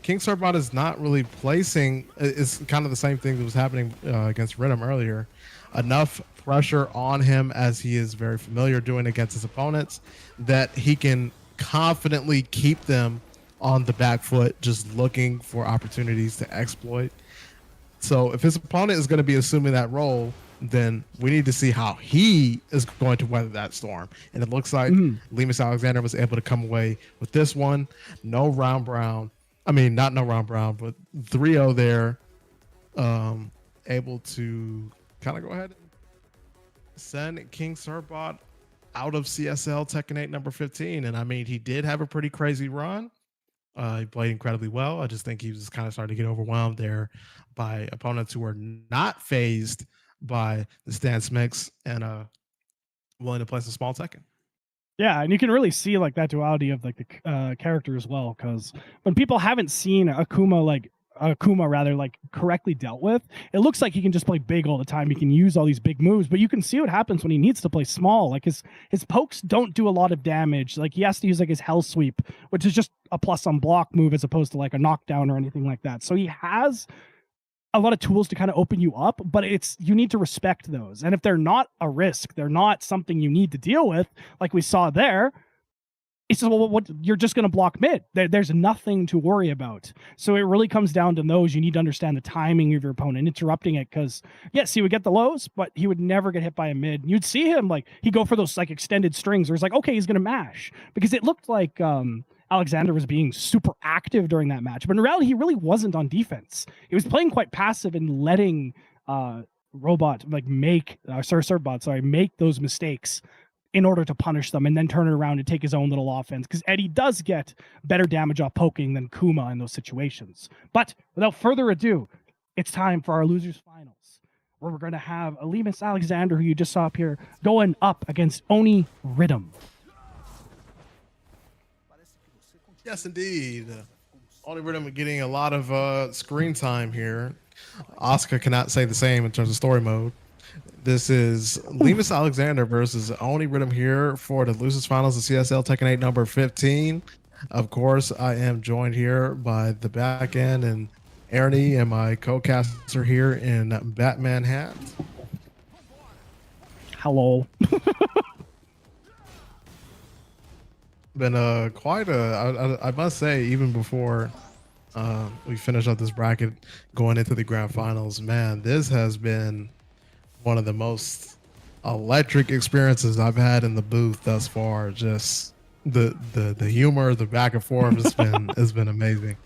King Servbot is not really placing, it's kind of the same thing that was happening against Rhythm earlier, enough pressure on him, as he is very familiar doing against his opponents, that he can confidently keep them on the back foot, just looking for opportunities to exploit. So if his opponent is going to be assuming that role, then we need to see how he is going to weather that storm. And it looks like Lemus Alexander was able to come away with this one. No round brown. I mean, not no round brown, but 3-0 there. Able to kind of go ahead and send King Servbot out of CSL Tekken 8 number 15. And I mean, he did have a pretty crazy run. He played incredibly well. I just think he was kind of starting to get overwhelmed there by opponents who were not phased by the stance mix and willing to play some small Tekken. Yeah, and you can really see like that duality of like the character as well, because when people haven't seen Akuma rather correctly dealt with, it looks like he can just play big all the time. He can use all these big moves, but you can see what happens when he needs to play small. Like his pokes don't do a lot of damage. Like he has to use like his hell sweep, which is just a plus on block move as opposed to like a knockdown or anything like that. So he has a lot of tools to kind of open you up, but you need to respect those. And if they're not a risk, they're not something you need to deal with, like we saw there, it's just, well, what, you're just going to block mid. There's nothing to worry about. So it really comes down to those. You need to understand the timing of your opponent, interrupting it, because yes, he would get the lows, but he would never get hit by a mid. You'd see him like he'd go for those like extended strings where it's like, okay, he's going to mash, because it looked like Alexander was being super active during that match, but in reality, he really wasn't on defense. He was playing quite passive and letting Robot like make Surbot, sorry, make those mistakes in order to punish them and then turn it around and take his own little offense. Because Eddie does get better damage off poking than Kuma in those situations. But without further ado, it's time for our losers finals, where we're going to have Alimus Alexander, who you just saw up here, going up against Oni Rhythm. Yes, indeed. Only Rhythm getting a lot of screen time here. Asuka cannot say the same in terms of story mode. This is Alimus Alexander versus Oni Rhythm here for the Losers Finals of CSL Tekken 8 number 15. Of course, I am joined here by the back end and Ernie and my co-caster here in Batman hat. Hello. Been quite a, I must say, even before we finish up this bracket going into the grand finals, man, this has been one of the most electric experiences I've had in the booth thus far. Just the humor, the back and forth has been amazing.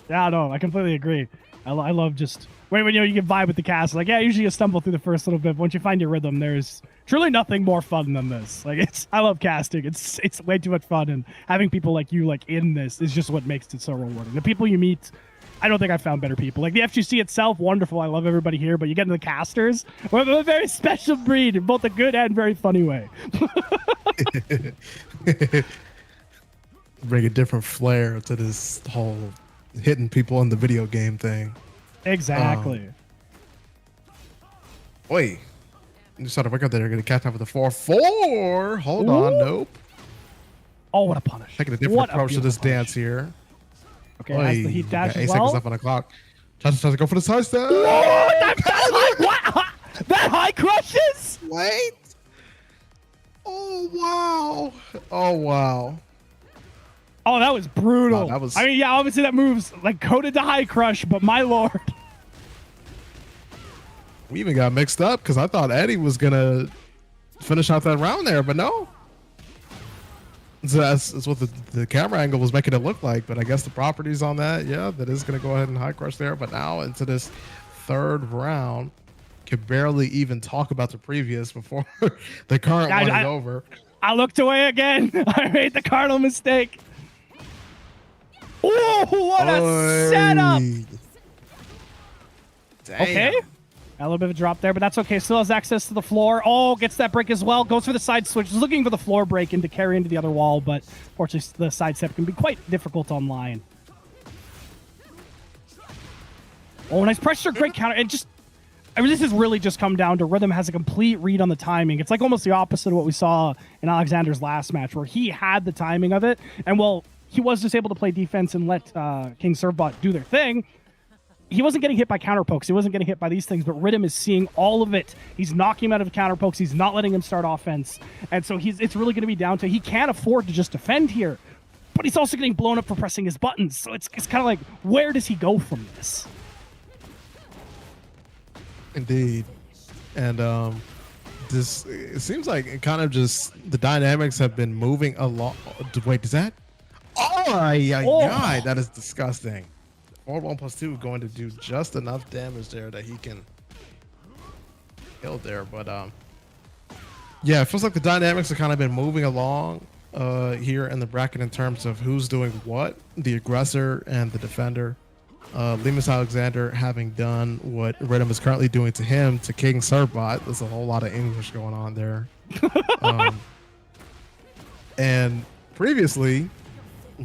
Yeah, no, I completely agree. I love just when you can vibe with the cast. Like, yeah, usually you stumble through the first little bit, but once you find your rhythm, there's truly nothing more fun than this. Like, I love casting. It's way too much fun, and having people like you like in this is just what makes it so rewarding. The people you meet, I don't think I found better people. Like the FGC itself, wonderful. I love everybody here, but you get into the casters, we're a very special breed in both a good and very funny way. Bring a different flair to this whole hitting people in the video game thing. Exactly. Wait, you started to wake up there. They're going to catch up with the 4-4. Hold on, nope. Oh, what a punish! Taking a different approach to this dance here. Okay, has the heat dash as 8 well. seconds left on the clock. Tries to go for the side step. Whoa, that high crushes. Wait. Oh wow. Oh wow. Oh, that was brutal. Wow, that was... I mean, yeah, obviously that move's like coded to high crush, but my lord. We even got mixed up because I thought Eddie was gonna finish out that round there, but no. So that's what the camera angle was making it look like, but I guess the properties on that, yeah, that is going to go ahead and high crush there. But now into this third round, can barely even talk about the previous before the current one is over. I looked away again. I made the cardinal mistake. Oh, what a setup! Damn. Okay. A little bit of a drop there, but that's okay. Still has access to the floor. Oh, gets that break as well. Goes for the side switch. Looking for the floor break and to carry into the other wall, but fortunately the side step can be quite difficult online. Oh, nice pressure. Great counter. And just, I mean, this has really just come down to Rhythm has a complete read on the timing. It's like almost the opposite of what we saw in Alexander's last match, where he had the timing of it. And well, he was just able to play defense and let King Servbot do their thing. He wasn't getting hit by counter pokes. He wasn't getting hit by these things, but Rhythm is seeing all of it. He's knocking him out of counter pokes. He's not letting him start offense. And so it's really going to be down to, he can't afford to just defend here, but he's also getting blown up for pressing his buttons. So it's kind of like, where does he go from this? Indeed. And this, it seems like it kind of just, the dynamics have been moving along. Wait, does that? Oh, yeah, that is disgusting. 4-1+2 going to do just enough damage there that he can kill there, but yeah, it feels like the dynamics have kind of been moving along here in the bracket in terms of who's doing what, the aggressor and the defender. Alimus Alexander having done what Rhythm is currently doing to him to King Servbot. There's a whole lot of English going on there. And previously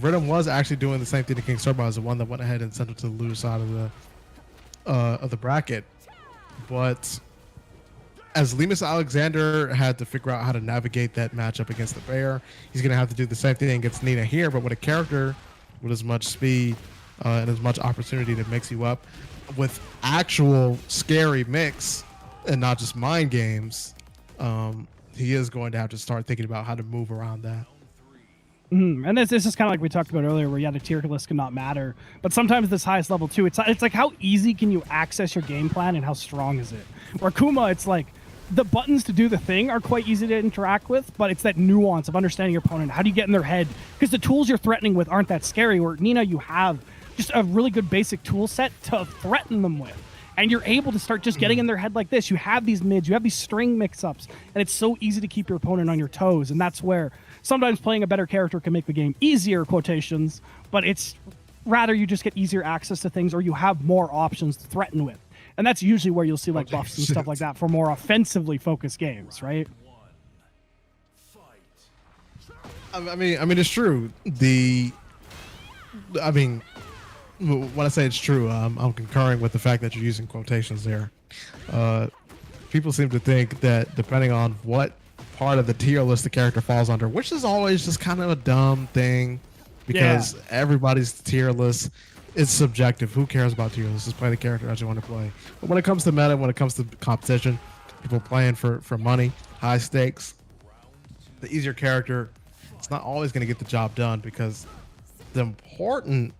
Rhythm was actually doing the same thing to King Servbot, as the one that went ahead and sent him to the loser side of the bracket. But as Alimus Alexander had to figure out how to navigate that matchup against the Bear, he's going to have to do the same thing against Nina here, but with a character with as much speed and as much opportunity to mix you up with actual scary mix and not just mind games. He is going to have to start thinking about how to move around that. And this is kind of like we talked about earlier, where the tier list cannot matter, but sometimes this highest level too, it's like how easy can you access your game plan and how strong is it? Where Kuma, it's like the buttons to do the thing are quite easy to interact with, but it's that nuance of understanding your opponent. How do you get in their head? Because the tools you're threatening with aren't that scary. Where Nina, you have just a really good basic tool set to threaten them with. And you're able to start just getting in their head like this. You have these mids, you have these string mix-ups, and it's so easy to keep your opponent on your toes. And that's where sometimes playing a better character can make the game easier, quotations, but it's rather you just get easier access to things or you have more options to threaten with. And that's usually where you'll see like buffs and stuff like that for more offensively focused games, right? I mean, it's true. When I say it's true, I'm concurring with the fact that you're using quotations there. People seem to think that depending on what part of the tier list the character falls under, which is always just kind of a dumb thing because everybody's tier list is subjective. Who cares about tier lists? Just play the character as you want to play. But when it comes to meta, when it comes to competition, people playing for money, high stakes, the easier character, it's not always going to get the job done because the important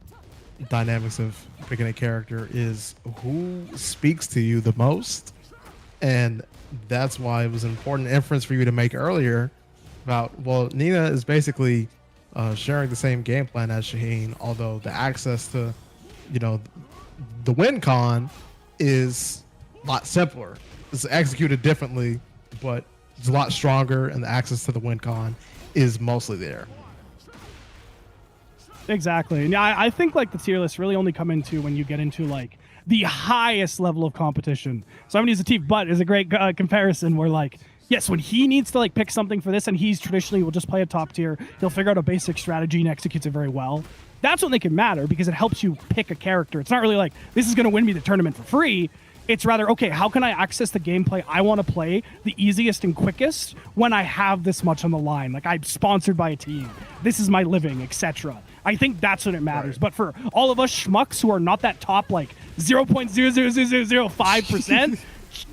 dynamics of picking a character is who speaks to you the most, and that's why it was an important inference for you to make earlier about, well, Nina is basically sharing the same game plan as Shaheen, although the access to, the win con is a lot simpler. It's executed differently, but it's a lot stronger, and the access to the win con is mostly there. Exactly. And I think like the tier lists really only come into when you get into like the highest level of competition. So I'm gonna use the Teef Butt as a great comparison where like, yes, when he needs to like pick something for this and he's traditionally will just play a top tier, he'll figure out a basic strategy and executes it very well. That's when they can matter because it helps you pick a character. It's not really like, this is gonna win me the tournament for free. It's rather, okay, how can I access the gameplay I want to play the easiest and quickest when I have this much on the line? Like I'm sponsored by a team. This is my living, etc. I think that's when it matters. Right. But for all of us schmucks who are not that top like 0.00005%,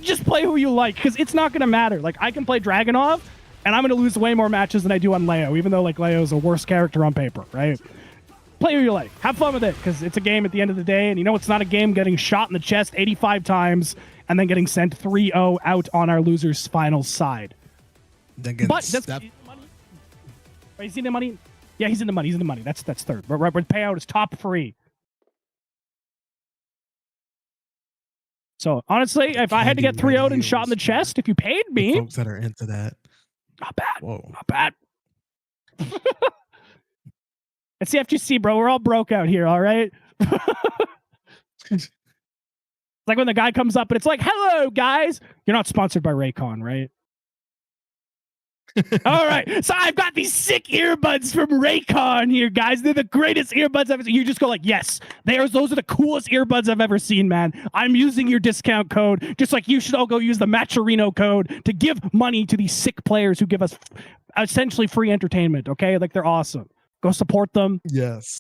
just play who you like because it's not going to matter. Like I can play Dragunov and I'm going to lose way more matches than I do on Leo, even though like Leo is a worse character on paper, right? Play who you like. Have fun with it because it's a game at the end of the day. And it's not a game getting shot in the chest 85 times and then getting sent 3-0 out on our loser's final side. But that's money. Are you seeing the money? Yeah, he's in the money. He's in the money. That's third. But payout is top free. So honestly, if I had to get 3-0'd and shot in the chest, if you paid me, folks that are into that, not bad. Whoa. Not bad. It's the FGC, bro. We're all broke out here, all right? It's like when the guy comes up and it's like, hello, guys. You're not sponsored by Raycon, right? All right. So I've got these sick earbuds from Raycon here, guys. They're the greatest earbuds I've ever seen. You just go like, yes, those are the coolest earbuds I've ever seen, man. I'm using your discount code, just like you should all go use the Matcherino code to give money to these sick players who give us essentially free entertainment, okay? Like, they're awesome. Go support them. Yes.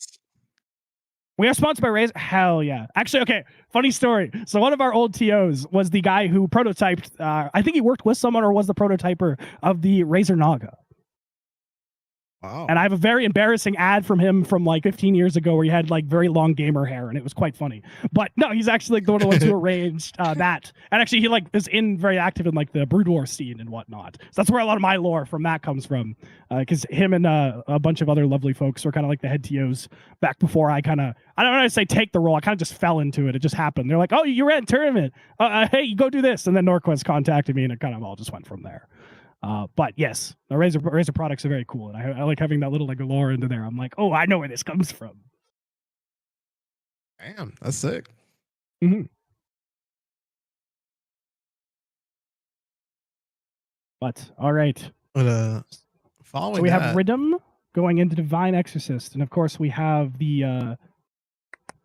We are sponsored by Razer. Hell yeah. Actually, okay, funny story. So one of our old TOs was the guy who prototyped, I think he worked with someone or was the prototyper of the Razer Naga. Wow. And I have a very embarrassing ad from him from like 15 years ago where he had like very long gamer hair and it was quite funny. But no, he's actually like one of the ones who arranged that. And actually he like is very active in like the Brood War scene and whatnot. So that's where a lot of my lore from that comes from. Because him and a bunch of other lovely folks were kind of like the head TOs back before I don't want to say take the role. I kind of just fell into it. It just happened. They're like, oh, you ran a tournament. Hey, you go do this. And then Norquest contacted me and it kind of all just went from there. But yes, the Razer products are very cool, and I like having that little like lore into there. I'm like, oh, I know where this comes from. Damn, that's sick. Mm-hmm. But all right, but following so we have Rhythm going into Divine Exorcist, and of course we have the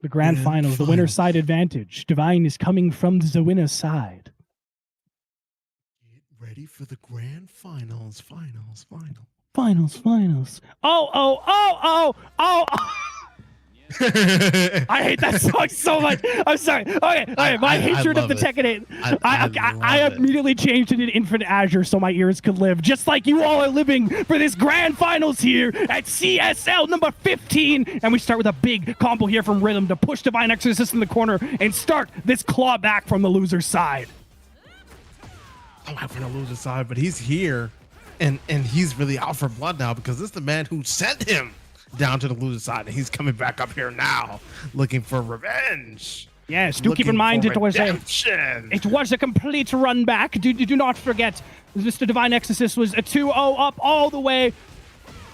grand finals, the winner side advantage. Divine is coming from the winner's side. Ready for the grand finals. Oh. I hate that song so much. I'm sorry. Okay. My hatred of the Tekken 8. I immediately changed it in Infinite Azure so my ears could live, just like you all are living for this grand finals here at CSL number 15. And we start with a big combo here from Rhythm to push Divine Exorcist in the corner and start this claw back from the loser's side. come back from the loser side, but he's here, and he's really out for blood now because this is the man who sent him down to the loser side, and he's coming back up here now, looking for revenge. Yes, do keep in mind it was a complete run back. Do not forget, Mr. Divine Exorcist was a 2-0 up all the way.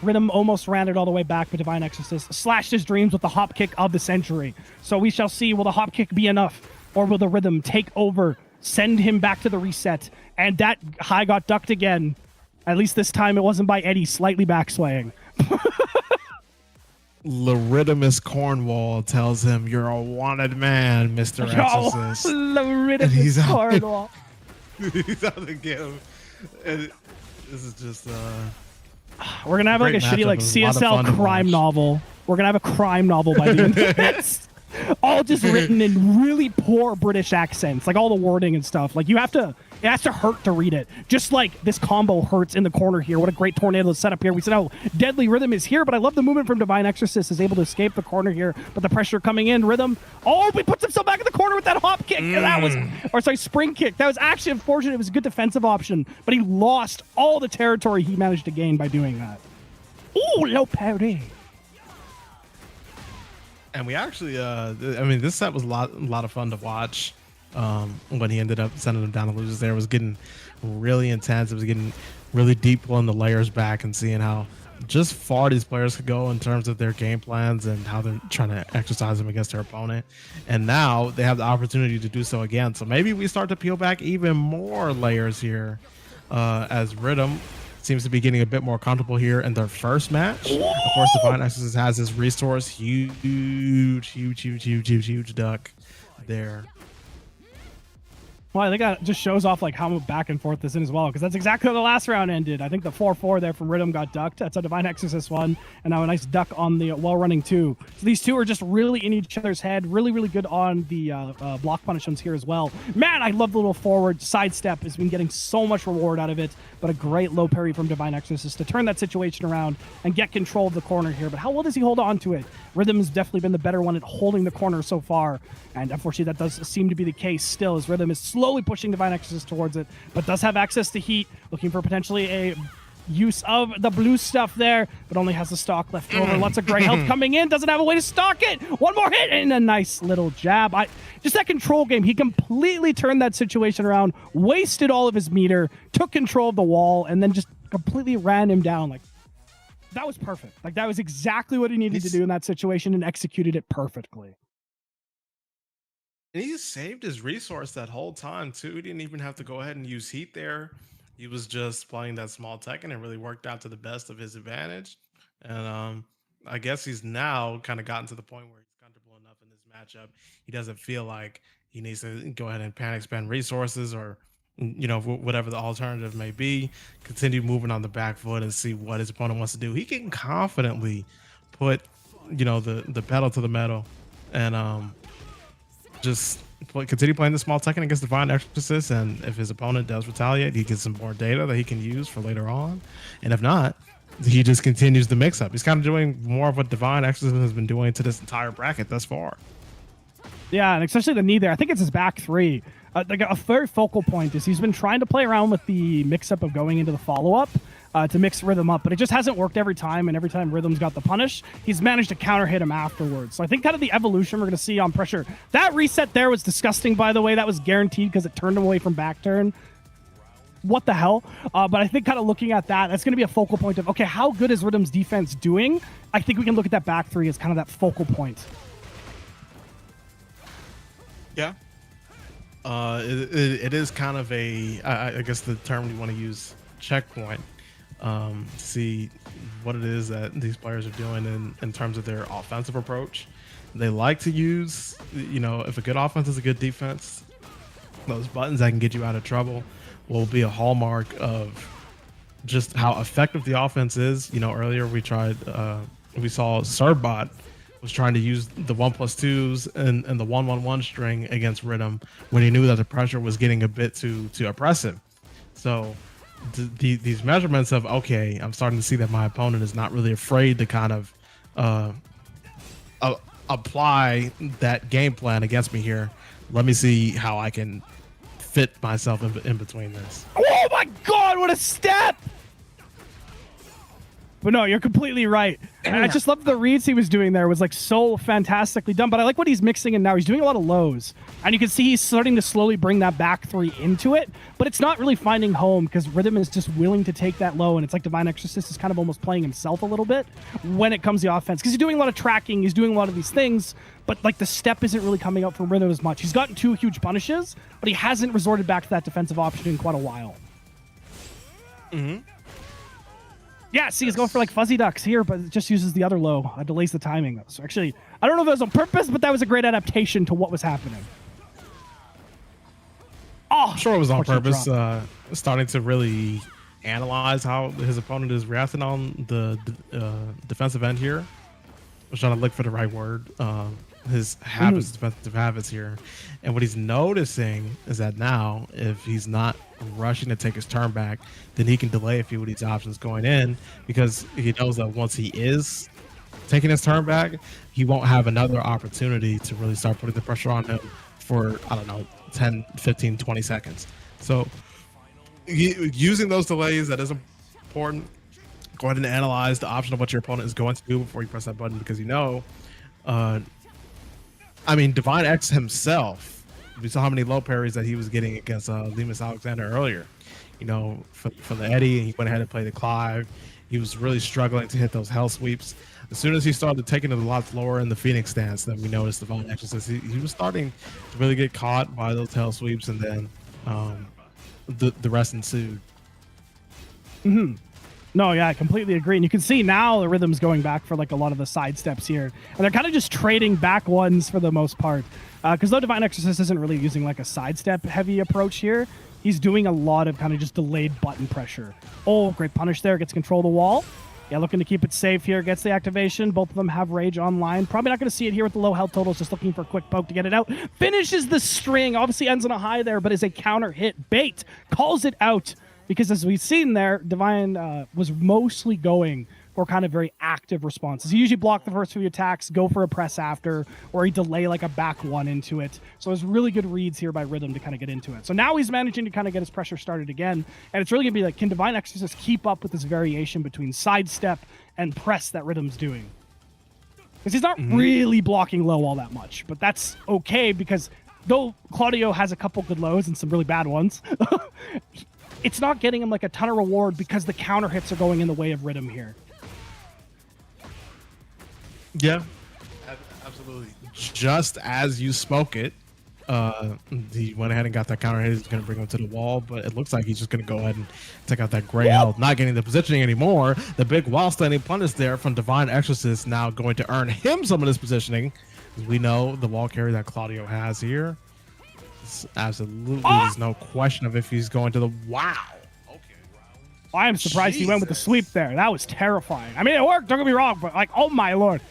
Rhythm almost ran it all the way back, but Divine Exorcist slashed his dreams with the hop kick of the century. So we shall see, will the hop kick be enough, or will the Rhythm take over, send him back to the reset? And that high got ducked again. At least this time it wasn't by Eddie slightly backswaying. Laridimus Cornwall tells him, "You're a wanted man, Mr. Exorcist." Laridimus Cornwall. He's out to get him. And this is just we're gonna have like a shitty like CSL crime novel. We're gonna have a crime novel by the end of this. All just written in really poor British accents, like all the wording and stuff. Like it has to hurt to read it. Just like this combo hurts in the corner here. What a great tornado set up here. We said, oh, Deadly Rhythm is here, but I love the movement from Divine Exorcist. Is able to escape the corner here, but the pressure coming in. Rhythm, oh, he puts himself back in the corner with that hop kick. And that was, or sorry, spring kick. That was actually unfortunate. It was a good defensive option, but he lost all the territory he managed to gain by doing that. Ooh, low parry. And we actually, I mean, this set was a lot of fun to watch. When he ended up sending him down to losers there, it was getting really intense. It was getting really deep, pulling the layers back and seeing how just far these players could go in terms of their game plans and how they're trying to exercise them against their opponent. And now they have the opportunity to do so again. So maybe we start to peel back even more layers here as Rhythm seems to be getting a bit more comfortable here in their first match. Of course, Divine Exorcist has his resource. Huge duck there. Well, I think that just shows off like how back and forth this is as well, because that's exactly how the last round ended. I think the 4-4 there from Rhythm got ducked. That's a Divine Exorcist one, and now a nice duck on the well-running 2. So these two are just really in each other's head, really good on the block punishments here as well. Man, I love the little forward sidestep. Has been getting so much reward out of it, but a great low parry from Divine Exorcist to turn that situation around and get control of the corner here. But how well does he hold on to it? Rhythm has definitely been the better one at holding the corner so far, and unfortunately that does seem to be the case still, as Rhythm is slowly pushing Divine Exorcist towards it, but does have access to heat, looking for potentially a use of the blue stuff there, but only has the stock left over. Lots of great health coming in, doesn't have a way to stock it. One more hit and a nice little jab. Just that control game, he completely turned that situation around, wasted all of his meter, took control of the wall, and then just completely ran him down. Like, that was perfect. Like, that was exactly what he needed to do in that situation and executed it perfectly. And he saved his resource that whole time too. He didn't even have to go ahead and use heat there. He was just playing that small Tekken and it really worked out to the best of his advantage. And I guess he's now kind of gotten to the point where he's comfortable enough in this matchup. He doesn't feel like he needs to go ahead and panic spend resources or, you know, whatever the alternative may be. Continue moving on the back foot and see what his opponent wants to do. He can confidently put, you know, the pedal to the metal and just continue playing the small Tekken against Divine Exorcist, and if his opponent does retaliate, he gets some more data that he can use for later on. And if not, he just continues the mix-up. He's kind of doing more of what Divine Exorcist has been doing to this entire bracket thus far. Yeah, and especially the knee there. I think it's his back 3. Like a very focal point is he's been trying to play around with the mix-up of going into the follow-up to mix Rhythm up, but it just hasn't worked every time, and every time Rhythm's got the punish, he's managed to counter hit him afterwards. So I think kind of the evolution we're going to see on pressure. That reset there was disgusting, by the way. That was guaranteed because it turned him away from back turn. What the hell? But I think kind of looking at that, that's going to be a focal point of, okay, how good is Rhythm's defense doing? I think we can look at that back 3 as kind of that focal point. Yeah. It is kind of a, I guess the term you want to use, checkpoint. See what it is that these players are doing in terms of their offensive approach. They like to use, you know, if a good offense is a good defense, those buttons that can get you out of trouble will be a hallmark of just how effective the offense is. You know, earlier we saw Serbot was trying to use the 1+2s and the 1-1-1 string against Rhythm when he knew that the pressure was getting a bit too oppressive. So these measurements of, okay, I'm starting to see that my opponent is not really afraid to kind of apply that game plan against me here. Let me see how I can fit myself in between this. Oh my God, what a step! But no, you're completely right. And I just love the reads he was doing there. It was like so fantastically done. But I like what he's mixing in now. He's doing a lot of lows. And you can see he's starting to slowly bring that back three into it. But it's not really finding home because Rhythm is just willing to take that low. And it's like Divine Exorcist is kind of almost playing himself a little bit when it comes to the offense. Because he's doing a lot of tracking. He's doing a lot of these things. But like the step isn't really coming out from Rhythm as much. He's gotten 2 huge punishes, but he hasn't resorted back to that defensive option in quite a while. Mm-hmm. Yeah, see, he's going for like fuzzy ducks here, but it just uses the other low. Delays the timing. So actually, I don't know if it was on purpose, but that was a great adaptation to what was happening. Oh, I'm sure it was on purpose. Starting to really analyze how his opponent is reacting on the defensive end here. I'm trying to look for the right word. His habits, defensive habits here. And what he's noticing is that now, if he's not rushing to take his turn back, then he can delay a few of these options going in, because he knows that once he is taking his turn back, he won't have another opportunity to really start putting the pressure on him for, I don't know, 10, 15, 20 seconds. So using those delays, that is important. Go ahead and analyze the option of what your opponent is going to do before you press that button, because I mean, Divine X himself, we saw how many low parries that he was getting against Lemus Alexander earlier. You know, for the Eddie, and he went ahead and played the Clive. He was really struggling to hit those hell sweeps. As soon as he started taking it a lot lower in the Phoenix stance, then we noticed Divine Exorcist, he was starting to really get caught by those hell sweeps, and then the rest ensued. Mm-hmm. No, yeah, I completely agree. And you can see now the Rhythm's going back for like a lot of the side steps here. And they're kind of just trading back ones for the most part. Because though Divine Exorcist isn't really using like a sidestep heavy approach here, he's doing a lot of kind of just delayed button pressure. Oh, great punish there. Gets control of the wall. Yeah, looking to keep it safe here. Gets the activation. Both of them have Rage online. Probably not going to see it here with the low health totals. Just looking for a quick poke to get it out. Finishes the string. Obviously ends on a high there, but is a counter hit. Bait calls it out. Because as we've seen there, Divine was mostly going for kind of very active responses. He usually block the first few attacks, go for a press after, or he delay like a back one into it. So it was really good reads here by Rhythm to kind of get into it. So now he's managing to kind of get his pressure started again. And it's really going to be like, can Divine Exorcist keep up with this variation between sidestep and press that Rhythm's doing? Because he's not really blocking low all that much. But that's okay, because though Claudio has a couple good lows and some really bad ones, it's not getting him like a ton of reward because the counter hits are going in the way of Rhythm here. Yeah, absolutely. Just as you spoke it, he went ahead and got that counter hit. He's going to bring him to the wall, but it looks like he's just going to go ahead and take out that gray health, not getting the positioning anymore. The big wall standing punish there from Divine Exorcist now going to earn him some of this positioning. As we know the wall carry that Claudio has here. Absolutely, there's no question of if he's going to the wow. Okay, I am surprised he went with the sweep there. That was terrifying. I mean, it worked. Don't get me wrong, but like, oh my lord.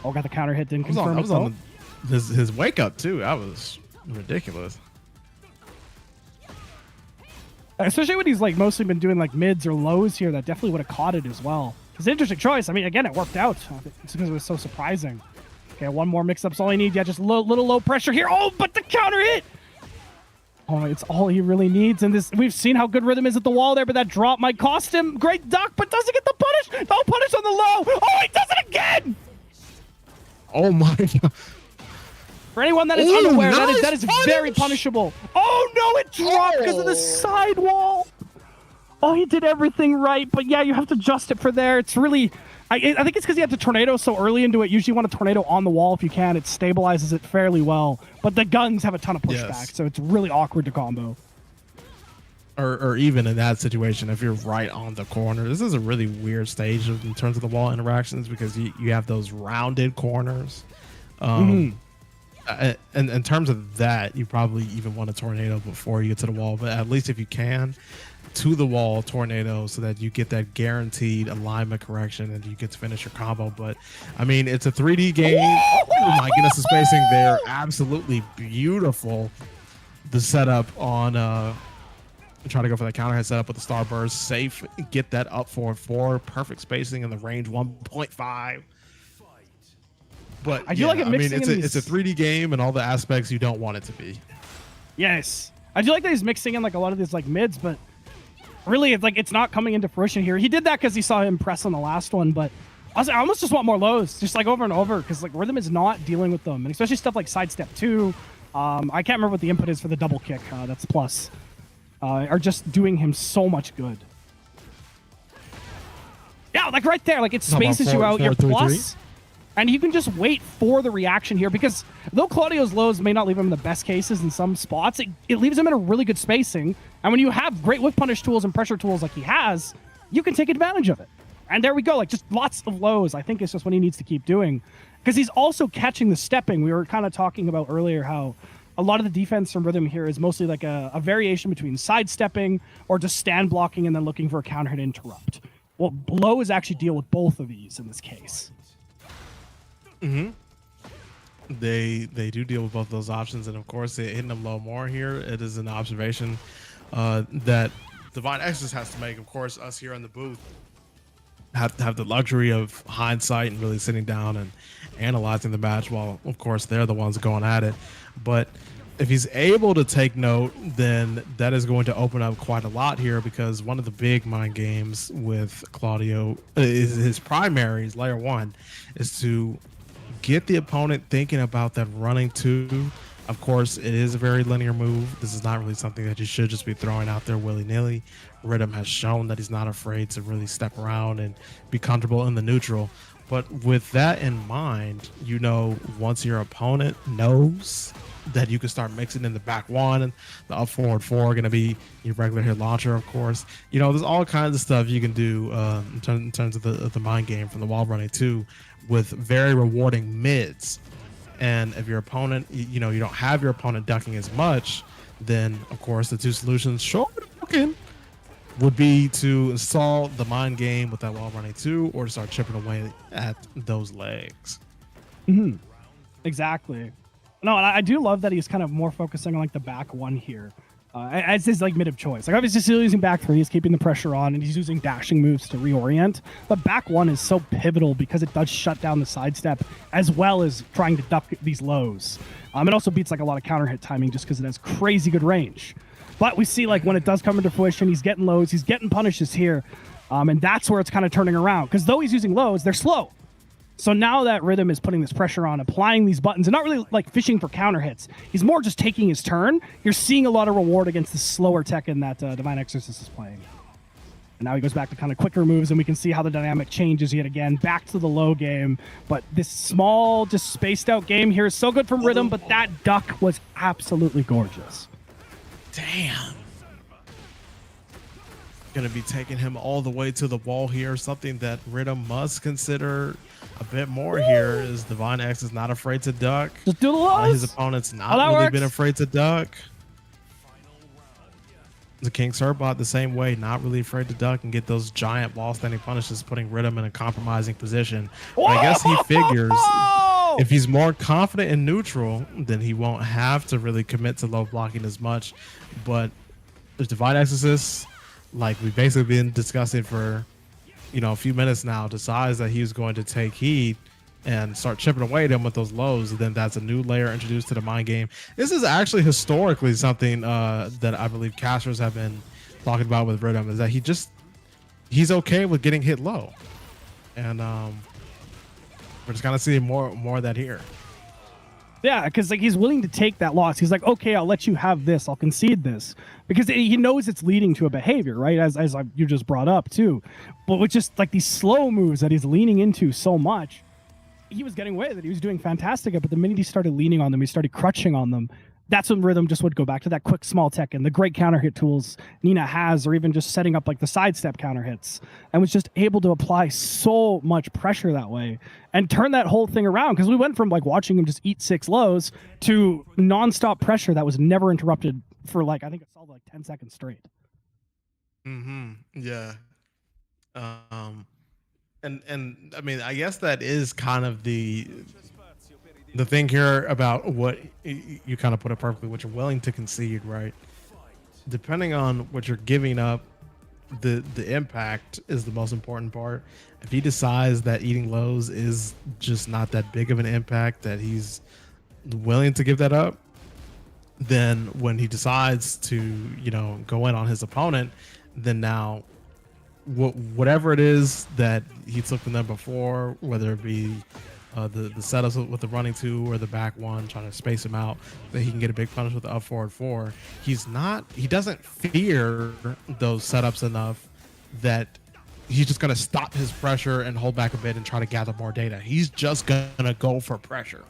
Oh, got the counter hit. Didn't confirm. I was on his wake up too. That was ridiculous. Especially when he's like mostly been doing like mids or lows here. That definitely would have caught it as well. It's an interesting choice. I mean, again, it worked out. It's because it was so surprising. Okay, one more mix-up's all he needs. Yeah, just little low pressure here. Oh, but the counter hit! Oh, it's all he really needs. And this, we've seen how good Rhythm is at the wall there, but that drop might cost him. Great duck, but doesn't get the punish. No punish on the low. Oh, he does it again! Oh my God. For anyone that is unaware, that is very punishable. Oh no, it dropped because of the sidewall. Oh, he did everything right, but yeah, you have to adjust it for there. It's really... I think it's because you have to tornado so early into it. Usually you want a tornado on the wall if you can. It stabilizes it fairly well. But the guns have a ton of pushback, so it's really awkward to combo. Or even in that situation, if you're right on the corner. This is a really weird stage in terms of the wall interactions, because you have those rounded corners. And in terms of that, you probably even want a tornado before you get to the wall. But at least if you can, to the wall tornado, so that you get that guaranteed alignment correction and you get to finish your combo. But I mean, it's a 3D game. Oh my goodness, the spacing there, absolutely beautiful. The setup on try to go for that counter hit setup with the starburst, safe, get that up 4-4, perfect spacing in the range 1.5. But I do like it I mean, mixing it's in it's a 3D game and all the aspects you don't want it to be. Yes. I do like that he's mixing in like a lot of these like mids, but really it's like it's not coming into fruition here. He did that because he saw him press on the last one, but I almost just want more lows, just like over and over, because like Rhythm is not dealing with them, and especially stuff like sidestep 2. I can't remember what the input is for the double kick. That's plus. Are just doing him so much good. Yeah, like right there, like it spaces you out. Your plus, and you can just wait for the reaction here, because though Claudio's lows may not leave him in the best cases in some spots, it leaves him in a really good spacing. And when you have great whip punish tools and pressure tools like he has, you can take advantage of it. And there we go, like just lots of lows. I think it's just what he needs to keep doing, because he's also catching the stepping. We were kind of talking about earlier how a lot of the defense from Rhythm here is mostly like a variation between sidestepping or just stand blocking and then looking for a counter hit interrupt. Well, lows actually deal with both of these in this case. Mm-hmm. They do deal with both those options, and of course, they're hitting them low more here. It is an observation that Divine Exodus has to make. Of course, us here in the booth have the luxury of hindsight and really sitting down and analyzing the match, while of course they're the ones going at it. But if he's able to take note, then that is going to open up quite a lot here, because one of the big mind games with Claudio is his primaries, layer 1, is to get the opponent thinking about that running 2. Of course, it is a very linear move. This is not really something that you should just be throwing out there willy-nilly. Rhythm has shown that he's not afraid to really step around and be comfortable in the neutral. But with that in mind, you know, once your opponent knows that you can start mixing in the back 1 and the up forward 4 are going to be your regular hit launcher, of course. You know, there's all kinds of stuff you can do in terms of the mind game from the wall running 2 with very rewarding mids. And if your opponent, you know, you don't have your opponent ducking as much, then of course the 2 solutions short would be to install the mind game with that wall running 2, or to start chipping away at those legs. Mm-hmm. Exactly. No, and I do love that he's kind of more focusing on like the back 1 here. As his like mid of choice. Like obviously still using back 3, he's keeping the pressure on, and he's using dashing moves to reorient. But back 1 is so pivotal because it does shut down the sidestep as well as trying to duck these lows. It also beats like a lot of counter hit timing just because it has crazy good range. But we see like when it does come into fruition, he's getting lows, he's getting punishes here. And that's where it's kind of turning around, because though he's using lows, they're slow. So now that Rhythm is putting this pressure on, applying these buttons, and not really like fishing for counter hits, he's more just taking his turn. You're seeing a lot of reward against the slower Tekken that Divine Exorcist is playing. And now he goes back to kind of quicker moves, and we can see how the dynamic changes yet again, back to the low game. But this small, just spaced out game here is so good from Rhythm, but that duck was absolutely gorgeous. Damn. Gonna be taking him all the way to the wall here. Something that Rhythm must consider a bit more here is Divine X is not afraid to duck. Just do the lows. His opponent's not really been afraid to duck. The King Sirbot the same way, not really afraid to duck and get those giant wall standing punishes, putting Rhythm in a compromising position. I guess he figures if he's more confident in neutral, then he won't have to really commit to low blocking as much. But if Divine Exorcist, like we've basically been discussing for, you know, a few minutes now, decides that he's going to take heed and start chipping away at him with those lows, then that's a new layer introduced to the mind game. This is actually historically something that I believe casters have been talking about with Rhythm, is that he's okay with getting hit low. And we're just kind of seeing more of that here. Yeah, because like he's willing to take that loss. He's like, okay, I'll let you have this. I'll concede this, because he knows it's leading to a behavior, right? As you just brought up too. But with just like these slow moves that he's leaning into so much, he was getting away that he was doing fantastic at. But the minute he started leaning on them, he started crutching on them. That's when Rhythm just would go back to that quick small tech and the great counter hit tools Nina has, or even just setting up like the sidestep counter hits, and was just able to apply so much pressure that way and turn that whole thing around. Because we went from like watching him just eat 6 lows to nonstop pressure that was never interrupted for like, I think it solved like 10 seconds straight. Mm-hmm. Yeah. And I mean, I guess that is kind of the thing here about what you kind of put it perfectly, what you're willing to concede, right? Depending on what you're giving up the impact is the most important part. If he decides that eating lows is just not that big of an impact, that he's willing to give that up, then when he decides to, you know, go in on his opponent, then now whatever it is that he took from them before, whether it be the setups with the running two or the back one, trying to space him out, that he can get a big punish with the up forward four. He doesn't fear those setups enough that he's just going to stop his pressure and hold back a bit and try to gather more data. He's just going to go for pressure.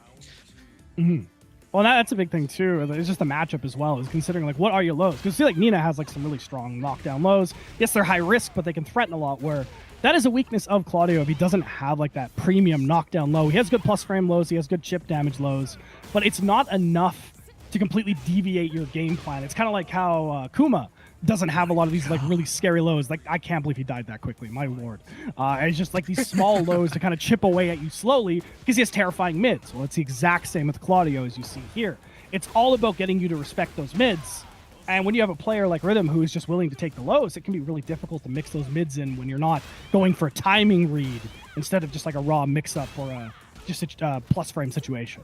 Mm-hmm. Well, that's a big thing too. It's just the matchup as well, is considering like what are your lows? Because see, like Nina has like some really strong knockdown lows. Yes, they're high risk, but they can threaten a lot. Where that is a weakness of Claudio if he doesn't have like that premium knockdown low. He has good plus frame lows, he has good chip damage lows, but it's not enough to completely deviate your game plan. It's kind of like how Kuma doesn't have a lot of these like really scary lows. Like, I can't believe he died that quickly, my lord. It's just like these small lows to kind of chip away at you slowly because he has terrifying mids. Well, it's the exact same with Claudio as you see here. It's all about getting you to respect those mids. And when you have a player like Rhythm who is just willing to take the lows, it can be really difficult to mix those mids in when you're not going for a timing read instead of just like a raw mix-up or just a plus frame situation.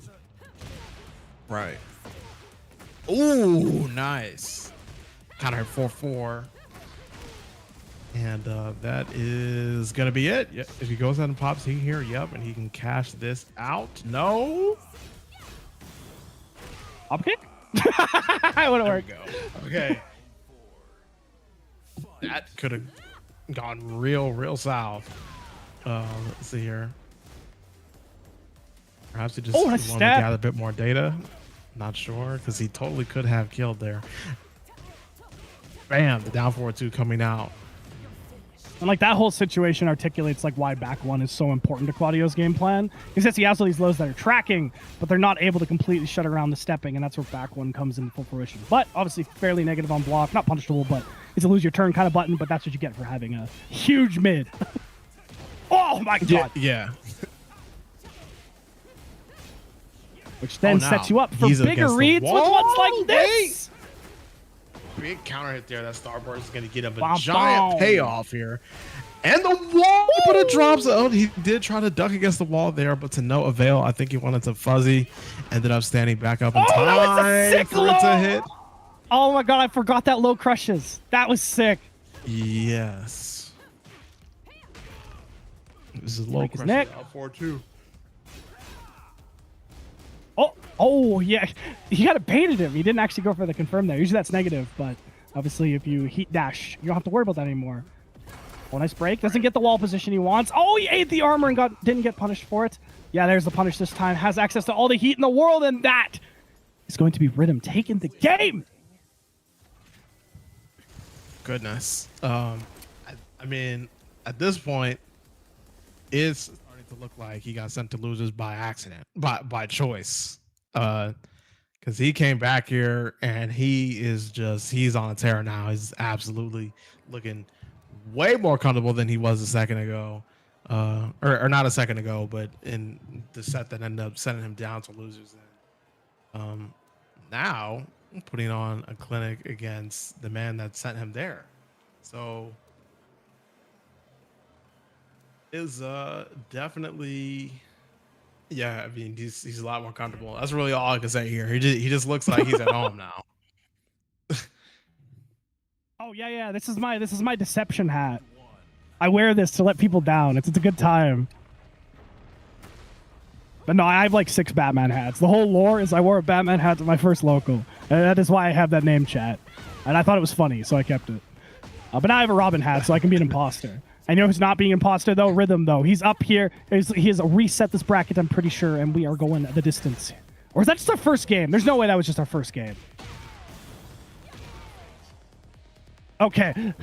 Right. Ooh, nice. Counter 4-4. And that is going to be it. Yep. If he goes ahead and pops here, yep, and he can cash this out. No. Up kick? I want to work. Go. Okay. That could have gone real south. Let's see here. Perhaps he just wanted to gather a bit more data. Not sure, because he totally could have killed there. Bam, the down forward two coming out. And like that whole situation articulates like why back one is so important to Claudio's game plan. Because yes, he has all these lows that are tracking, but they're not able to completely shut around the stepping, and that's where back one comes in full fruition. But obviously fairly negative on block, not punishable, but it's a lose your turn kind of button, but that's what you get for having a huge mid. Oh my god. Yeah. Which then sets you up for bigger reads with ones like this. Big counter hit there. That Starboard is going to get him a giant payoff here. And the wall, but it drops out. He did try to duck against the wall there, but to no avail. I think he wanted to fuzzy. Ended up standing back up in time for it to hit. Oh my god, I forgot that low crushes. That was sick. Yes. This is low crush. Up 4-2. Oh, yeah. He kind of baited him. He didn't actually go for the confirm there. Usually that's negative, but obviously if you heat dash, you don't have to worry about that anymore. Oh, nice break. Doesn't get the wall position he wants. Oh, he ate the armor and didn't get punished for it. Yeah, there's the punish this time. Has access to all the heat in the world, and that is going to be Rhythm taking the game. Goodness. I mean, at this point, it's starting to look like he got sent to losers by accident, by choice. Because he came back here and he's on a tear now. He's absolutely looking way more comfortable than he was a second ago. Or not a second ago, but in the set that ended up sending him down to losers. Now putting on a clinic against the man that sent him there. So is definitely, yeah. I mean, he's a lot more comfortable. That's really all I can say here. He just looks like he's at home now. Oh yeah. This is my deception hat. I wear this to let people down. It's a good time. But no, I have like 6 Batman hats. The whole lore is I wore a Batman hat to my first local. And that is why I have that name, chat. And I thought it was funny, so I kept it. But now I have a Robin hat, so I can be an imposter. I know who's not being imposter, though. Rhythm, though. He's up here. He has reset this bracket, I'm pretty sure, and we are going the distance. Or is that just our first game? There's no way that was just our first game. Okay.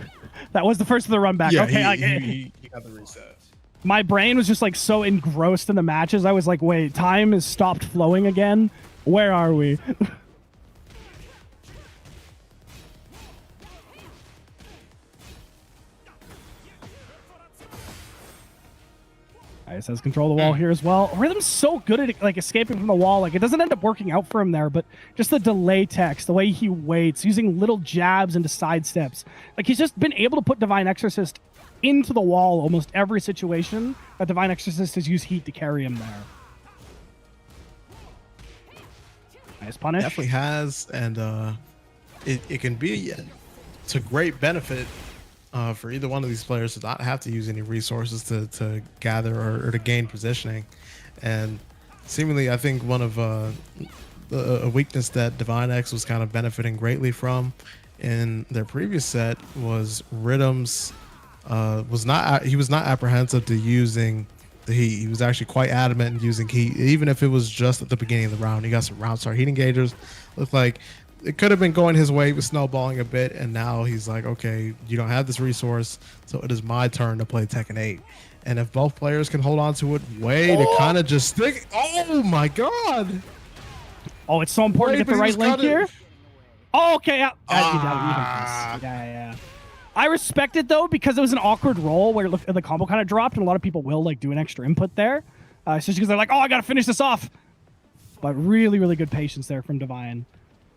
That was the first of the run back. Yeah, okay, he got the reset. My brain was just like so engrossed in the matches. I was like, wait, time has stopped flowing again? Where are we? Ice has control of the wall here as well. Rhythm's so good at like escaping from the wall. Like it doesn't end up working out for him there, but just the delay text, the way he waits, using little jabs into side steps. Like he's just been able to put Divine Exorcist into the wall almost every situation that Divine Exorcist has used heat to carry him there. Nice punish. Definitely has, and it can be to great benefit for either one of these players to not have to use any resources to gather or to gain positioning. And seemingly, I think one of a weakness that Divine X was kind of benefiting greatly from in their previous set was Rhythm's he was not apprehensive to using the heat. He was actually quite adamant in using heat, even if it was just at the beginning of the round. He got some round start heat engagers. Looked like it could have been going his way with snowballing a bit, and now he's like, okay, you don't have this resource, so it is my turn to play Tekken 8. And if both players can hold on to it, to kind of just stick. Oh my god! Oh, it's so important to get the right link here. Oh, okay. Yeah. I respect it though, because it was an awkward roll where the combo kind of dropped, and a lot of people will like do an extra input there, just because they're like, oh, I gotta finish this off. But really, really good patience there from Divine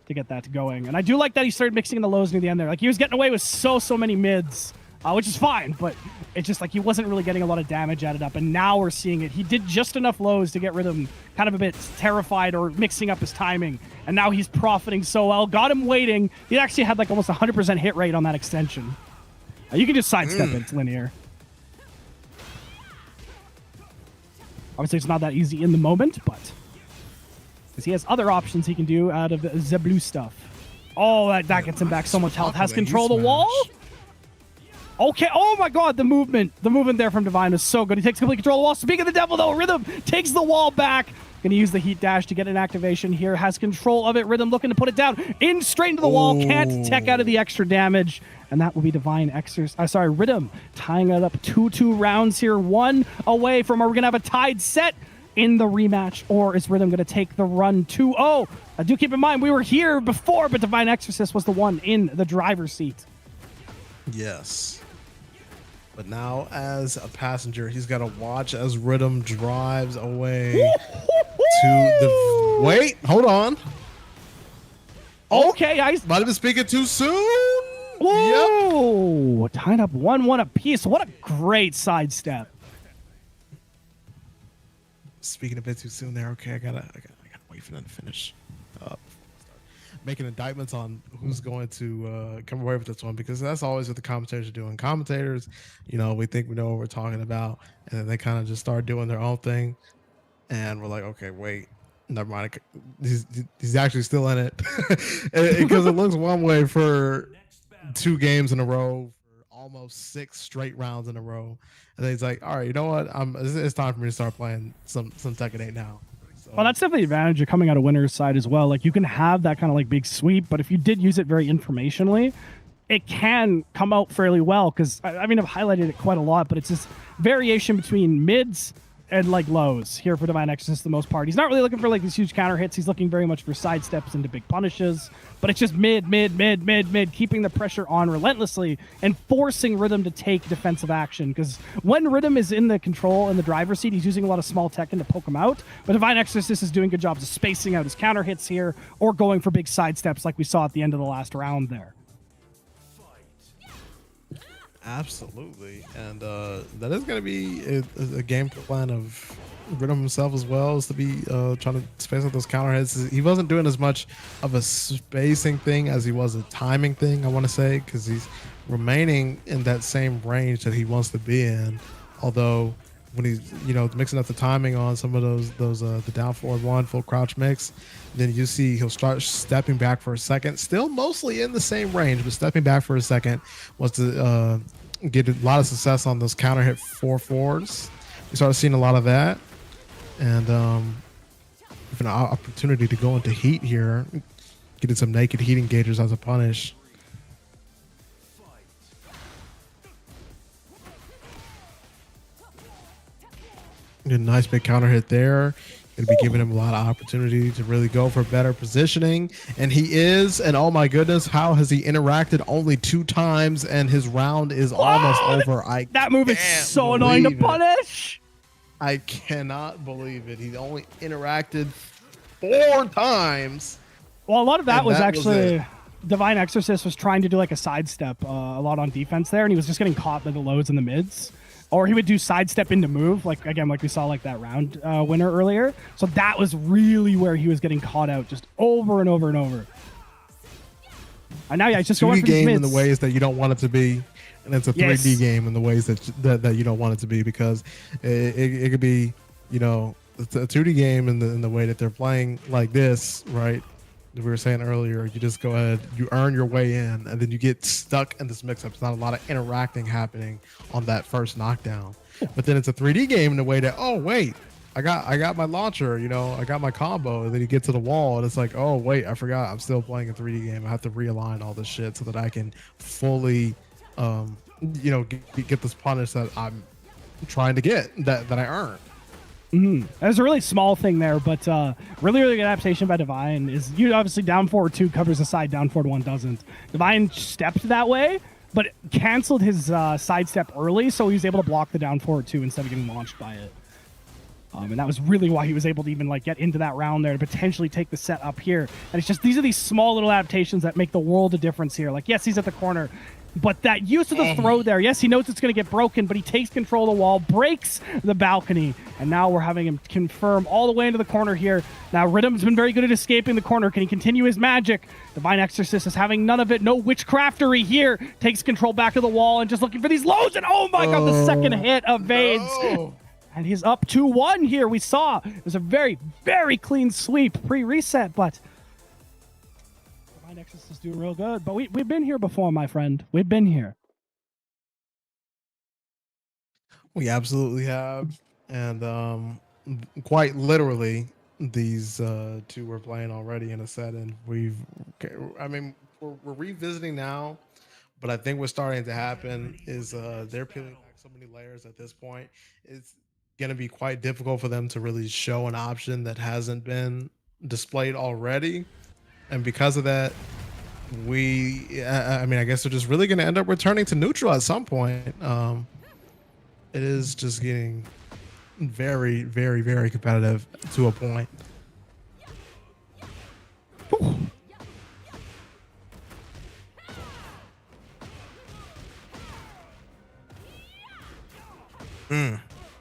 to get that going. And I do like that he started mixing in the lows near the end there. Like he was getting away with so many mids, which is fine, but it's just like he wasn't really getting a lot of damage added up. And now we're seeing it. He did just enough lows to get Rhythm kind of a bit terrified or mixing up his timing. And now he's profiting so well. Got him waiting. He actually had like almost 100% hit rate on that extension. You can just sidestep it. It's linear. Obviously, it's not that easy in the moment, but because he has other options he can do out of the blue stuff. Oh, that gets him back so much health. Has control of the wall. Okay. Oh my god, the movement there from Divine is so good. He takes complete control of the wall. Speaking of the devil, though, Rhythm takes the wall back. Gonna use the heat dash to get an activation here. Has control of it. Rhythm looking to put it down. In straight into the wall. Can't tech out of the extra damage. And that will be Rhythm tying it up 2-2 rounds here. One away from, are we gonna have a tied set in the rematch, or is Rhythm gonna take the run 2-0? Do keep in mind we were here before, but Divine Exorcist was the one in the driver's seat. Yes. But now, as a passenger, he's got to watch as Rhythm drives away to the... Wait, hold on. Okay, I might have been speaking too soon. Whoa! Yep. Tied up 1-1 apiece. What a great sidestep. Speaking a bit too soon there. Okay, I gotta wait for them to finish. Making indictments on who's going to come away with this one, because that's always what the commentators are doing. Commentators, we think we know what we're talking about, and then they kind of just start doing their own thing, and we're like, okay, wait, never mind. He's actually still in it, because it looks one way for 2 games in a row, for almost 6 straight rounds in a row, and then he's like, all right, you know what? It's time for me to start playing some Tekken 8 now. Well, that's definitely the advantage of coming out of winner's side as well. Like, you can have that kind of like big sweep, but if you did use it very informationally, it can come out fairly well, because I mean, I've highlighted it quite a lot, but it's this variation between mids and like lows here for Divine Exorcist for the most part. He's not really looking for like these huge counter hits. He's looking very much for side steps into big punishes, but it's just mid, keeping the pressure on relentlessly and forcing Rhythm to take defensive action. Because when Rhythm is in the control in the driver's seat, he's using a lot of small Tekken to poke him out. But Divine Exorcist is doing good jobs of spacing out his counter hits here, or going for big side steps like we saw at the end of the last round there. Absolutely, and that is going to be a game plan of Rhythm himself as well, is to be trying to space out those counter hits. He wasn't doing as much of a spacing thing as he was a timing thing, I want to say, because he's remaining in that same range that he wants to be in. Although when he's mixing up the timing on some of those the down forward 1 full crouch mix, then you see he'll start stepping back for a second, still mostly in the same range, but stepping back for a second was to get a lot of success on those counter hit 4-4s. We started seeing a lot of that, and even an opportunity to go into heat here, getting some naked heat engagers as a punish. A nice big counter hit there. Going to be giving him a lot of opportunity to really go for better positioning. And he is. And oh my goodness, how has he interacted only 2 times and his round is almost over? That move is so annoying to punish. I cannot believe it. He only interacted 4 times. Well, a lot of that And was that actually was Divine Exorcist was trying to do like a sidestep a lot on defense there, and he was just getting caught by the lows and the mids. Or he would do sidestep into move, like again, like we saw like that round winner earlier. So that was really where he was getting caught out just over and over and over. And now, yeah, it's just going for these game mids. in the ways that you don't want it to be, and it's a 3D Yes. game in the ways that you don't want it to be, because it could be, you know, it's a 2D game in the way that they're playing like this, right? We were saying earlier, you just go ahead, you earn your way in, and then you get stuck in this mix-up. It's not a lot of interacting happening on that first knockdown. But then it's a 3D game in the way that, oh wait, I got my launcher, you know, I got my combo, and then you get to the wall, and it's like, oh wait, I forgot, I'm still playing a 3D game. I have to realign all this shit so that I can fully, you know, get this punish that I'm trying to get, that I earned. There's a really small thing there, but really, really good adaptation by Divine is you obviously down forward 2 covers the side, down forward 1 doesn't. Divine stepped that way, but canceled his sidestep early, so he was able to block the down forward 2 instead of getting launched by it. And that was really why he was able to even like get into that round there to potentially take the set up here. And it's just these are these small little adaptations that make the world of difference here. Like, yes, he's at the corner, but that use of the throw there, yes, he knows it's going to get broken, but he takes control of the wall, breaks the balcony, and now we're having him confirm all the way into the corner here. Now, Rhythm's been very good at escaping the corner. Can he continue his magic? Divine Exorcist is having none of it. No witchcraftery here. Takes control back of the wall and just looking for these lows, and oh my god, the second hit evades. No. And he's up 2-1 here. We saw it was a very, very clean sweep pre-reset, but Divine Exorcist is doing real good. But we've been here before, my friend. We've been here. We absolutely have, and quite literally, these 2 were playing already in a set, and we're revisiting now, but I think what's starting to happen is they're peeling back so many layers at this point. It's going to be quite difficult for them to really show an option that hasn't been displayed already, and because of that, I guess they're just really going to end up returning to neutral at some point. It is just getting very, very, very competitive to a point.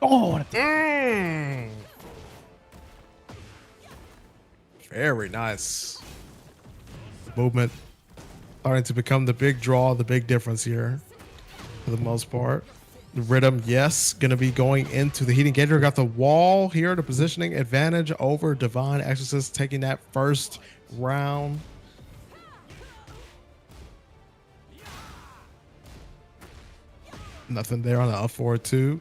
Oh, what a Very nice. Movement starting to become the big draw, the big difference here for the most part. The Rhythm, yes, going to be going into the heat engager. Got the wall here, the positioning advantage over Divine Exorcist, taking that first round. Nothing there on the up forward 2.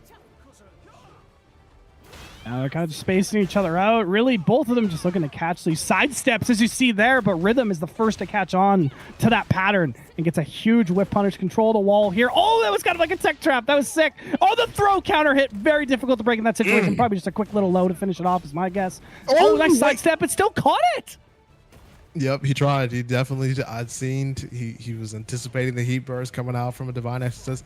Now they're kind of spacing each other out. Really, both of them just looking to catch these side steps, as you see there, but Rhythm is the first to catch on to that pattern and gets a huge whip punish, control the wall here. Oh, that was kind of like a tech trap. That was sick. Oh, the throw counter hit. Very difficult to break in that situation. Probably just a quick little low to finish it off is my guess. Oh, nice sidestep. It still caught it. Yep, he tried. He definitely, I'd seen, he was anticipating the heat burst coming out from a Divine Exorcist,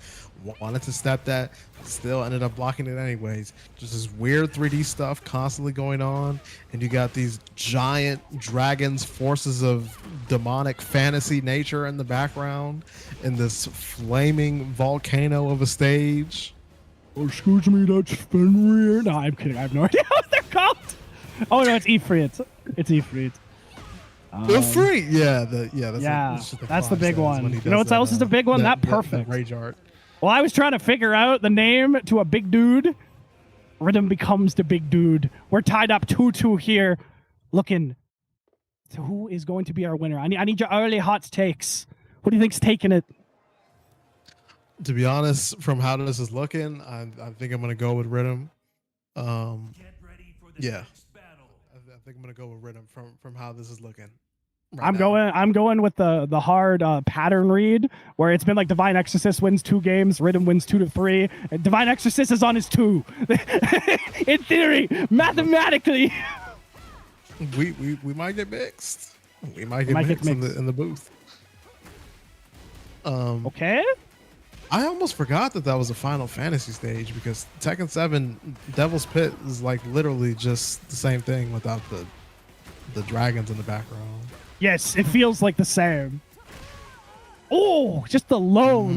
wanted to step that, still ended up blocking it anyways. Just this weird 3D stuff constantly going on, and you got these giant dragons, forces of demonic fantasy nature in the background, in this flaming volcano of a stage. Oh, excuse me, that's Fenrir. No, I'm kidding. I have no idea what they're called. Oh, no, it's Ifrit. It's Ifrit. Free, yeah, that's the big one. You know what else is a big one? That perfect rage art. Well, I was trying to figure out the name to a big dude. Rhythm becomes the big dude. We're tied up 2-2 here, looking to who is going to be our winner. I need your early hot takes. Who do you think's taking it? To be honest, from how this is looking, I think I'm gonna go with Rhythm. Yeah, I think I'm gonna go with Rhythm from how this is looking. I'm going with the hard pattern read where it's been like Divine Exorcist wins 2 games, Rhythm wins 2 to 3, and Divine Exorcist is on his 2. In theory, mathematically, we might get mixed. We might get mixed in the booth. Okay. I almost forgot that that was a Final Fantasy stage because Tekken 7 Devil's Pit is like literally just the same thing without the dragons in the background. Yes, it feels like the same. Oh, just the low.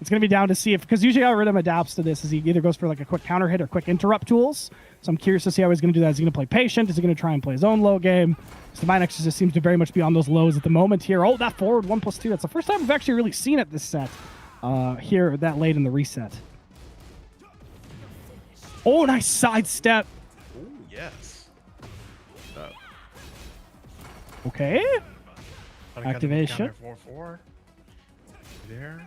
It's going to be down to see if, because usually how Rhythm adapts to this is he either goes for like a quick counter hit or quick interrupt tools. So I'm curious to see how he's going to do that. Is he going to play patient? Is he going to try and play his own low game? So Divine Exorcist seems to very much be on those lows at the moment here. Oh, that forward 1+2. That's the first time we've actually really seen it this set here that late in the reset. Oh, nice sidestep. Oh, yes. Okay. Activation. 4-4. There.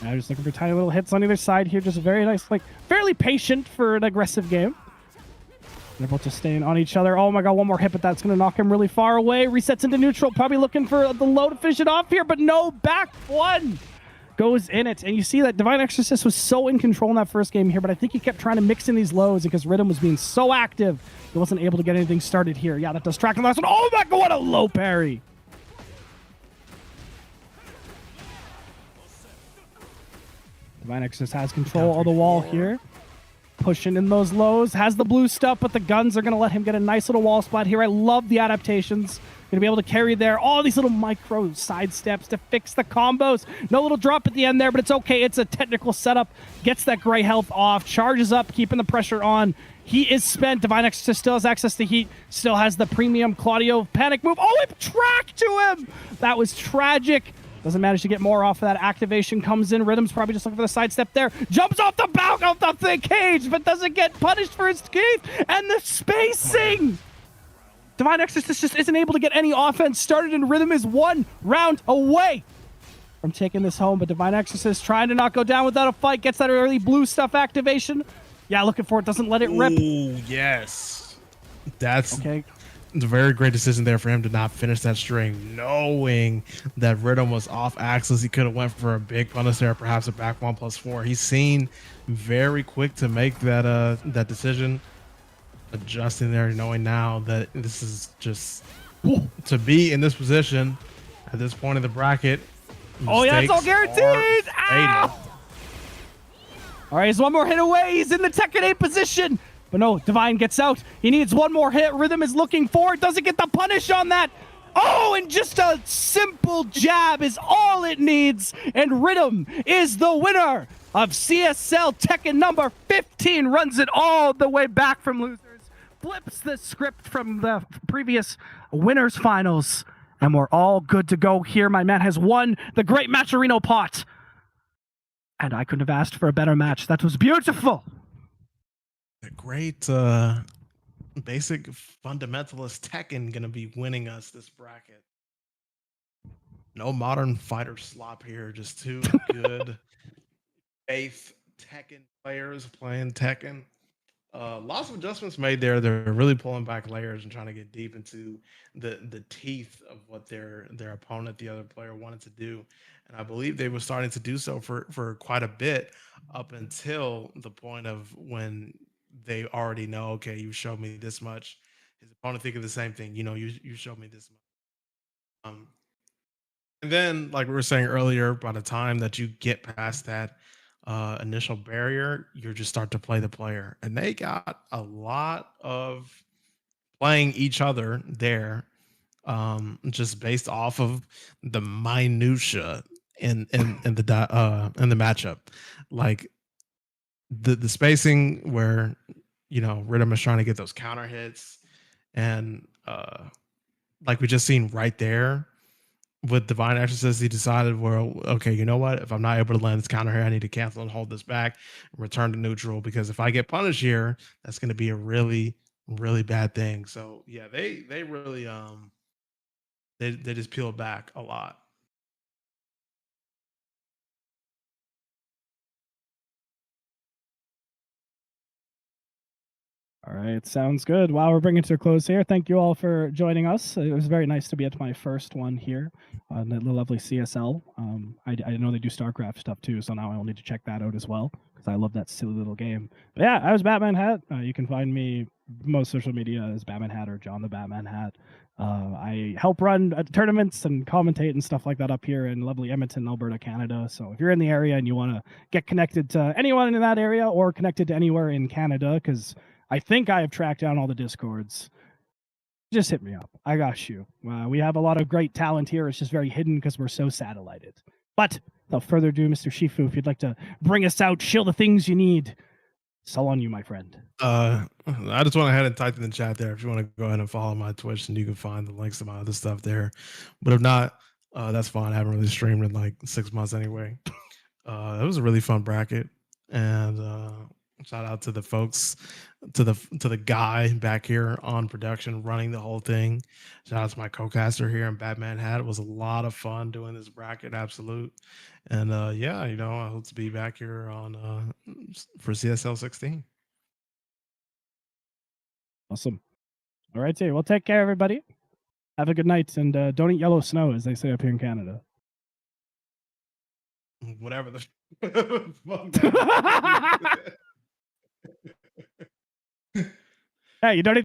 Now just looking for tiny little hits on either side here. Just a very nice, like, fairly patient for an aggressive game. They're both just staying on each other. Oh my god, one more hit, but that's going to knock him really far away. Resets into neutral. Probably looking for the low to finish it off here, but no, back one goes in it. And you see that Divine Exorcist was so in control in that first game here, but I think he kept trying to mix in these lows because Rhythm was being so active, he wasn't able to get anything started here. Yeah, that does track the last one. Oh my god, what a low parry. Divine Exorcist has control of the wall here. Pushing in those lows. Has the blue stuff, but the guns are going to let him get a nice little wall spot here. I love the adaptations. Going to be able to carry there. All these little micro side steps to fix the combos. No little drop at the end there, but it's okay. It's a technical setup. Gets that gray health off. Charges up, keeping the pressure on. He is spent. Divine Exorcist still has access to heat. Still has the premium Claudio panic move. Oh, it tracked to him. That was tragic. Doesn't manage to get more off of that. Activation comes in. Rhythm's probably just looking for the sidestep there. Jumps off the back of the cage, but doesn't get punished for his teeth. And the spacing! Divine Exorcist just isn't able to get any offense started, and Rhythm is 1 round away from taking this home. But Divine Exorcist trying to not go down without a fight. Gets that early blue stuff activation. Yeah, looking for it. Doesn't let it rip. Oh, yes. That's... Okay. It's a very great decision there for him to not finish that string, knowing that Rhythm was off axis. He could have went for a big punish there, perhaps a back 1+4. He's seen very quick to make that that decision, adjusting there, knowing now that this is just to be in this position at this point in the bracket. Oh yeah, it's all guaranteed. All right, he's one more hit away. He's in the Tekken 8 position. But no, Divine gets out. He needs one more hit. Rhythm is looking for it. Doesn't get the punish on that. Oh, and just a simple jab is all it needs. And Rhythm is the winner of CSL Tekken number 15. Runs it all the way back from losers. Flips the script from the previous winners finals. And we're all good to go here. My man has won the Great Matcherino pot. And I couldn't have asked for a better match. That was beautiful. A great basic fundamentalist Tekken gonna be winning us this bracket. No modern fighter slop here, just two good faith Tekken players playing Tekken. Lots of adjustments made there. They're really pulling back layers and trying to get deep into the teeth of what their opponent, the other player, wanted to do. And I believe they were starting to do so for quite a bit up until the point of when they already know, okay, you showed me this much. His opponent thinking the same thing. You know, you showed me this much. And then, like we were saying earlier, by the time that you get past that initial barrier, you just start to play the player. And they got a lot of playing each other there, just based off of the minutia in the matchup, like the spacing where, you know, Rhythm is trying to get those counter hits, and like we just seen right there with Divine Exorcist, he decided, well, okay, you know what? If I'm not able to land this counter here, I need to cancel and hold this back and return to neutral, because if I get punished here, that's going to be a really, really bad thing. So yeah, they really they just peeled back a lot. All right, sounds good. Wow, we're bringing it to a close here. Thank you all for joining us. It was very nice to be at my first one here on the lovely CSL. I know they do StarCraft stuff too, so now I will need to check that out as well, because I love that silly little game. But yeah, I was Batman Hat. You can find me most social media as Batman Hat or John the Batman Hat. I help run tournaments and commentate and stuff like that up here in lovely Edmonton, Alberta, Canada. So if you're in the area and you want to get connected to anyone in that area or connected to anywhere in Canada, because I think I have tracked down all the Discords, just hit me up. I got you. We have a lot of great talent here. It's just very hidden because we're so satellited. But without further ado, Mr. Shifu, if you'd like to bring us out, shill the things you need, it's all on you, my friend. I just went ahead and typed in the chat there. If you want to go ahead and follow my Twitch, and you can find the links to my other stuff there. But if not, that's fine. I haven't really streamed in like 6 months anyway. It was a really fun bracket, and shout out to the folks, to the guy back here on production running the whole thing. Shout out to my co-caster here in Batman Hat. It was a lot of fun doing this bracket, absolute. And yeah, you know, I hope to be back here on for CSL 16. Awesome. All right, well, take care, everybody. Have a good night, and don't eat yellow snow, as they say up here in Canada. Whatever the Hey, you don't